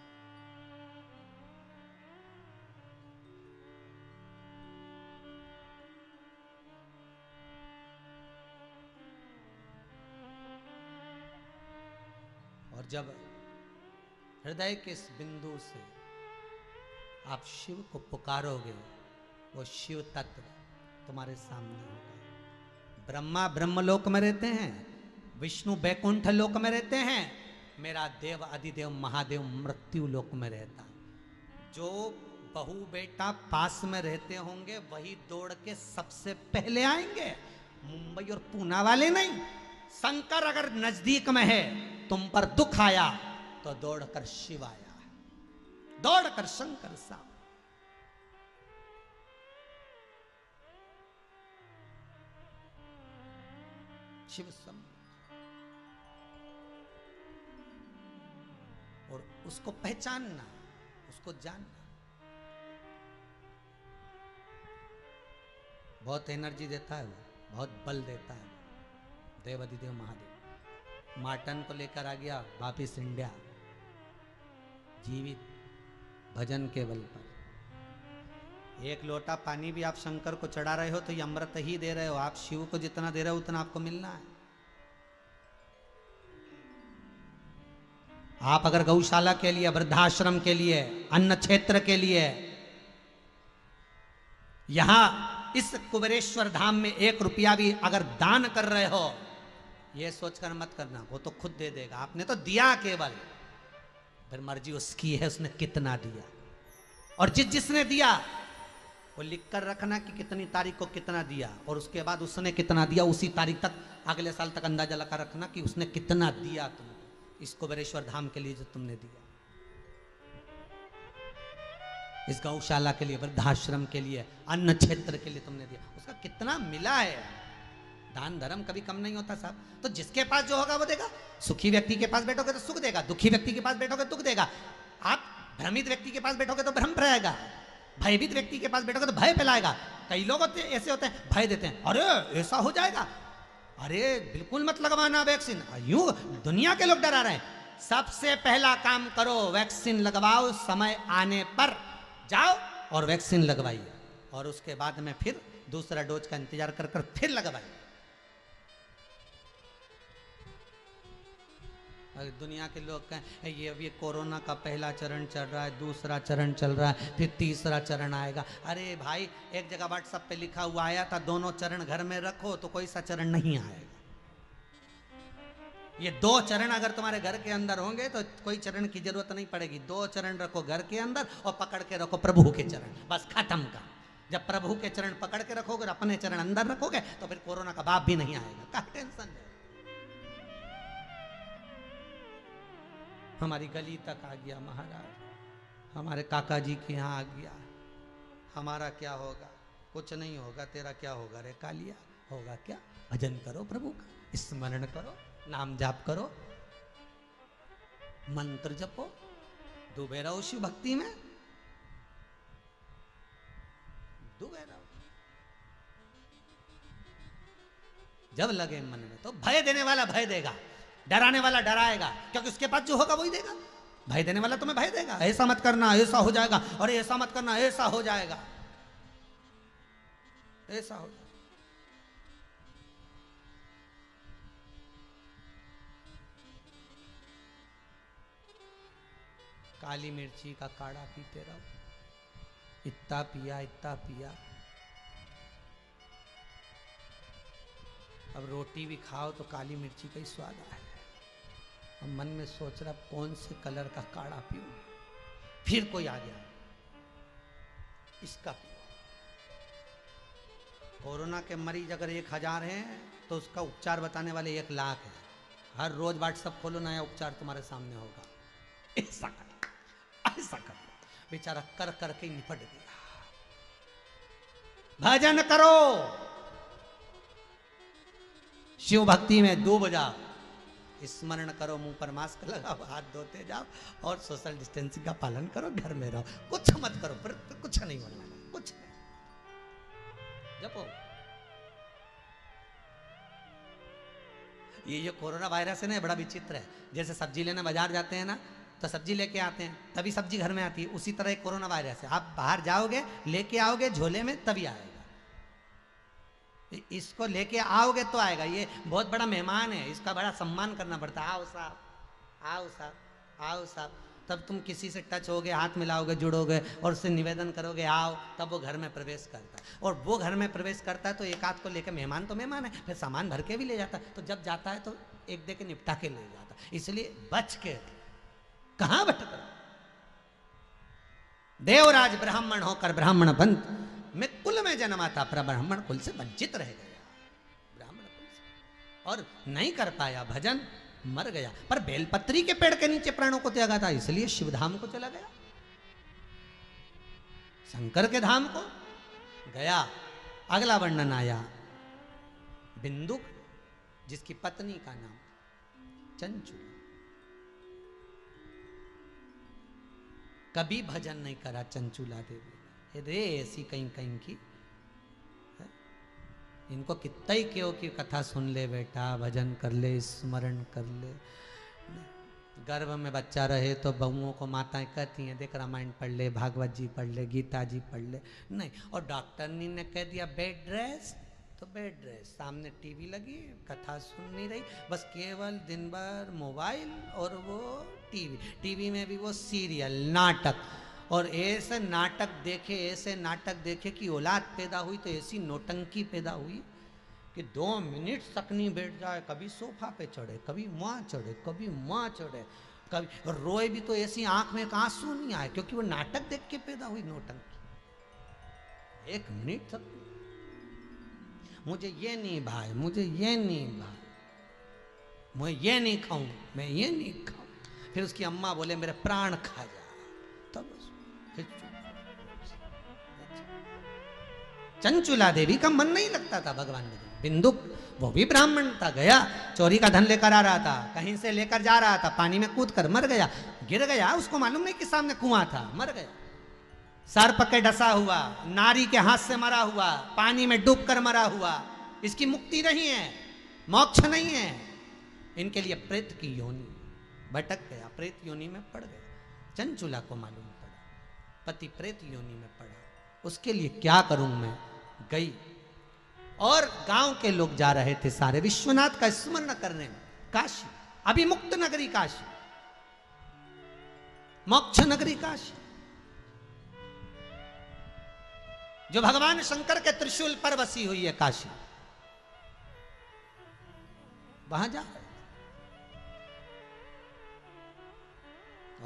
और जब हृदय के इस बिंदु से आप शिव को पुकारोगे, वो शिव तत्व तुम्हारे सामने होगा। ब्रह्मा ब्रह्मलोक में रहते हैं, विष्णु बैकुंठ लोक में रहते हैं, मेरा देव अधिदेव महादेव मृत्यु लोक में रहता है। जो बहू बेटा पास में रहते होंगे वही दौड़ के सबसे पहले आएंगे, मुंबई और पूना वाले नहीं। शंकर अगर नजदीक में है, तुम पर दुख आया तो दौड़कर शिव आया, दौड़कर शंकर सामने। शिव सम और उसको पहचानना, उसको जानना। बहुत एनर्जी देता है वो, बहुत बल देता है। देवाधिदेव महादेव मार्टन को लेकर आ गया वापिस इंडिया, जीवित भजन के बल पर। एक लोटा पानी भी आप शंकर को चढ़ा रहे हो तो ये अमृत ही दे रहे हो। आप शिव को जितना दे रहे हो उतना आपको मिलना है। आप अगर गौशाला के लिए, वृद्धाश्रम के लिए, अन्न क्षेत्र के लिए यहां इस कुबेरेश्वर धाम में 1 रुपया भी अगर दान कर रहे हो, यह सोचकर मत करना वो तो खुद दे देगा, आपने तो दिया केवल, फिर मर्जी उसकी है उसने कितना दिया। और जिसने दिया वो लिख कर रखना कि कितनी तारीख को कितना दिया, और उसके बाद उसने कितना दिया उसी तारीख तक अगले साल तक अंदाजा लगा रखना कि उसने कितना दिया तुमको इस कुबेरेश्वर धाम के लिए जो तुमने दिया, इस गौशाला के लिए, वृद्धाश्रम के लिए, अन्न क्षेत्र के लिए तुमने दिया, उसका कितना मिला है। दान धर्म कभी कम नहीं होता साहब। तो जिसके पास जो होगा वो देगा। सुखी व्यक्ति के पास बैठोगे तो सुख देगा, दुखी व्यक्ति के पास बैठोगे दुख देगा। आप भ्रमित व्यक्ति के पास बैठोगे तो भ्रम फैलाएगा, भयभीत व्यक्ति के पास बैठोगे तो भय फैलाएगा। कई लोग होते ऐसे होते हैं, भय देते हैं, अरे ऐसा हो जाएगा, अरे बिल्कुल मत लगवाना वैक्सीन, यूं दुनिया के लोग डरा रहे हैं। सबसे पहला काम करो, वैक्सीन लगवाओ, समय आने पर जाओ और वैक्सीन लगवाइए, और उसके बाद में फिर दूसरा डोज का इंतजार कर कर फिर लगवाइए। दुनिया के लोग कहें ये कोरोना का पहला चरण चल रहा है, दूसरा चरण चल रहा है, फिर तीसरा चरण आएगा। अरे भाई, एक जगह व्हाट्सएप पे लिखा हुआ आया था दोनों चरण घर में रखो तो कोई सा चरण नहीं आएगा। ये 2 चरण अगर तुम्हारे घर के अंदर होंगे तो कोई चरण की जरूरत नहीं पड़ेगी। 2 चरण रखो घर के अंदर और पकड़ के रखो प्रभु के चरण, बस खत्म का। जब प्रभु के चरण पकड़ के रखोगे और अपने चरण अंदर रखोगे तो फिर कोरोना का बाप भी नहीं आएगा। क्या टेंशन है। हमारी गली तक आ गया महाराज, हमारे काका जी के यहाँ आ गया। हमारा क्या होगा? कुछ नहीं होगा। तेरा क्या होगा रे कालिया? होगा क्या? भजन करो प्रभु का, स्मरण करो, नाम जाप करो, मंत्र जपो, डूबे रहो शिव भक्ति में, डूबे रहो। जब लगे मन में तो भय देने वाला भय देगा, डराने वाला डराएगा, क्योंकि उसके पास जो होगा वही देगा। भय देने वाला तुम्हें भय देगा, ऐसा मत करना ऐसा हो जाएगा, और ऐसा मत करना ऐसा हो जाएगा, ऐसा हो जाएगा। काली मिर्ची का काढ़ा पीते रहो, इतना पिया इतना पिया। अब रोटी भी खाओ तो काली मिर्ची का ही स्वाद आए। अब मन में सोच रहा कौन से कलर का काढ़ा पीऊं, फिर कोई आ गया इसका पियो। कोरोना के मरीज अगर 1000 हैं तो उसका उपचार बताने वाले 1 लाख है। हर रोज व्हाट्सएप खोलो, नया उपचार तुम्हारे सामने होगा। ऐसा कर, ऐसा कर, बेचारा कर करके निपट गया। भजन करो, शिव भक्ति में डूब जाओ, स्मरण करो, मुंह पर मास्क लगाओ, हाथ धोते जाओ और सोशल डिस्टेंसिंग का पालन करो, घर में रहो, कुछ मत करो, पर कुछ नहीं होने वाला, कुछ नहीं। जपो। ये जो कोरोना वायरस है ना, बड़ा विचित्र है। जैसे सब्जी लेने बाजार जाते हैं ना, तो सब्जी लेके आते हैं तभी सब्जी घर में आती है, उसी तरह एक कोरोना वायरस है। आप बाहर जाओगे लेके आओगे झोले में तभी आएगा, इसको लेके आओगे तो आएगा। ये बहुत बड़ा मेहमान है, इसका बड़ा सम्मान करना पड़ता है। आओ साहब, आओ साहब, आओ साहब, तब तुम किसी से टच होगे, हाथ मिलाओगे, जुड़ोगे और उससे निवेदन करोगे आओ, तब वो घर में प्रवेश करता है। और वो घर में प्रवेश करता है तो एक आध को लेकर, मेहमान तो मेहमान है, फिर सामान भर के भी ले जाता है, तो जब जाता है तो एक दे के निपटा के ले जाता है। इसलिए बच के, कहां भटक रहा। देवराज ब्राह्मण होकर ब्राह्मण बंध मैं कुल में जन्मा था, पर ब्राह्मण कुल से वंचित रह गया, ब्राह्मण कुल से, और नहीं कर पाया भजन, मर गया। पर बेलपत्री के पेड़ के नीचे प्राणों को त्यागा था, इसलिए शिवधाम को चला गया, शंकर के धाम को गया। अगला वर्णन आया, बिंदुक, जिसकी पत्नी का नाम चंचू। कभी भजन नहीं करा चंचूला देवी रे, ऐसी कहीं कहीं की। इनको कितना ही क्यों की कथा सुन ले बेटा, भजन कर ले, स्मरण कर ले। गर्भ में बच्चा रहे तो बहुओं को माताएं कहती हैं देख रामायण पढ़ ले, भागवत जी पढ़ ले, गीता जी पढ़ ले, नहीं। और डॉक्टर ने कह दिया बेड रेस्ट, तो बैठ रहे, सामने टीवी लगी, कथा सुन नहीं रही, बस केवल दिन भर मोबाइल और वो टीवी में भी वो सीरियल, नाटक, और ऐसे नाटक देखे कि औलाद पैदा हुई तो ऐसी नौटंकी पैदा हुई कि 2 मिनट तक नहीं बैठ जाए, कभी सोफा पे चढ़े, कभी वहाँ चढ़े, कभी वहाँ चढ़े, कभी रोए भी तो ऐसी आंख में एक आंसू नहीं आए, क्योंकि वो नाटक देख के पैदा हुई नौटंकी। 1 मिनट तक मुझे ये नहीं भाई, मुझे ये नहीं भाई, मैं ये नहीं खाऊं, मैं ये नहीं खाऊं। फिर उसकी अम्मा बोले मेरे प्राण खा जा, तब फिर चंचुला देवी का मन नहीं लगता था भगवान में। बिंदुक वो भी ब्राह्मण था, गया चोरी का धन लेकर आ रहा था, कहीं से लेकर जा रहा था, पानी में कूद कर मर गया, गिर गया, उसको मालूम नहीं कि सामने कुआं था, मर गया। सर्प के डसा हुआ, नारी के हाथ से मरा हुआ, पानी में डूब कर मरा हुआ, इसकी मुक्ति नहीं है, मोक्ष नहीं है, इनके लिए प्रेत की योनि। भटक गया, प्रेत योनि में पड़ गया। चंचुला को मालूम पड़ा, पति प्रेत योनि में पड़ा, उसके लिए क्या करूं मैं। गई और गांव के लोग जा रहे थे सारे विश्वनाथ का स्मरण करने में। काशी, अभी मुक्त नगरी काशी, मोक्ष नगरी काशी, जो भगवान शंकर के त्रिशूल पर बसी हुई है काशी, वहां जा रहे।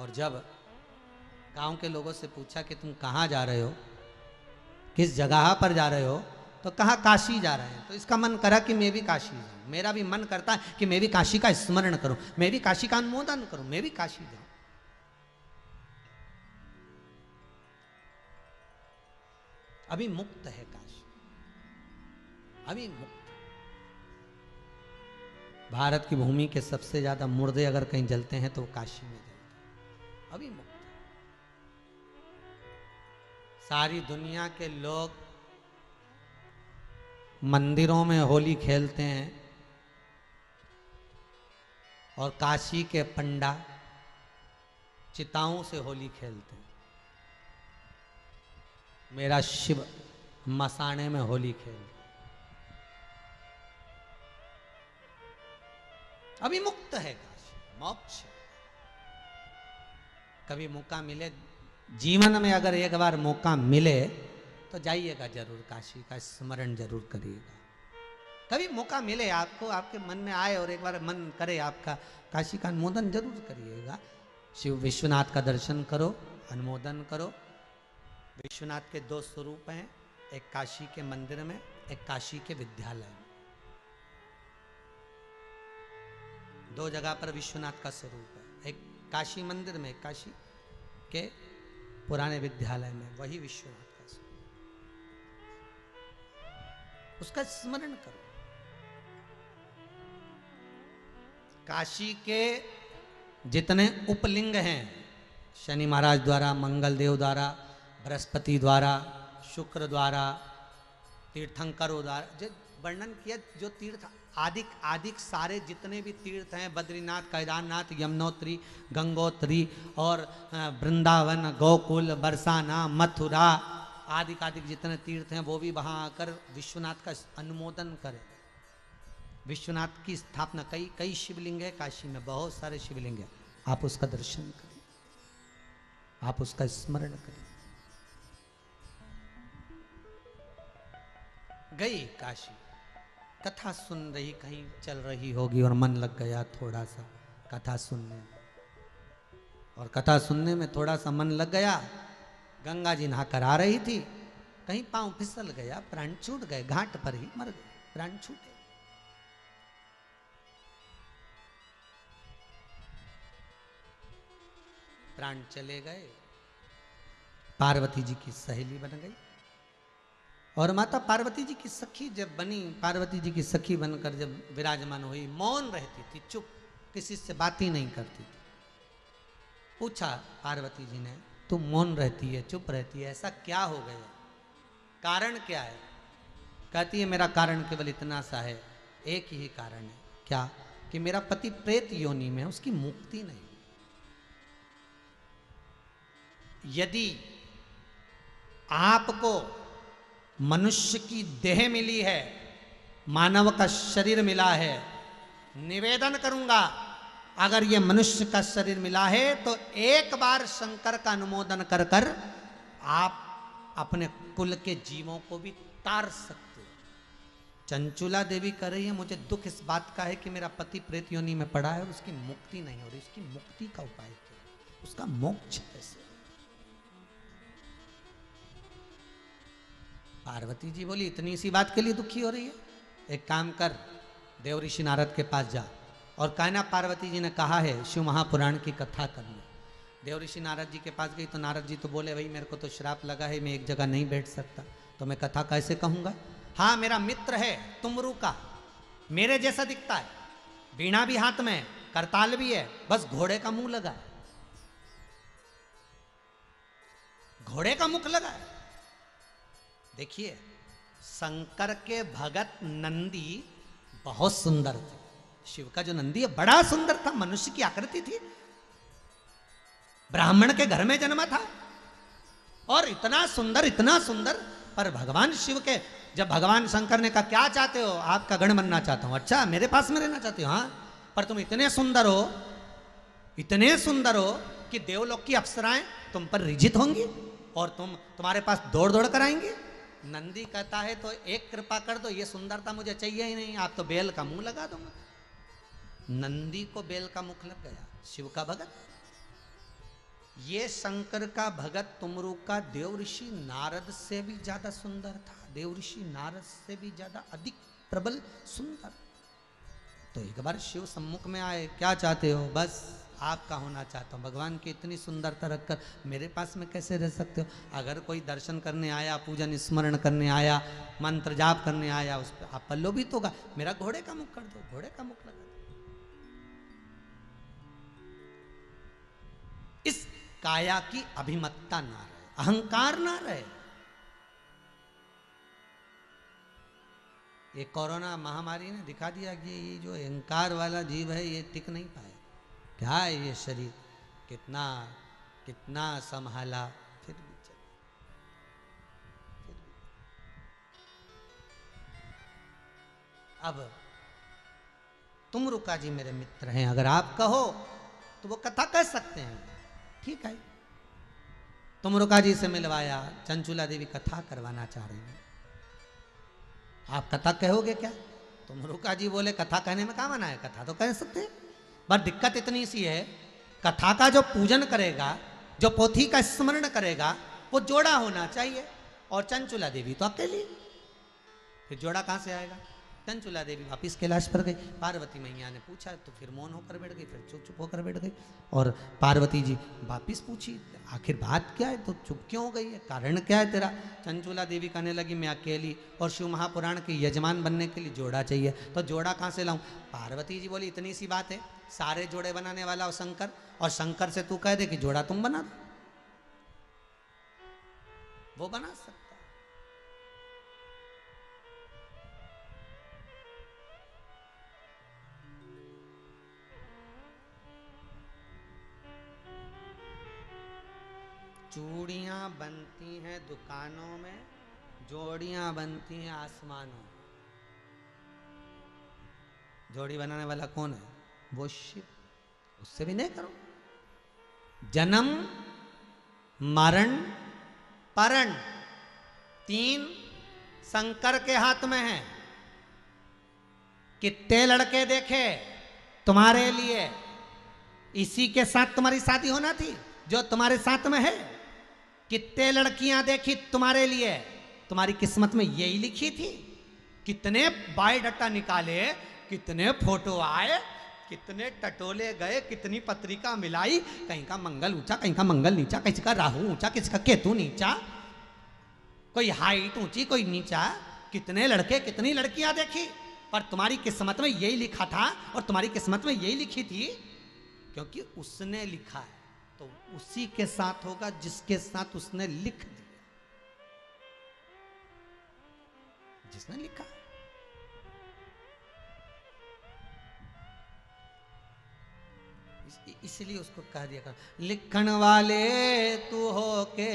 और जब गांव के लोगों से पूछा कि तुम कहां जा रहे हो, किस जगह पर जा रहे हो, तो कहा काशी जा रहे हैं। तो इसका मन करा कि मैं भी काशी जाऊं, मेरा भी मन करता है कि मैं भी काशी का स्मरण करूं, मैं भी काशी का अनुमोदन करूं, मैं भी काशी जाऊं। अभी मुक्त है काशी, अभी मुक्त। भारत की भूमि के सबसे ज्यादा मुर्दे अगर कहीं जलते हैं तो काशी में जलते हैं, अभी मुक्त। सारी दुनिया के लोग मंदिरों में होली खेलते हैं और काशी के पंडा चिताओं से होली खेलते हैं। मेरा शिव मसाने में होली खेल, अभी मुक्त है काशी, मोक्ष। कभी मौका मिले जीवन में, अगर एक बार मौका मिले तो जाइएगा जरूर, काशी का स्मरण जरूर करिएगा। कभी मौका मिले आपको, आपके मन में आए और एक बार मन करे आपका, काशी का अनुमोदन जरूर करिएगा। शिव विश्वनाथ का दर्शन करो, अनुमोदन करो। विश्वनाथ के 2 स्वरूप हैं, एक काशी के मंदिर में, एक काशी के विद्यालय में। 2 जगह पर विश्वनाथ का स्वरूप है, एक काशी मंदिर में, एक काशी के पुराने विद्यालय में, वही विश्वनाथ का स्वरूप। उसका स्मरण करो। काशी के जितने उपलिंग हैं, शनि महाराज द्वारा, मंगल देव द्वारा, बृहस्पति द्वारा, शुक्र द्वारा, तीर्थंकरों द्वारा जो वर्णन किया, जो तीर्थ आदिक सारे जितने भी तीर्थ हैं, बद्रीनाथ, केदारनाथ, यमुनोत्री, गंगोत्री और वृंदावन, गोकुल, बरसाना, मथुरा, आदिक जितने तीर्थ हैं, वो भी वहाँ आकर विश्वनाथ का अनुमोदन करें। विश्वनाथ की स्थापना, कई शिवलिंग है काशी में, बहुत सारे शिवलिंग है, आप उसका दर्शन करें, आप उसका स्मरण करें। गई काशी, कथा सुन रही, कहीं चल रही होगी और मन लग गया थोड़ा सा कथा सुनने में, और कथा सुनने में थोड़ा सा मन लग गया। गंगा जी नहाकर आ रही थी, कहीं पांव फिसल गया, प्राण छूट गए, घाट पर ही मर गए, प्राण छूटे। प्राण चले गए। पार्वती जी की सहेली बन गई, और माता पार्वती जी की सखी जब बनी, पार्वती जी की सखी बनकर जब विराजमान हुई, मौन रहती थी, चुप, किसी से बात ही नहीं करती थी। पूछा पार्वती जी ने, तुम मौन रहती है, चुप रहती है, ऐसा क्या हो गया, कारण क्या है? कहती है मेरा कारण केवल इतना सा है, एक ही कारण है। क्या? कि मेरा पति प्रेत योनि में, उसकी मुक्ति नहीं। यदि आपको मनुष्य की देह मिली है मानव का शरीर मिला है, निवेदन करूंगा अगर ये मनुष्य का शरीर मिला है तो एक बार शंकर का अनुमोदन कर कर आप अपने कुल के जीवों को भी तार सकते हो। चंचुला देवी कह रही है, मुझे दुख इस बात का है कि मेरा पति प्रेत योनि में पड़ा है और उसकी मुक्ति नहीं हो रही। उसकी मुक्ति का उपाय क्या है? उसका मोक्ष कैसे? पार्वती जी बोली, इतनी सी बात के लिए दुखी हो रही है? एक काम कर, देव ऋषि नारद के पास जा और कहना पार्वती जी ने कहा है शिव महापुराण की कथा करनी। देव ऋषि नारद जी के पास गई तो नारद जी तो बोले, भाई मेरे को तो श्राप लगा है, मैं एक जगह नहीं बैठ सकता, तो मैं कथा कैसे कहूँगा? हाँ, मेरा मित्र है तुमरू का, मेरे जैसा दिखता है, वीणा भी हाथ में, करताल भी है, बस घोड़े का मुंह लगा है, घोड़े का मुख लगा है। देखिए, शंकर के भगत नंदी बहुत सुंदर थे। शिव का जो नंदी है बड़ा सुंदर था, मनुष्य की आकृति थी, ब्राह्मण के घर में जन्मा था और इतना सुंदर। पर भगवान शिव के, जब भगवान शंकर ने कहा क्या चाहते हो? आपका गण बनना चाहता हूं। अच्छा, मेरे पास में रहना चाहते हो? हाँ, पर तुम इतने सुंदर हो कि देवलोक की अप्सराएं तुम पर रिझित होंगी और तुम्हारे पास दौड़ दौड़ कर आएंगे। नंदी कहता है तो एक कृपा कर दो, ये सुंदरता मुझे चाहिए ही नहीं, आप तो बेल का मुंह लगा दूंगा। नंदी को बेल का मुख लग गया। शिव का भगत, ये शंकर का भगत तुमरू का देव ऋषि नारद से भी ज्यादा सुंदर था, देव ऋषि नारद से भी ज्यादा अधिक प्रबल सुंदर। तो एक बार शिव सम्मुख में आए, क्या चाहते हो? बस आपका होना चाहता हूँ। भगवान की इतनी सुंदरता रखकर मेरे पास में कैसे रह सकते हो? अगर कोई दर्शन करने आया, पूजन स्मरण करने आया, मंत्र जाप करने आया, उस पर आप पल्लवित होगा। मेरा घोड़े का मुख कर दो, घोड़े का मुख लगा दो। इस काया की अभिमत्ता ना रहे, अहंकार ना रहे। ये कोरोना महामारी ने दिखा दिया कि ये जो अहंकार वाला जीव है ये टिक नहीं पाए। क्या है ये शरीर, कितना कितना संभाला, फिर भी चल। अब तुम रुका जी मेरे मित्र हैं, अगर आप कहो तो वो कथा कह सकते हैं, ठीक है। तुम रुका जी से मिलवाया, चंचुला देवी कथा करवाना चाह रही हैं, आप कथा कहोगे क्या? तुम रुका जी बोले कथा कहने में क्या मना है, कथा तो कह सकते हैं। पर दिक्कत इतनी सी है, कथा का जो पूजन करेगा, जो पोथी का स्मरण करेगा, वो जोड़ा होना चाहिए, और चंचुला देवी तो अकेली, फिर जोड़ा कहां से आएगा? चंचुला देवी वापिस कैलाश पर गई। पार्वती मैया ने पूछा तो फिर मौन होकर बैठ गई, फिर चुप चुप होकर बैठ गई। और पार्वती जी वापिस पूछी, आखिर बात क्या है, तो चुप क्यों हो गई है, कारण क्या है तेरा? चंचुला देवी कहने लगी, मैं अकेली और शिव महापुराण के यजमान बनने के लिए जोड़ा चाहिए, तो जोड़ा कहाँ से लाऊं? पार्वती जी बोली, इतनी सी बात है, सारे जोड़े बनाने वाला हो शंकर, और शंकर से तू कह दे कि जोड़ा तुम बना दो, वो बना सकता। चूड़ियाँ बनती हैं दुकानों में, जोड़ियाँ बनती हैं आसमानों में। जोड़ी बनाने वाला कौन है? वो शिव। उससे भी नहीं करो। जन्म मरण परण तीन शंकर के हाथ में है। कितने लड़के देखे तुम्हारे लिए, इसी के साथ तुम्हारी शादी होना थी जो तुम्हारे साथ में है। कितने लड़कियां देखी तुम्हारे लिए, तुम्हारी किस्मत में यही लिखी थी। कितने बायोडाटा निकाले, कितने फोटो आए, कितने टटोले गए, कितनी पत्रिका मिलाई, कहीं का मंगल ऊंचा, कहीं का मंगल नीचा, किसी का राहु ऊंचा, किसी का केतु नीचा, कोई हाइट ऊंची, कोई नीचा। कितने लड़के कितनी लड़कियां देखी, पर तुम्हारी किस्मत में यही लिखा था, और तुम्हारी किस्मत में यही लिखी थी, क्योंकि उसने लिखा है तो उसी के साथ होगा जिसके साथ उसने लिख दिया, जिसने लिखा। इसलिए उसको कह दिया कर, लिखण वाले तू हो के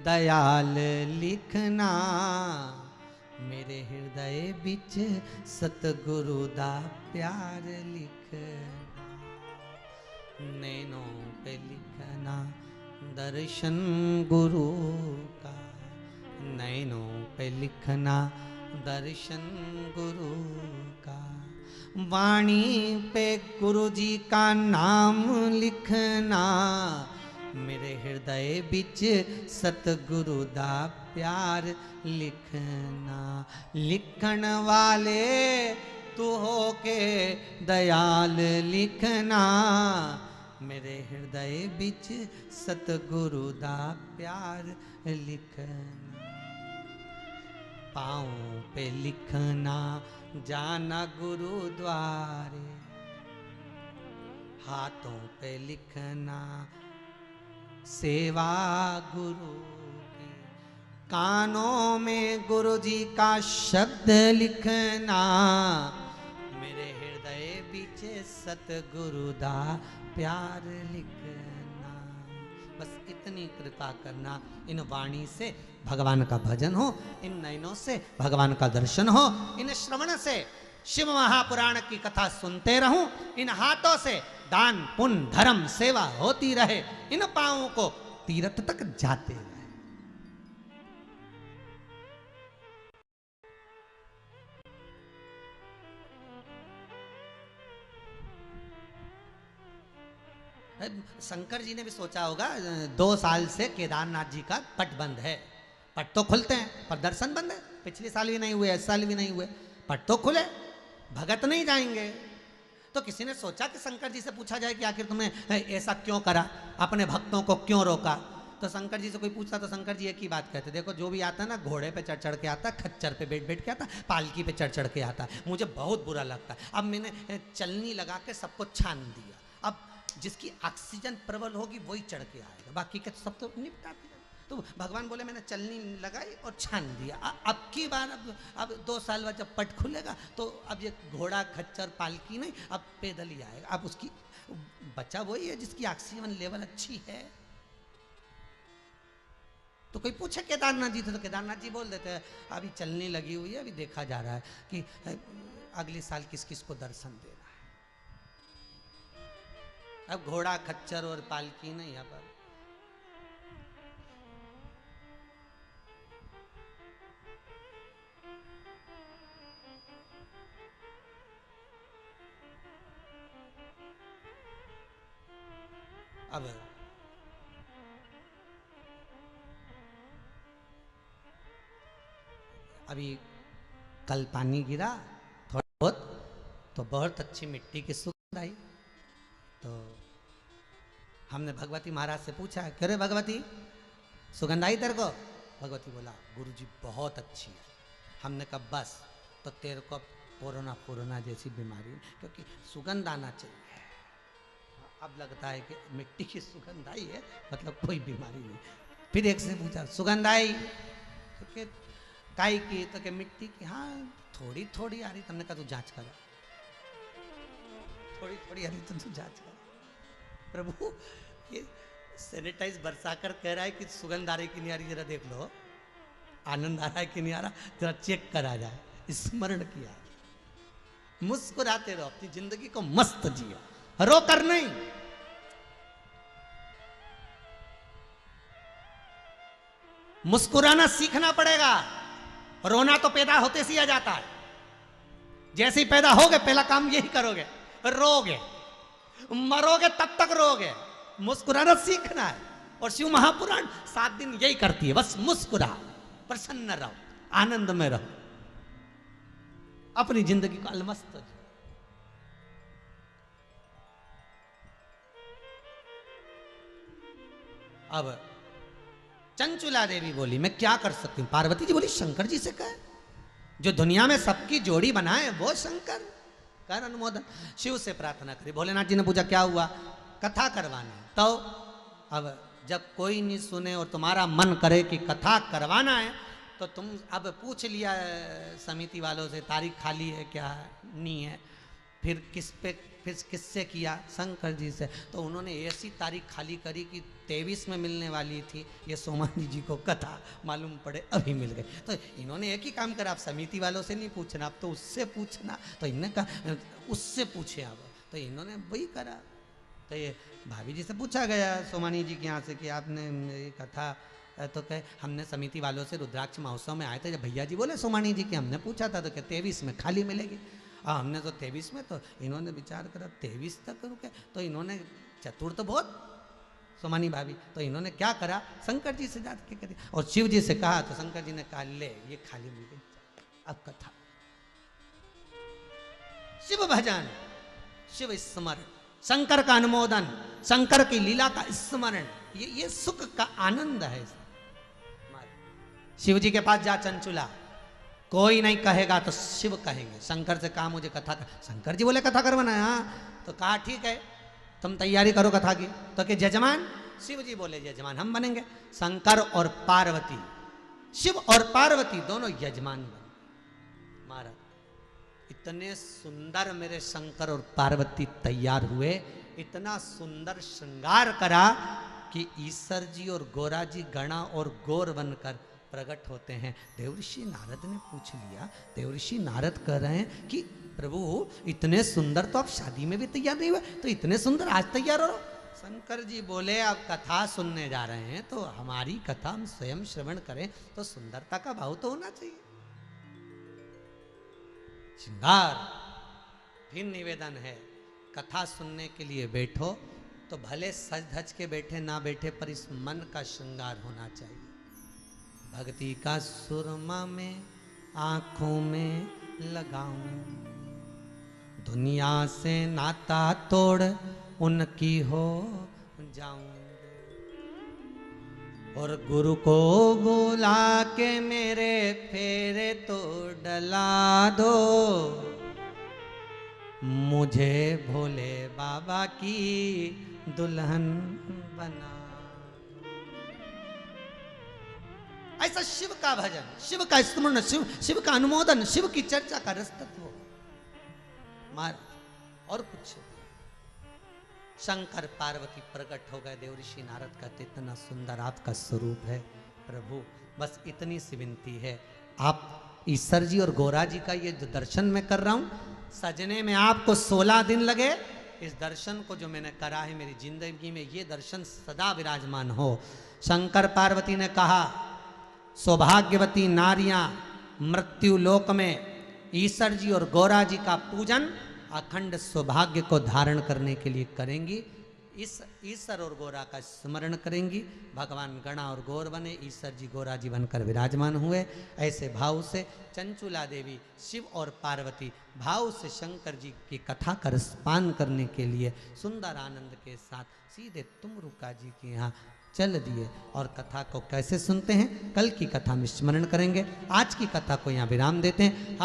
दयाल लिखना, मेरे हृदय बिच सतगुरु दा प्यार लिखना, नैनों पे लिखना दर्शन गुरु का, नैनों पे लिखना दर्शन गुरु का, वाणी पे गुरु जी का नाम लिखना, मेरे हृदय बिच सतगुरु दा प्यार लिखना, लिखण वाले तू हो के दयाल लिखना, मेरे हृदय बिच सतगुरु दा प्यार लिखना, पाँव पे लिखना जाना गुरुद्वारे, हाथों पे लिखना सेवा गुरु की, कानों में गुरु जी का शब्द लिखना, मेरे हृदय बीच सतगुरु दा प्यार लिखना। बस इतनी कृपा करना, इन वाणी से भगवान का भजन हो, इन नयनों से भगवान का दर्शन हो, इन श्रवण से शिव महापुराण की कथा सुनते रहूं, इन हाथों से दान पुण्य धर्म सेवा होती रहे, इन पांवों को तीर्थ तक जाते रहे। शंकर जी ने भी सोचा होगा 2 साल से केदारनाथ जी का पट बंद है, पट तो खुलते हैं पर दर्शन बंद है, पिछले साल भी नहीं हुए, इस साल भी नहीं हुए, पट तो खुले भगत नहीं जाएंगे। तो किसी ने सोचा कि शंकर जी से पूछा जाए कि आखिर तुम्हें ऐसा क्यों करा, अपने भक्तों को क्यों रोका। तो शंकर जी से कोई पूछता तो शंकर जी एक ही बात कहते, देखो जो भी आता है ना घोड़े पे चढ़ चढ़ के आता, खच्चर पे बैठ बैठ के आता, पालकी पे चढ़ चढ़ के आता, मुझे बहुत बुरा लगता है। अब मैंने चलनी लगा के सबको छान दिया, अब जिसकी ऑक्सीजन प्रबल होगी वही चढ़ के आएगा, बाकी के सब तो निपटा दिया। तो भगवान बोले मैंने चलनी लगाई और छान दिया, अब की बार अब 2 साल बाद जब पट खुलेगा तो अब ये घोड़ा खच्चर पालकी नहीं, अब पैदल ही आएगा। अब उसकी बच्चा वही है जिसकी ऑक्सीजन लेवल अच्छी है। तो कोई पूछे केदारनाथ जी थे तो केदारनाथ जी बोल देते हैं अभी चलनी लगी हुई है, अभी देखा जा रहा है कि अगले साल किस किस को दर्शन देना है। अब घोड़ा खच्चर और पालकी नहीं, अब अभी कल पानी गिरा थोड़ा बहुत, तो बहुत अच्छी मिट्टी की सुगंध आई। तो हमने भगवती महाराज से पूछा कि अरे भगवती सुगंध आई तेरे को? भगवती बोला गुरुजी बहुत अच्छी है। हमने कहा बस तो तेरे को कोरोना जैसी बीमारी, क्योंकि सुगंध आना चाहिए। अब लगता है कि मिट्टी की सुगंध आई है मतलब कोई बीमारी नहीं। फिर एक से पूछा सुगंध आई तो कि काई की, तो कि मिट्टी की। हाँ थोड़ी थोड़ी आ रही। तुमने कहा तू जांच करा, थोड़ी थोड़ी आ रही तो तू जांच कर। प्रभु ये सैनिटाइज बरसा कर कह रहा है कि सुगंध आ रही कि नहीं आ रही, जरा देख लो, आनंद आ रहा है कि नहीं आ रहा, जरा चेक करा जाए। स्मरण किया, मुस्कुराते रहो, अपनी जिंदगी को मस्त जियो, रो कर नहीं। मुस्कुराना सीखना पड़ेगा, रोना तो पैदा होते से आ जाता है। जैसे ही पैदा होगे पहला काम यही करोगे, रोगे, मरोगे तब तक रोगे। मुस्कुराना सीखना है। और शिव महापुराण 7 दिन यही करती है, बस मुस्कुरा, प्रसन्न रहो, आनंद में रहो, अपनी जिंदगी को अलमस्त हो। अब चंचुला देवी बोली मैं क्या कर सकती हूँ। पार्वती जी बोली शंकर जी से कहे, जो दुनिया में सबकी जोड़ी बनाए वो शंकर। कर अनुमोदन। शिव से प्रार्थना करी। भोलेनाथ जी ने पूछा क्या हुआ? कथा करवाना। तो अब जब कोई नहीं सुने और तुम्हारा मन करे कि कथा करवाना है तो तुम अब पूछ लिया समिति वालों से तारीख खाली है क्या, नहीं है, फिर किससे किया? शंकर जी से। तो उन्होंने ऐसी तारीख खाली करी कि 23 में मिलने वाली थी ये सोमानी जी को कथा, मालूम पड़े अभी मिल गई। तो इन्होंने एक ही काम करा, आप समिति वालों से नहीं पूछना, आप तो उससे पूछना। तो इन्होंने कहा उससे पूछे आप, तो इन्होंने वही करा। तो ये भाभी जी से पूछा गया सोमानी जी के यहाँ से कि आपने ये कथा, तो कहे हमने समिति वालों से रुद्राक्ष महोत्सव में आए थे, जब भैया जी बोले सोमानी जी की हमने पूछा था, तो क्या 23 में खाली मिलेगी? हाँ हमने तो 23 में, तो इन्होंने विचार करा 23 तक रुके, तो इन्होंने चतुर तो बहुत सोमानी भाभी, तो इन्होंने क्या करा, शंकर जी से जाके करी और शिव जी से कहा, तो शंकर जी ने कहा ले ये खाली मिल गई, अब कथा। शिव भजन, शिव स्मरण, शंकर का अनुमोदन, शंकर की लीला का स्मरण, ये सुख का आनंद है। शिव जी के पास जा चंचुला, कोई नहीं कहेगा तो शिव कहेंगे। शंकर से कहा मुझे कथा कर, शंकर जी बोले कथा करवाना है, हाँ तो कहा ठीक है तुम तैयारी करो कथा की। तो कि जजमान? शिव जी बोले यजमान हम बनेंगे। शंकर और पार्वती, शिव और पार्वती दोनों यजमान बने। महाराज इतने सुंदर मेरे शंकर और पार्वती तैयार हुए, इतना सुंदर श्रृंगार करा कि ईश्वर जी और गोरा जी गणा और गौर बनकर प्रकट होते हैं। देवऋषि नारद ने पूछ लिया, देवऋषि नारद कह रहे हैं कि प्रभु इतने सुंदर तो आप शादी में भी तैयार नहीं हुए, तो इतने सुंदर आज तैयार हो। शंकर जी बोले अब कथा सुनने जा रहे हैं तो हमारी कथा हम स्वयं श्रवण करें, तो सुंदरता का भाव तो होना चाहिए। श्रृंगार। फिर निवेदन है, कथा सुनने के लिए बैठो तो भले सज धज के बैठे ना बैठे, पर इस मन का श्रृंगार होना चाहिए। भक्ति का सुरमा में आंखों में लगाऊं, दुनिया से नाता तोड़ उनकी हो जाऊं, और गुरु को बुला के मेरे फेरे तो डला दो, मुझे भोले बाबा की दुल्हन बना। ऐसा शिव का भजन, शिव का स्मरण, शिव का अनुमोदन, शिव की चर्चा का रस तत्व मार और कुछ। शंकर पार्वती प्रकट हो गए। देवऋषि नारद कहते इतना सुंदर आपका स्वरूप है प्रभु, बस इतनी सी विनती है, आप ईश्वर जी और गोरा जी का ये जो दर्शन मैं कर रहा हूं, सजने में आपको 16 दिन लगे। इस दर्शन को जो मैंने करा है मेरी जिंदगी में, ये दर्शन सदा विराजमान हो। शंकर पार्वती ने कहा सौभाग्यवती नारियां मृत्यु लोक में ईश्वर जी और गोरा जी का पूजन अखंड सौभाग्य को धारण करने के लिए करेंगी। इस ईश्वर और गोरा का स्मरण करेंगी। भगवान गणा और गौर बने, ईश्वर जी गोरा जी बनकर विराजमान हुए। ऐसे भाव से चंचुला देवी, शिव और पार्वती भाव से शंकर जी की कथा का रसपान करने के लिए सुंदर आनंद के साथ सीधे तुमरुका जी के यहाँ चल दिए। और कथा को कैसे सुनते हैं कल की कथा में स्मरण करेंगे। आज की कथा को यहाँ विराम देते हैं।